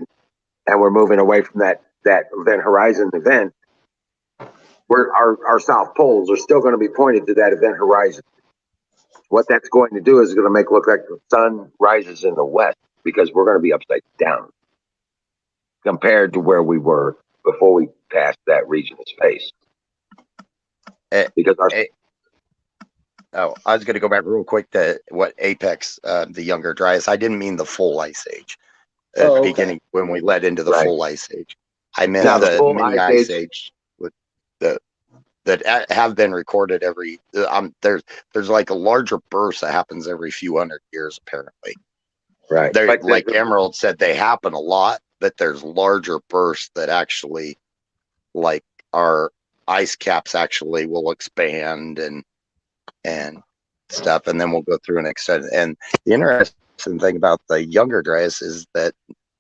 and we're moving away from that event horizon event, our south poles are still going to be pointed to that event horizon. What that's going to do is going to make it look like the sun rises in the west, because we're going to be upside down compared to where we were before we passed that region of space. Because I was going to go back real quick to what Apex, the Younger Dryas. I didn't mean the full ice age at the beginning when we led into the full ice age. I meant the mini ice age with that have been recorded every. There's like a larger burst that happens every few hundred years, apparently. Right. Like Emerald said, they happen a lot, but there's larger bursts that actually, like, our ice caps actually will expand and stuff, and then we'll go through and extend. And the interesting thing about the Younger Dryas is that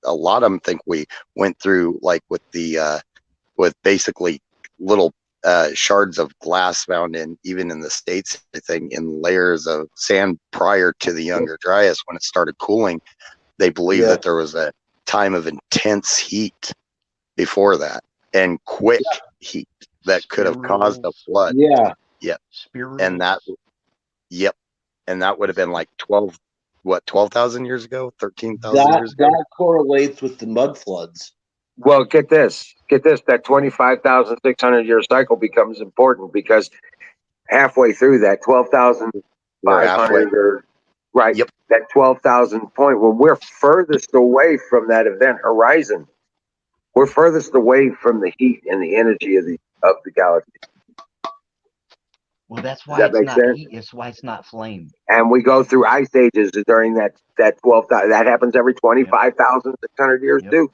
a lot of them think we went through, like, with the with basically little shards of glass found even in the States, I think, in layers of sand prior to the Younger Dryas. When it started cooling, they believe that there was a time of intense heat before that, and quick heat that could have caused a flood. And that and that would have been like 12,000 years ago, 13,000 years ago. That correlates with the mud floods. Well, get this, that 25,600 year cycle becomes important, because halfway through that 12,500, right? Yep. That 12,000 point, when we're furthest away from that event horizon, we're furthest away from the heat and the energy of the galaxy. Well, that's why it's not heat. That's why it's not flame. And we go through ice ages during that 12,000. That happens every 25,600 years too.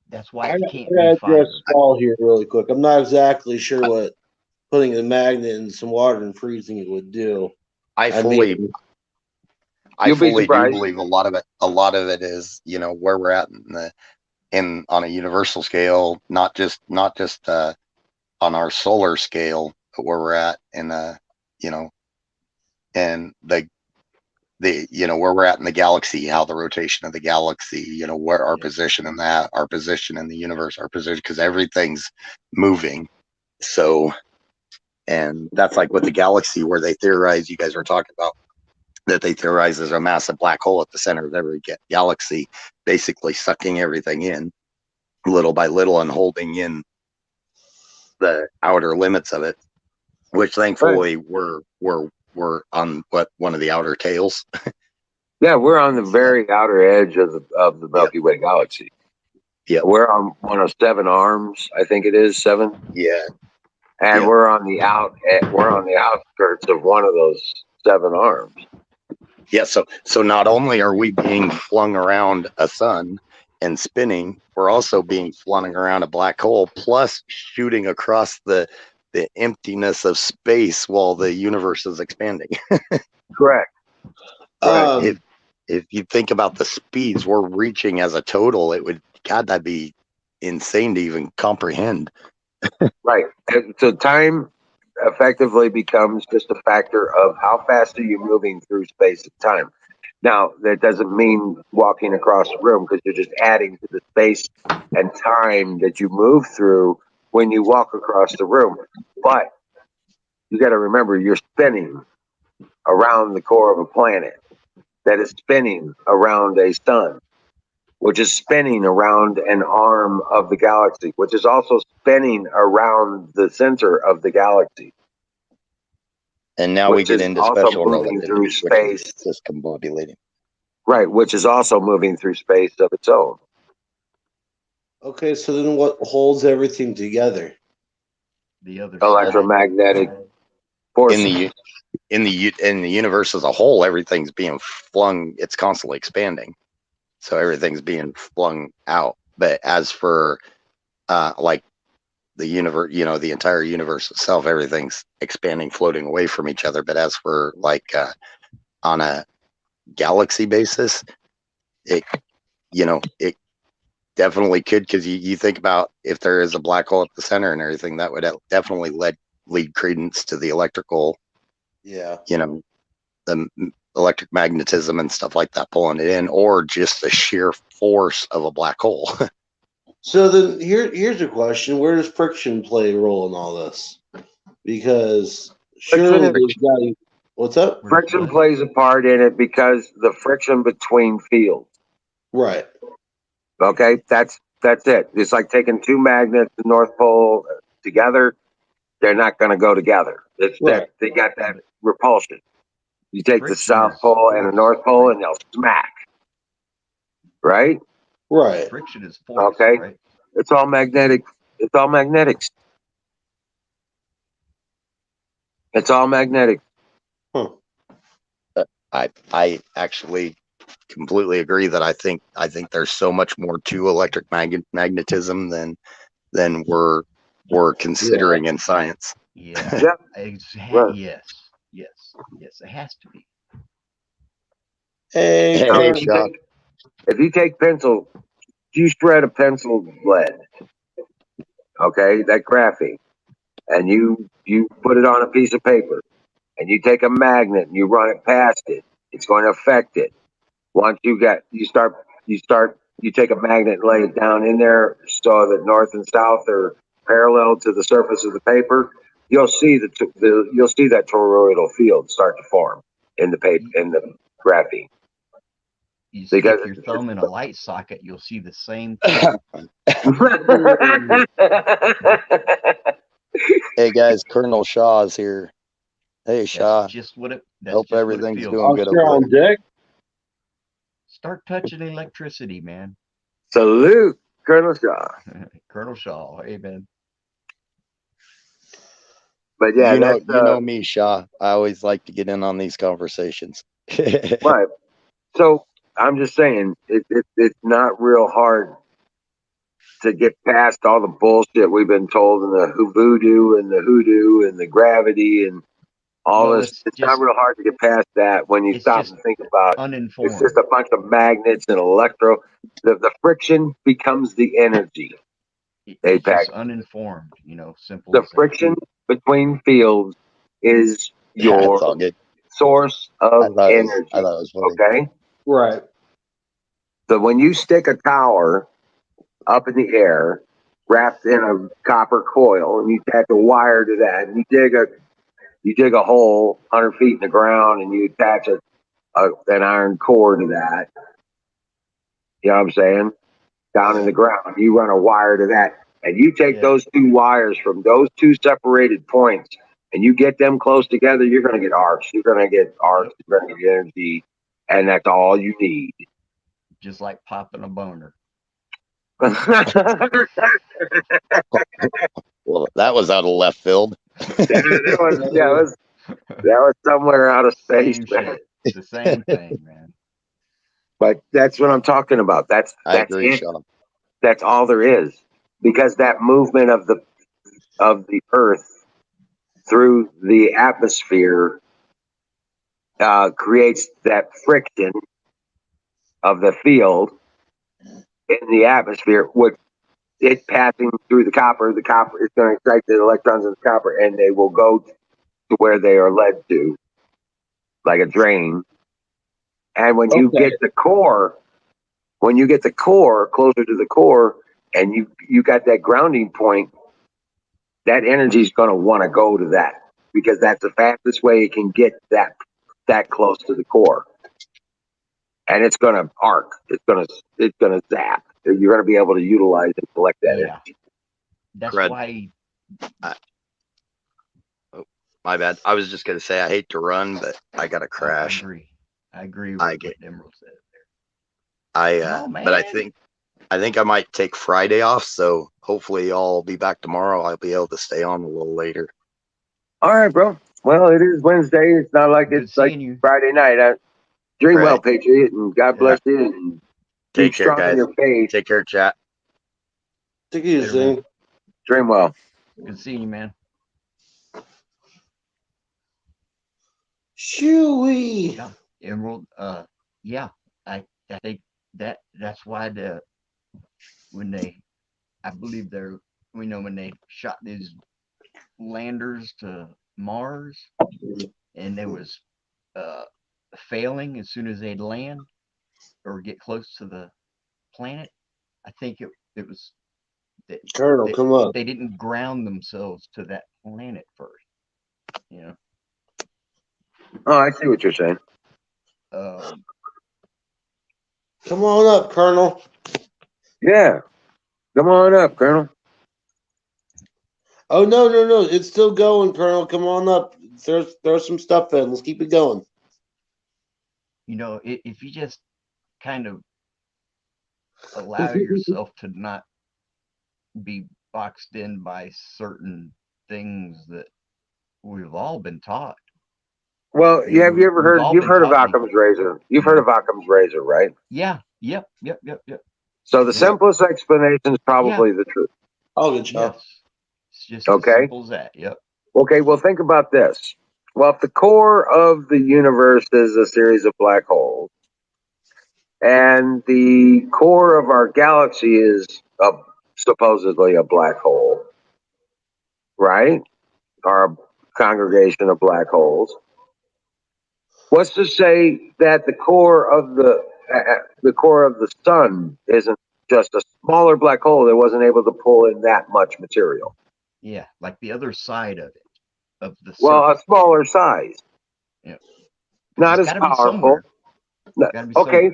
That's why it can't be fire. All here really quick. I'm not exactly sure what putting a magnet in some water and freezing it would do. I fully do believe a lot of it is, where we're at on a universal scale, not just on our solar scale, but where we're at in and where we're at in the galaxy, how the rotation of the galaxy, where our position in that, our position in the universe, our position, because everything's moving. So, and that's like with the galaxy, where they theorize, you guys were talking about, that they theorize there's a massive black hole at the center of every galaxy, basically sucking everything in little by little and holding in the outer limits of it, which thankfully we're on one of the outer tails. Yeah, we're on the very outer edge of the Milky Way galaxy. Yeah, we're on one of 7 arms, I think it is 7. Yeah, and we're on the outskirts of one of those 7 arms. Yeah, so not only are we being flung around a sun and spinning, we're also being flung around a black hole, plus shooting across the emptiness of space while the universe is expanding. Correct. If you think about the speeds we're reaching as a total, that'd be insane to even comprehend. Right. And so time effectively becomes just a factor of how fast are you moving through space and time. Now, that doesn't mean walking across the room because you're just adding to the space and time that you move through when you walk across the room. But you got to remember, you're spinning around the core of a planet that is spinning around a sun, which is spinning around an arm of the galaxy, which is also spinning around the center of the galaxy. And now we Which get is into also special moving through relativity, which is space. discombobulating. Right, which is also moving through space of its own. Okay, so then what holds everything together? The other Electromagnetic In forces. the universe as a whole, everything's being flung. It's constantly expanding, so everything's being flung out. But as for like the universe, the entire universe itself, everything's expanding, floating away from each other. But as for like on a galaxy basis, it it definitely could, because you think about if there is a black hole at the center and everything, that would definitely lead credence to the electrical, Yeah. The electric magnetism and stuff like that pulling it in, or just the sheer force of a black hole. So then here's a question: where does friction play a role in all this? Because surely there's got to. What's up? Friction plays a part in it because the friction between fields. Right. Okay, that's it. It's like taking two magnets, the North Pole together. They're not going to go together. It's Right. that they got that repulsion. You take the Friction South is Pole and the force, North Pole, right? and they'll smack. Right? Right. Friction is force, Okay. right? It's all magnetic. It's all magnetics. It's all magnetic. Huh. I actually completely agree that I think there's so much more to electric magnetism than we're considering in science. Yeah. Yep. Right. Yes. It has to be. Hey, Hey, Carl. Sean. If you take pencil, you shred a pencil lead, okay, that graphene, and you put it on a piece of paper, and you take a magnet and you run it past it, it's going to affect it. Once you take a magnet and lay it down in there so that north and south are parallel to the surface of the paper. You'll see you'll see that toroidal field start to form in the paper, in the graphene. You Because stick your thumb in a light socket, you'll see the same thing. Hey guys, Colonel Shaw's here. Hey Shaw, That's just what it hope everything's feels going like. good Oscar over on there. deck. Start touching electricity, man. Salute, Colonel Shaw. Colonel Shaw, amen. But yeah, you that's know me, Shaw. I always like to get in on these conversations. right. So I'm just saying, it's not real hard to get past all the bullshit we've been told, and the voodoo and the hoodoo and the gravity and all Well, this. It's not real hard to get past that when you it's stop just and think about it. It's uninformed. just a bunch of magnets and electro. The friction becomes the energy. It's Apex. just uninformed, simple The as that. friction between fields is That's your all good. source of energy. I thought it was funny. Okay? Right. So when you stick a tower up in the air, wrapped in a copper coil, and you attach a wire to that, and you dig a hole 100 feet in the ground, and you attach an iron core to that. You know what I'm saying? Down in the ground, you run a wire to that, and you take those two wires from those two separated points, and you get them close together. You're going to get arcs. You're going to get arcs. You're going to get energy, and that's all you need. Just like popping a boner. Well, that was out of left field. that was somewhere out of space, Same man. shit. It's the same thing, man. But that's what I'm talking about. That's agree, it. Sean. That's all there is, because that movement of the Earth through the atmosphere creates that friction of the field in the atmosphere, which it passing through the copper. The copper is going to excite the electrons in the copper, and they will go to where they are led to, like a drain, And when you get the core, closer to the core, and you got that grounding point, that energy is going to want to go to that because that's the fastest way it can get that close to the core. And it's going to arc. It's going to zap. You're going to be able to utilize and collect that energy. That's Fred. why. My bad. I was just gonna say I hate to run, but I gotta crash. I agree with what Emerald said there. But I think I might take Friday off, so hopefully I'll be back tomorrow. I'll be able to stay on a little later. All right, bro. Well, it is Wednesday. It's not like it's like Friday night. Dream well, Patriot, and God bless you. And Take keep care, strong in guys. your faith. Take care, chat. Take it easy. Dream well. Good seeing you, man. Chewy. Yeah, Emerald. Yeah, I think that's why when they shot these landers to Mars and there was failing as soon as they'd land or get close to the planet. I think it was that Colonel, come up. They didn't ground themselves to that planet first. You know. Oh, I see what you're saying. Come on up, Colonel. Yeah. Come on up, Colonel. Oh, no. It's still going, Colonel. Come on up. Throw some stuff in. Let's keep it going. You know, if you just kind of allow yourself to not be boxed in by certain things that we've all been taught. Well, have you ever heard? You've heard of Occam's razor. You've heard of Occam's razor, right? Yeah. Yep. So the simplest explanation is probably the truth. Oh, good job. Yes. It's just as simple as that. Yep. Okay. Well, think about this. Well, if the core of the universe is a series of black holes, and the core of our galaxy is supposedly a black hole, right? Or a congregation of black holes. What's to say that the core of the sun isn't just a smaller black hole that wasn't able to pull in that much material? Yeah, like the other side of it, of the well, a smaller size. Yeah, not as powerful. Okay,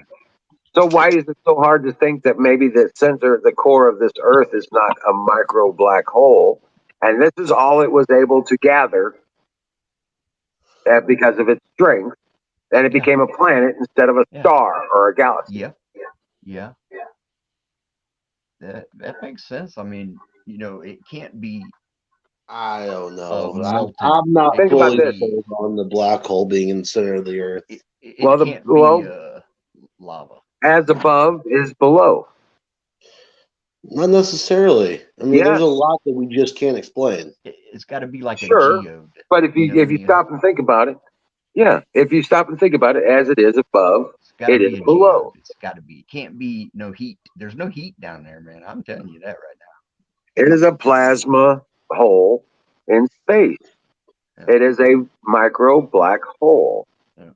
so why is it so hard to think that maybe the core of this Earth is not a micro black hole, and this is all it was able to gather because of its strength? And it became a planet instead of a star or a galaxy. Yeah. That makes sense. I mean, you know, it can't be. I don't know. Melted. I'm not Think fully about this. sold on the black hole being in the center of the Earth. It can't be lava. As above is below. Not necessarily. I mean, there's a lot that we just can't explain. It's got to be like a geode. But if you stop and think about it, if you stop and think about it, as it is above, it is below. It's got to be. It can't be no heat. There's no heat down there, man. I'm telling you that right now. It is a plasma hole in space. It is a micro black hole.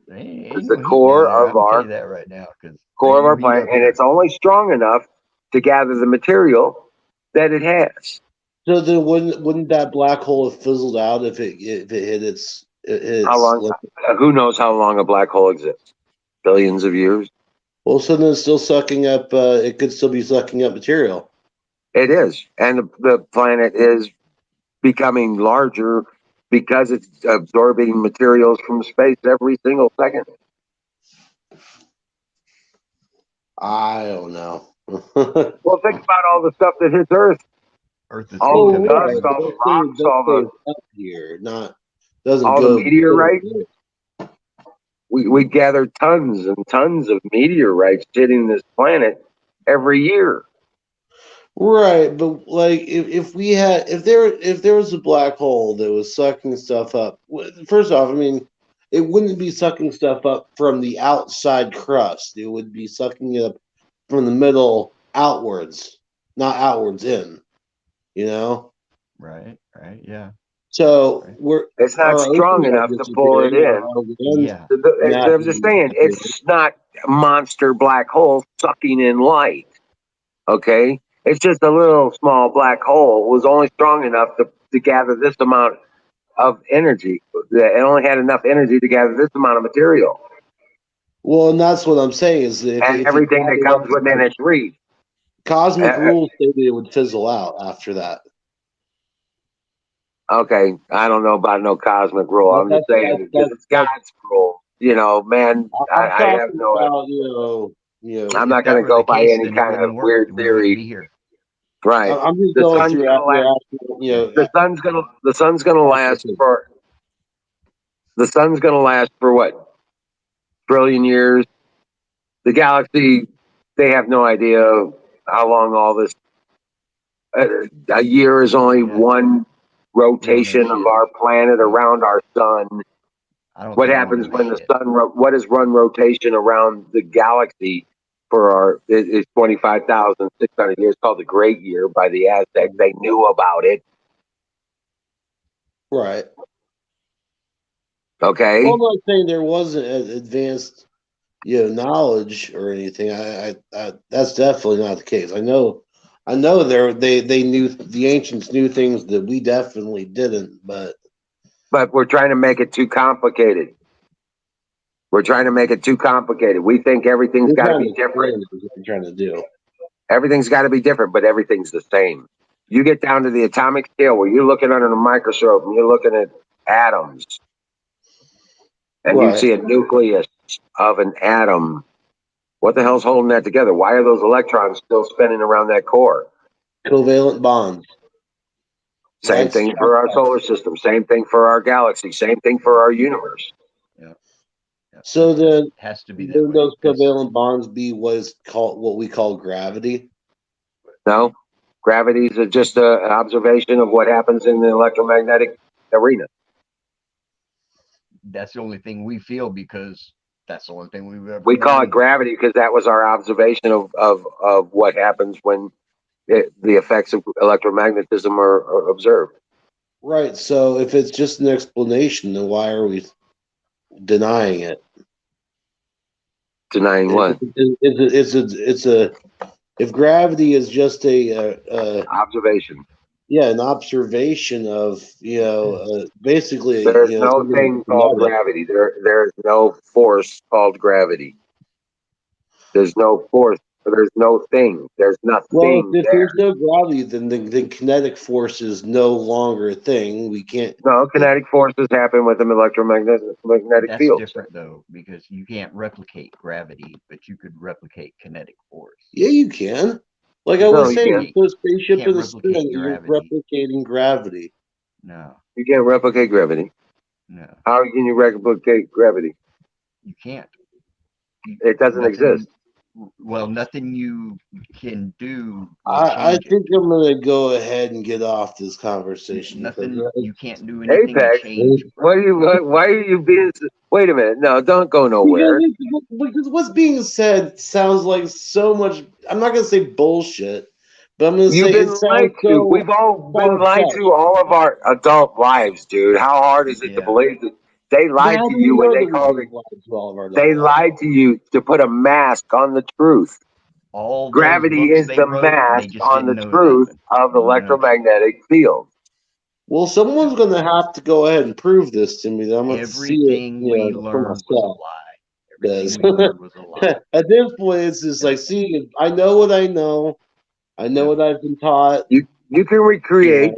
It's the core of our right now, core of our planet, and it's only strong enough to gather the material that it has. So then, wouldn't that black hole have fizzled out if it hit its how long? Who knows how long a black hole exists? Billions of years. Well, so then it's still sucking up. It could still be sucking up material. It is, and the planet is becoming larger because it's absorbing materials from space every single second. I don't know. Well, think about all the stuff that hits Earth. All the dust, all the rocks, all the up here, doesn't all go the meteorites. We gather tons and tons of meteorites hitting this planet every year. Right, but like if there was a black hole that was sucking stuff up, first off, I mean, it wouldn't be sucking stuff up from the outside crust. It would be sucking it up from the middle outwards, not outwards in. You know? Right, yeah. So It's not our strong oceans are enough to pull it disappearing, in. our lands Yeah. I'm just saying, it's not a monster black hole sucking in light. Okay? It's just a little small black hole. It was only strong enough to gather this amount of energy. It only had enough energy to gather this amount of material. Well, and that's what I'm saying is that And if everything that comes within its reach. cosmic rules say that it would fizzle out after that. Okay, I don't know about no cosmic rule. I'm just saying it's God's rule. You know, man, I'm I have talking no. about I'm If not that going to were go the by case, any then it kind wouldn't of work. weird We wouldn't theory. be here. Right. I'm just The going sun's through gonna last. The sun's gonna last for what? Trillion years. The galaxy, they have no idea how long all this. A year is only one rotation of our planet around our sun. What happens when the sun? What is one rotation around the galaxy for our? It's 25,600 years. Called the Great Year by the Aztecs. They knew about it. Right. Okay. Well, I'm not saying there wasn't advanced, knowledge or anything. I that's definitely not the case. I know they knew, the ancients knew things that we definitely didn't, but we're trying to make it too complicated. We think everything's got to be different. What we're trying to do. Everything's got to be different, but everything's the same. You get down to the atomic scale where you're looking under the microscope and you're looking at atoms, and you see a nucleus of an atom. What the hell's holding that together? Why are those electrons still spinning around that core? Covalent bonds. Same thing for our solar system. Same thing for our galaxy. Same thing for our universe. Yeah. So then, has to be that would way, those covalent bonds be what we call gravity? No, gravity is just an observation of what happens in the electromagnetic arena. That's the only thing we feel because that's the only thing we've ever. We call it gravity because that was our observation of what happens when the effects of electromagnetism are observed. Right. So if it's just an explanation, then why are we denying it? Denying what? If gravity is just a observation. Yeah, an observation of basically. There's no thing called gravity. There's no force called gravity. There's no force. There's no thing. There's nothing. Well, if there's no gravity, then kinetic force is no longer a thing. We can't. No, kinetic forces happen with an electromagnetic field. That's different though, because you can't replicate gravity, but you could replicate kinetic force. Yeah, you can. Like I was saying, put a spaceship in the spin, you're replicating gravity. No. You can't replicate gravity. No. How can you replicate gravity? You can't. It doesn't exist. Well, nothing you can do. I think I'm going to go ahead and get off this conversation. Nothing you can't do anything Apex, to change. why are you being? Wait a minute. No, don't go nowhere. Because what's being said sounds like so much. I'm not going to say bullshit, but I'm going to say it sounds so. We've all been lied to all of our adult lives, dude. How hard is it to believe that they lied to you when they called it? They lied to you to put a mask on the truth. Gravity is the mask on the truth of the electromagnetic field. Well, someone's going to have to go ahead and prove this to me. I'm going to see it for myself. At this point, it's just like, see, I know what I know. I know what I've been taught. You can recreate.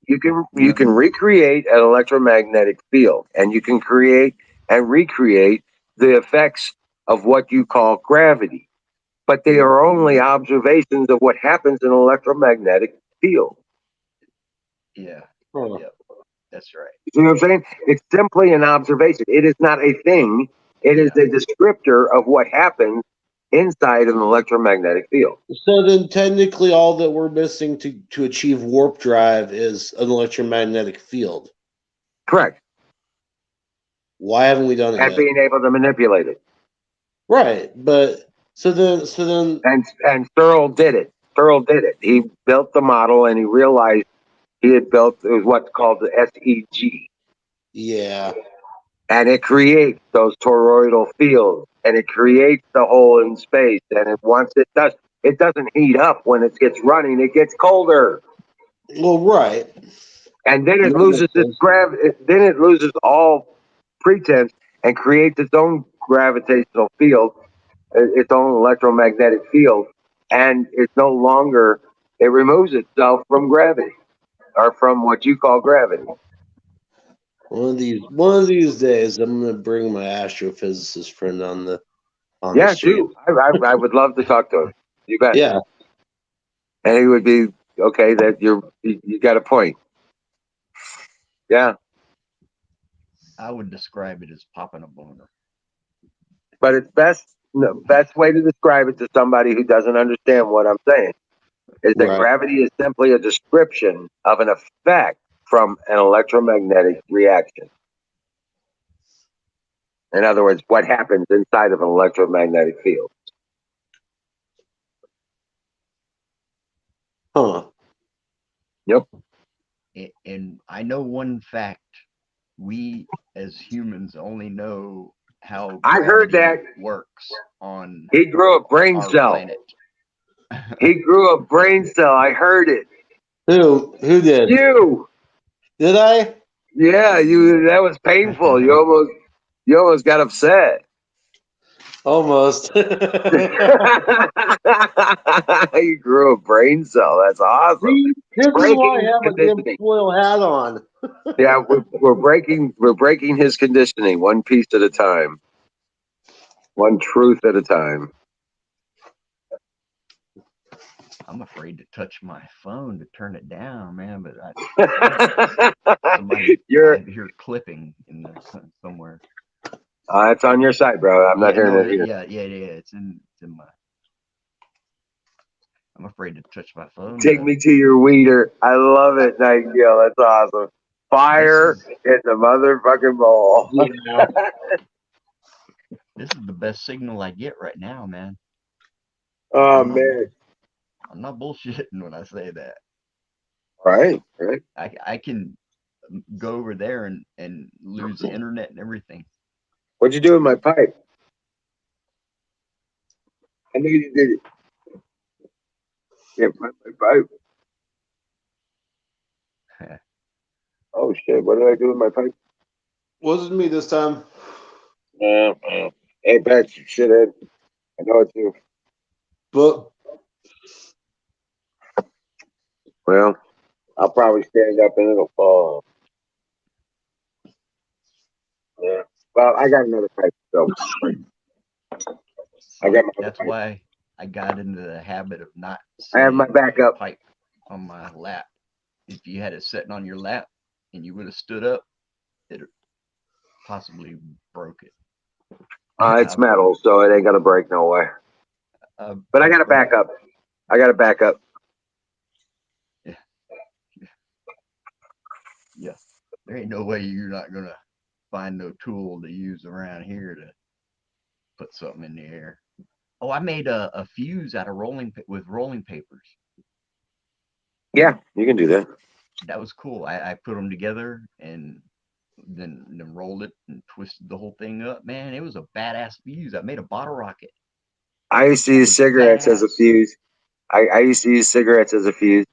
You can recreate an electromagnetic field, and you can create and recreate the effects of what you call gravity. But they are only observations of what happens in an electromagnetic field. Yeah. Huh. Yep. That's right. You see what I'm saying? It's simply an observation. It is not a thing. It is a descriptor of what happens inside an electromagnetic field. So then technically all that we're missing to achieve warp drive is an electromagnetic field. Correct. Why haven't we done it yet? And being able to manipulate it. Right. But so then and Searle did it. He built the model and he realized He had built it was what's called the SEG, Yeah. and it creates those toroidal fields, and it creates the hole in space. And once it does, it doesn't heat up when it gets running; it gets colder, Well, right. and then it That loses makes its sense. gravity. Then it loses all pretense and creates its own gravitational field, its own electromagnetic field, and it's no longer. It removes itself from gravity, or from what you call gravity. One of these days, I'm gonna bring my astrophysicist friend on the Yeah, stream. too. I would love to talk to him. You bet. Yeah. And he would be okay. That you got a point. Yeah, I would describe it as popping a boner. but it's best way to describe it to somebody who doesn't understand what I'm saying is that Right. gravity is simply a description of an effect from an electromagnetic reaction. In other words, what happens inside of an electromagnetic field. Huh. Yep. And I know one fact: we as humans only know how I heard gravity that. works on He grew a brain our cell. planet. He grew a brain cell. I heard it. Who did? You. Did I? Yeah, that was painful. You almost got upset. Almost. You grew a brain cell. That's awesome. See, this is why I Breaking have a damn conditioning. foil hat on. Yeah, we're breaking his conditioning one piece at a time, one truth at a time. I'm afraid to touch my phone to turn it down, man. But I hear clipping in there somewhere. It's on your side, bro. I'm not hearing it here. Yeah. It's in my. I'm afraid to touch my phone. Take me to your weeder. I love it, Nightingale. That's awesome. Fire in the motherfucking bowl. Yeah. This is the best signal I get right now, man. Oh, man. I'm not bullshitting when I say that. Right. I can go over there and lose the internet and everything. What'd you do with my pipe? I knew you did it. Yeah, my pipe. Oh, shit. What did I do with my pipe? Wasn't me this time. Hey, Pat, you shithead. I know it's you. But Well, I'll probably stand up and it'll fall. Yeah. Well, I got another pipe, so I got my That's pipe. why I got into the habit of not. I have my backup pipe on my lap. If you had it sitting on your lap and you would have stood up, it possibly broke it. It's metal, so it ain't gonna break no way. But I got a backup. Yeah. There ain't no way you're not gonna find no tool to use around here to put something in the air. Oh, I made a fuse out of rolling papers. Yeah, you can do that. That was cool. I put them together and then rolled it and twisted the whole thing up. Man, it was a badass fuse. I made a bottle rocket. I used to use cigarettes as a fuse. I used to use cigarettes as a fuse.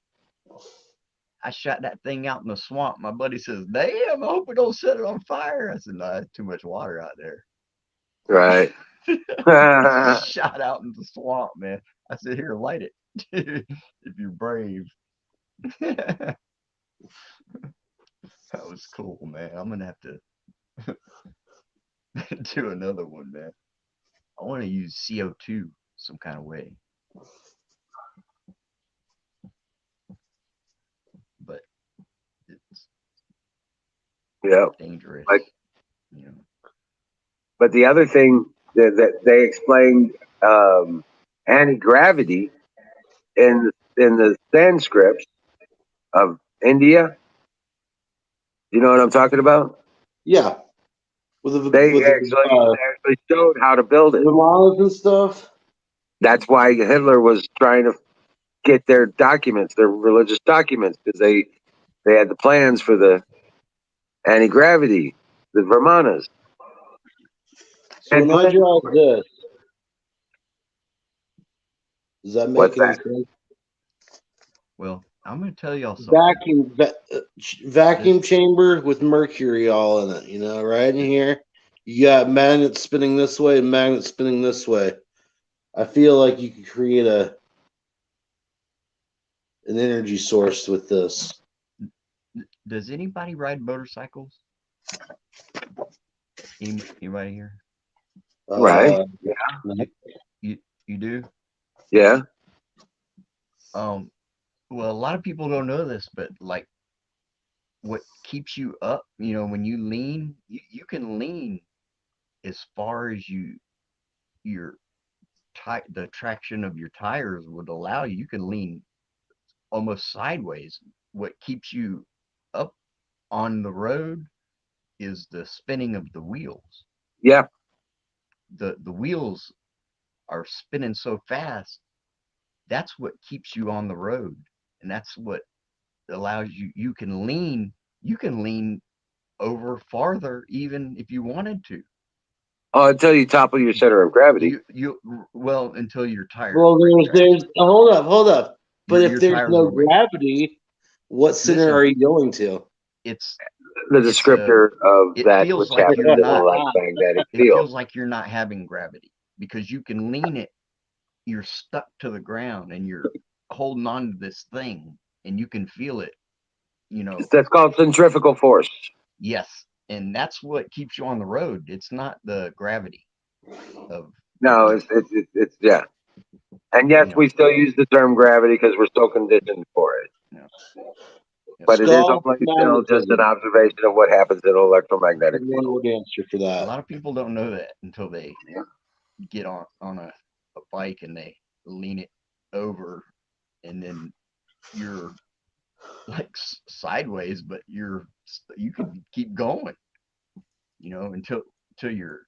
I shot that thing out in the swamp. My buddy says, "Damn, I hope we don't set it on fire." I said, "No, there's too much water out there." Right. Shot out in the swamp, man. I said, "Here, light it if you're brave." That was cool, man. I'm gonna have to do another one, man. I want to use CO2 some kind of way, but it's dangerous. But the other thing that they explained anti-gravity in the Sanskrit of India. You know what I'm talking about? Yeah. They actually showed how to build it. The models and stuff. That's why Hitler was trying to get their documents, their religious documents, because They had the plans for the anti-gravity, the Vermanas. So when I draw this, does that What's make any that? sense? Well, I'm going to tell y'all something. Vacuum chamber with mercury all in it, you know, right in here. You got magnets spinning this way and magnets spinning this way. I feel like you could create an energy source with this. Does anybody ride motorcycles? Anybody here? Right. You do? Yeah. Well, a lot of people don't know this, but like what keeps you up, you know, when you lean, you can lean as far as the traction of your tires would allow you. You can lean almost sideways. What keeps you up on the road is the spinning of the wheels. Yeah. The wheels are spinning so fast. That's what keeps you on the road, and that's what allows you can lean over farther even if you wanted to. Oh, until you topple your center of gravity. Well, until your tires. Well, there's hold up. But if there's no break. gravity, what center are you going to? It's the descriptor of that feels which like happens you're in not. the magnetic It field. feels like you're not having gravity because you can lean it. You're stuck to the ground and you're holding on to this thing and you can feel it. You know, That's called centrifugal force. Yes, and that's what keeps you on the road. It's not the gravity of. No, it's yeah. And yes, we still use the term gravity because we're still conditioned for it. Yeah. But it is only still just an observation of what happens in an electromagnetic field. One word answer for that. A lot of people don't know that until they get on a bike and they lean it over, and then you're like sideways, but you can keep going. You know, until you're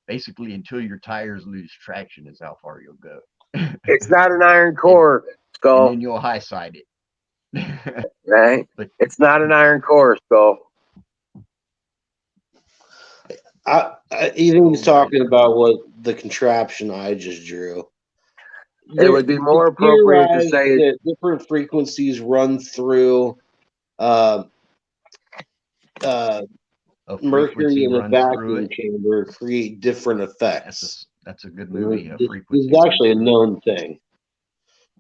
basically until your tires lose traction is how far you'll go. It's not an iron core, Skull. And then you'll high side it. Right? But it's not an iron core, Skull. Ethan was talking about what the contraption I just drew. It would be more appropriate to say that different frequencies run through mercury in a vacuum chamber create different effects. That's a good movie. This is actually a known thing.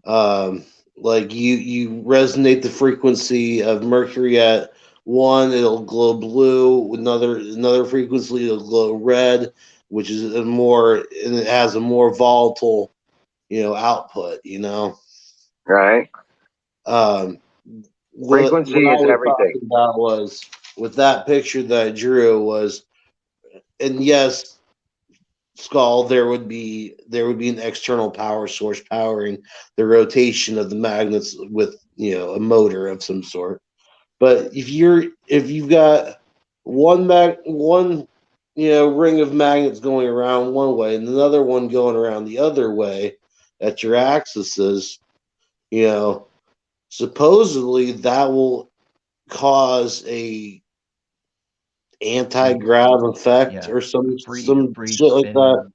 Like you resonate the frequency of mercury at 1, it'll glow blue. Another frequency, it'll glow red, which is and it has a more volatile, output. Right. Frequency is everything. About was with that picture that I drew was, and yes, Skull, there would be an external power source powering the rotation of the magnets with a motor of some sort. But if you've got one ring of magnets going around one way and another one going around the other way at your axes, supposedly that will cause a anti-grav effect or some shit like that.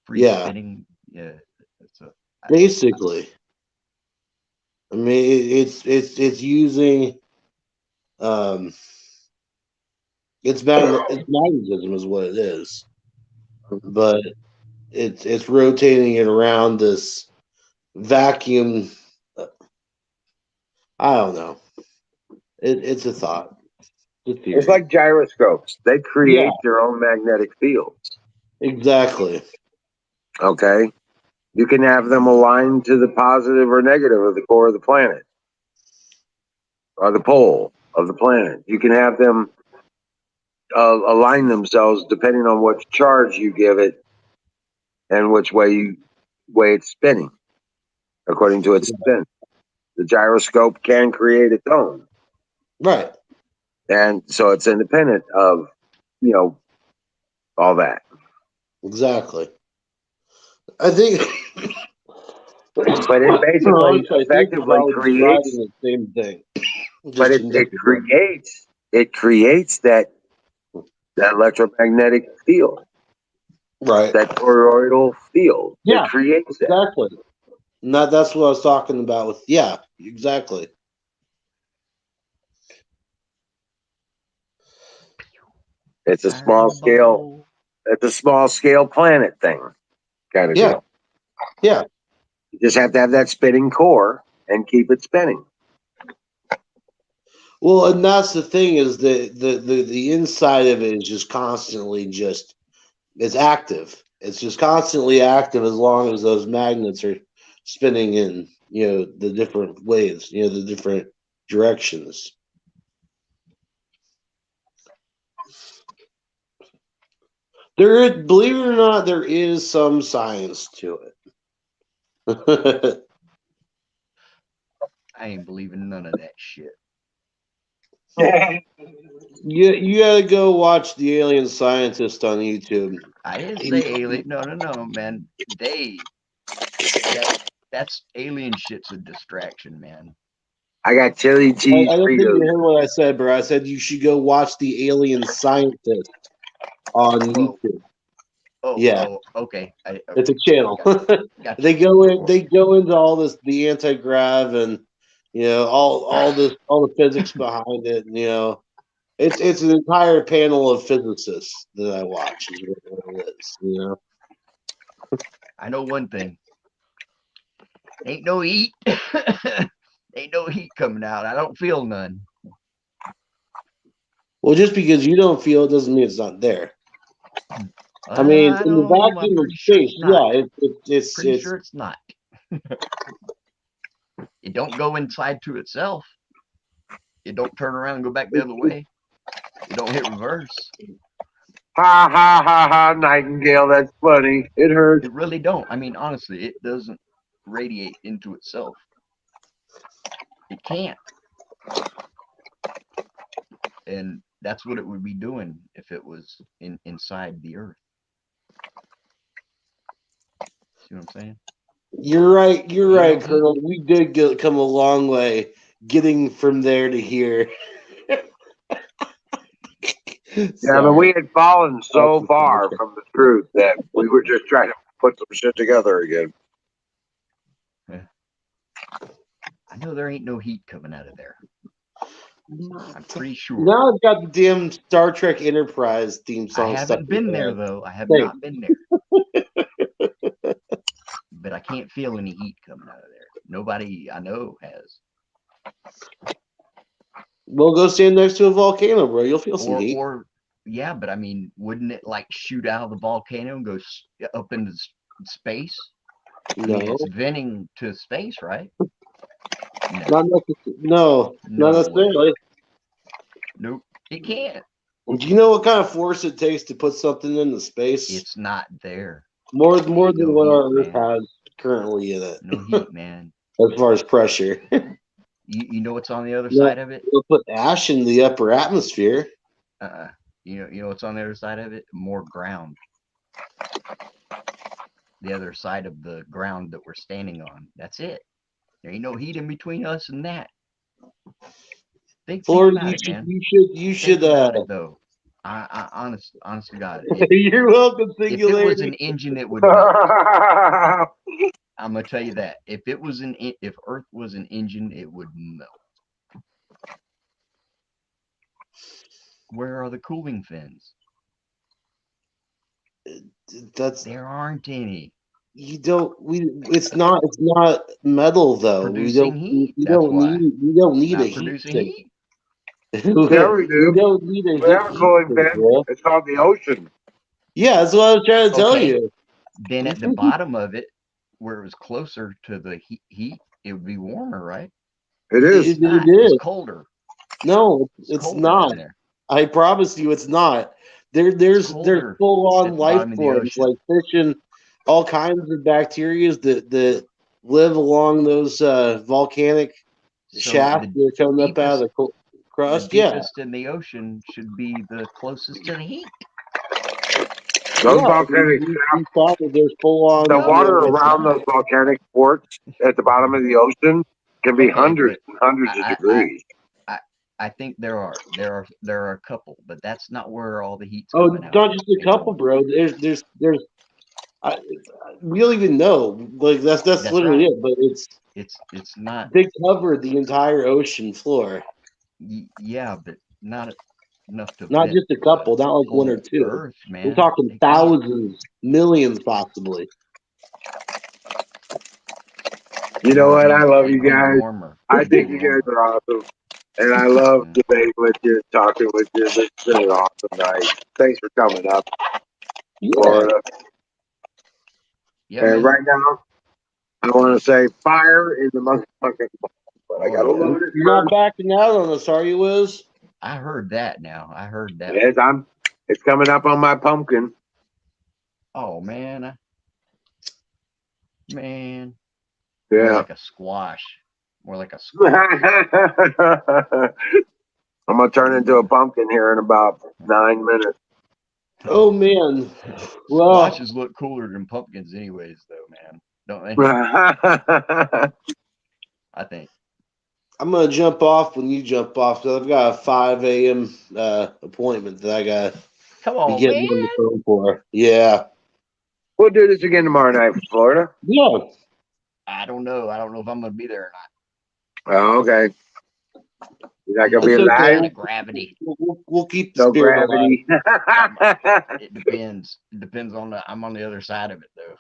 Spinning. Yeah. Basically. I mean, it's using it's magnetism is what it is, but it's rotating it around this vacuum. I don't know. It's a thought. It's like gyroscopes. They create their own magnetic fields. Exactly. Okay. You can have them aligned to the positive or negative of the core of the planet or the pole of the planet. You can have them align themselves depending on what charge you give it and which way it's spinning according to its spin. The gyroscope can create its own. Right. And so it's independent of, all that. Exactly. I think but it basically effectively creates the same thing. but it creates that electromagnetic field, right. that toroidal field. Yeah, It creates that. exactly. And that's what I was talking about with, yeah, exactly. It's a small scale. It's a small scale planet thing, kind of Yeah. deal. Yeah. You just have to have that spinning core and keep it spinning. Well, and that's the thing is the inside of it is just constantly it's active. It's just constantly active as long as those magnets are spinning in, the different ways, the different directions. Believe it or not, there is some science to it. I ain't believing none of that shit. You gotta go watch the Alien Scientist on YouTube. I didn't say alien. No, man. That's alien shit's a distraction, man. I got chili cheese I don't think you Fritos. heard what I said, bro. I said you should go watch the Alien Scientist on YouTube. Yeah. Okay. It's a channel. Gotcha. They go into all this, the anti-grav, and all the physics behind it. And, it's an entire panel of physicists that I watch. Is what it is. I know one thing. Ain't no heat. Ain't no heat coming out. I don't feel none. Well, just because you don't feel it doesn't mean it's not there. I mean, in the vacuum of space, it's pretty sure it's not. It don't go inside to itself. It don't turn around and go back the other way. It don't hit reverse. Ha ha ha ha, Nightingale. That's funny. It hurts. It really don't. I mean, honestly, it doesn't radiate into itself. It can't. And that's what it would be doing if it was inside the Earth. See what I'm saying? You're right. You're right, Colonel. We did come a long way getting from there to here. Yeah, but we had fallen so far from the truth that we were just trying to put some shit together again. I know there ain't no heat coming out of there. I'm pretty sure. Now I've got the damn Star Trek Enterprise theme song. I haven't been there though. I have not been there. But I can't feel any heat coming out of there. Nobody I know has. Well, go stand next to a volcano, bro. You'll feel some heat. Yeah, but I mean, wouldn't it like shoot out of the volcano and go up into space? No. I mean, it's venting to space, right? No, not necessarily. Nope, it can't. Do you know what kind of force it takes to put something into space? It's not there. More than what our Earth has currently in it. No heat, man. As far as pressure. You know what's on the other side of it? We'll put ash in the upper atmosphere. You know what's on the other side of it? More ground. The other side of the ground that we're standing on. That's it. There ain't no heat in between us and that. Think about it, man. You should about it, though. Honest to God. You're welcome, Singularity. If it was an engine, it would melt. I'm gonna tell you that. If Earth was an engine, it would melt. Where are the cooling fins? There aren't any. It's not metal though. Producing heat. We don't need a heat sink. Yeah, we do. We don't need a we have a cooling fin. It's called the ocean. Yeah, that's what I was trying to tell you. Then at the bottom of it, where it was closer to the heat, it would be warmer, right? It is. It is. It's colder. No, it's not. I promise you, it's not. There's full on life forms like fish and all kinds of bacteria that live along those volcanic shafts that are coming up out of the crust. The deepest in the ocean should be the closest to the heat. Those volcanic there's full on the water around those volcanic ports at the bottom of the ocean can be hundreds and hundreds of degrees. I think there are a couple, but that's not where all the heat's Oh, coming out. not just a It's couple, on- bro. There's we don't even know. Like that's literally right. it. But It's not. they covered the entire ocean floor. Yeah, but not enough to Not vent just a couple, the not like one or whole two. Earth, We're man. talking They can't. thousands, millions, possibly. You know what? I love you It'd be guys. warmer. I It'd be think you guys warmer. are awesome. And I love Yeah. debating with you, talking with you. This has been an awesome night. Thanks for coming up, Yeah. Florida. Yeah, And man. right now, I want to say fire in the motherfucking. But I Oh, gotta yeah. load it You're not first. backing out on us, are you, Wiz? I heard that now. I heard that. Yes, it's coming up on my pumpkin. Oh, man. Man. More Yeah. like a squash. More like a squash. I'm gonna turn into a pumpkin here in about 9 minutes. Oh man. Well, Squashes look cooler than pumpkins, anyways, though, man. Don't they? I think. I'm gonna jump off when you jump off because I've got a 5 a.m. Appointment that I got Come to be on, getting man. on the phone for. Yeah. We'll do this again tomorrow night, Florida. Yeah. I don't know. I don't know if I'm gonna be there or not. Oh, okay. You're not gonna It's be okay. live. Gravity. We'll keep the No spirit alive. gravity. It depends. It depends on the. I'm on the other side of it, though.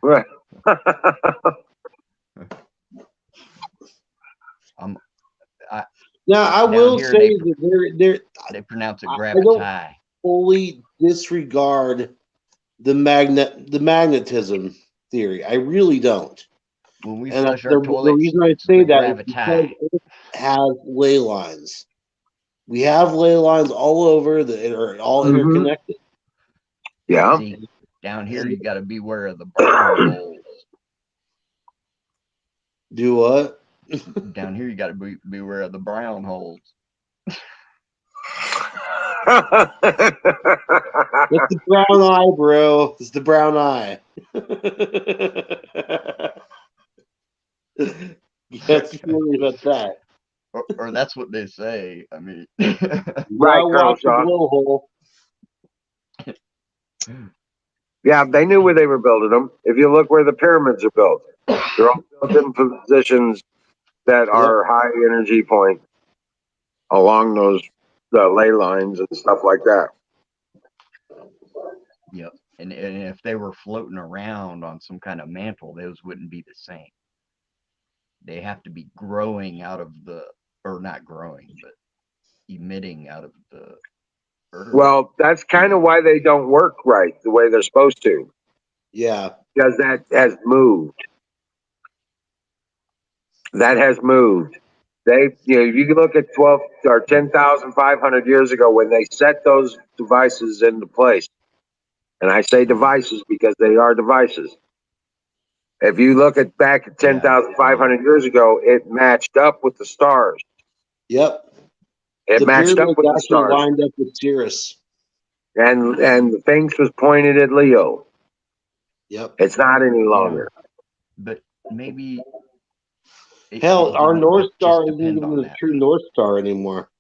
Right. Now I Down will here, say that they pronounce it I don't gravity. fully disregard the magnetism theory. I really don't. When we And flush the our toilets, reason I it's say the that is because gravity. it has ley lines. We have ley lines all over that are all Mhm. interconnected. Yeah. See, down here, you got to beware of the brown holes. Do what? Down here, you got to beware of the brown holes. It's the brown eye, bro. It's the brown eye. You have to worry about that. Or that's what they say. I mean, Right, Gotta Colonel watch the Shaw. blowhole. Yeah, they knew where they were building them. If you look where the pyramids are built, they're all built in positions that are high energy points along the ley lines and stuff like that. yep. And if they were floating around on some kind of mantle, those wouldn't be the same. They have to be growing out of or not growing, but emitting out of the earth. Well, that's kind of why they don't work right the way they're supposed to, Yeah. because that has moved. That has moved. You can look at 12 or 10,500 years ago when they set those devices into place. And I say devices because they are devices. If you look at back at 10,500 years ago, it matched up with the stars. Yep. It The matched up pyramids with the actually stars. lined up with Sirius. And the Sphinx was pointed at Leo. Yep. It's not any longer. But maybe. Hell, our North just Star isn't depend even on the that, true though. North Star anymore.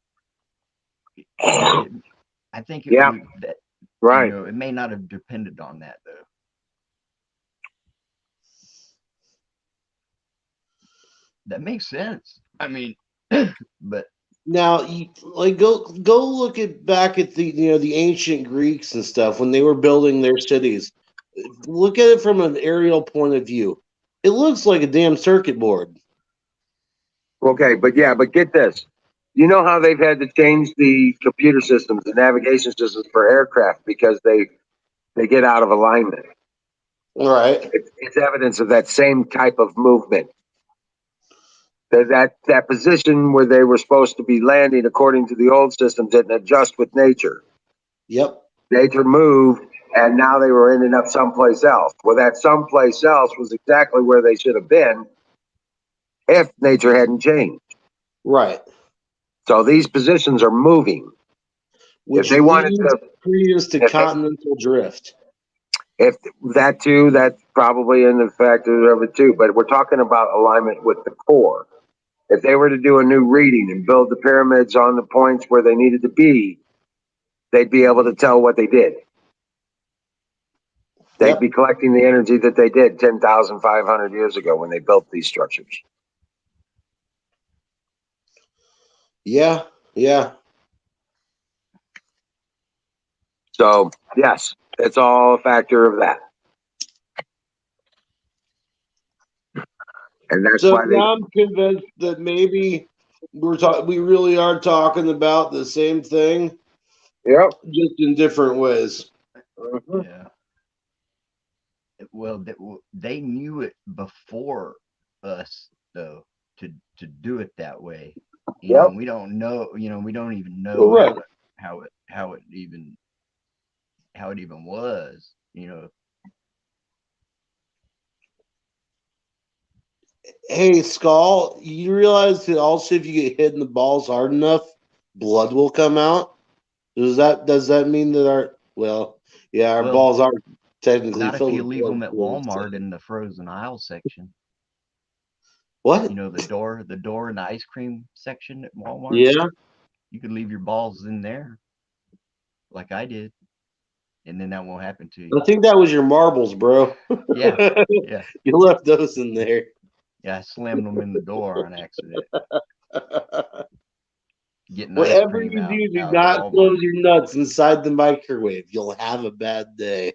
I think it Yeah. would, that, Right. it may not have depended on that, though. That makes sense. I mean, but Now, go look back at the ancient Greeks and stuff when they were building their cities. Look at it from an aerial point of view. It looks like a damn circuit board. Okay, but get this. You know how they've had to change the computer systems, the navigation systems for aircraft because they get out of alignment. All right. It's evidence of that same type of movement. That position where they were supposed to be landing according to the old systems didn't adjust with nature. Yep. Nature moved, and now they were ending up someplace else. Well, that someplace else was exactly where they should have been if nature hadn't changed. Right. So these positions are moving. Which If they wanted leads to, credence to if they- continental drift. If that too, that's probably in the factors of it too. But we're talking about alignment with the core. If they were to do a new reading and build the pyramids on the points where they needed to be, they'd be able to tell what they did. They'd Yep. be collecting the energy that they did 10,500 years ago when they built these structures. Yeah. Yeah. So, yes, it's all a factor of that. And that's So why they. now I'm convinced that maybe we really are talking about the same thing, Yep. just in different ways. Mhm. Yeah. Well, they knew it before us, though, to do it that way. You Yep. know, we don't know. You know, we don't even know Well, right. how it even was. You know. Hey, Skull, you realize that also if you get hit in the balls hard enough, blood will come out? Does that mean that our our Well, balls are technically not if filled you with leave blood? them at Walmart in the frozen aisle section. What? You know, the door in the ice cream section at Walmart. Yeah. You could leave your balls in there, like I did, and then that won't happen to you. I think that was your marbles, bro. Yeah, yeah, You left those in there. yeah. I slammed them in the door on accident, getting ice Whatever cream you do out of not Walmart. close your nuts inside the microwave. You'll have a bad day.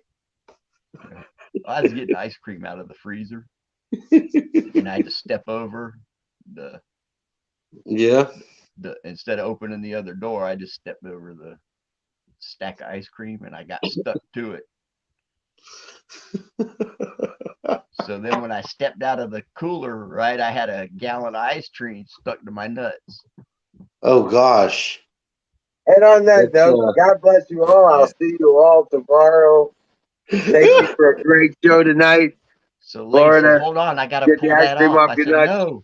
I was getting ice cream out of the freezer, and I had to step over the Yeah. instead of opening the other door, I just stepped over the stack of ice cream, and I got stuck to it. So then when I stepped out of the cooler, right, I had a gallon of ice cream stuck to my nuts. Oh gosh. And on that note, God bless you all. I'll see you all tomorrow. Thank you for a great show tonight. So Lacey, Florida, hold on, I gotta get pull the ice that cream off. off I your said nuts. no.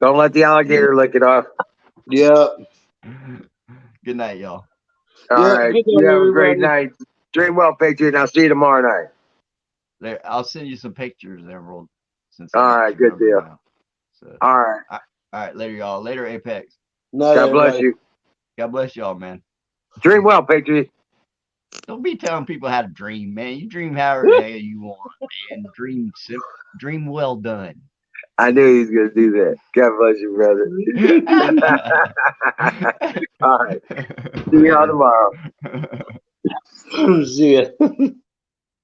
Don't let the alligator lick it off. Yeah. Good night, y'all. All Yeah, right. good night, You have a great everybody. night. Dream well, Patriot, and I'll see you tomorrow night. There, I'll send you some pictures, Emerald, since I All got right, your good number deal. now. So, All right. all right, later, y'all. Later, Apex. Night, God bless everybody. you. God bless y'all, man. Dream well, Patriot. Don't be telling people how to dream, man. You dream however the hell you want, man. Dream well done. I knew he was going to do that. God bless you, brother. All right. See y'all tomorrow. See ya.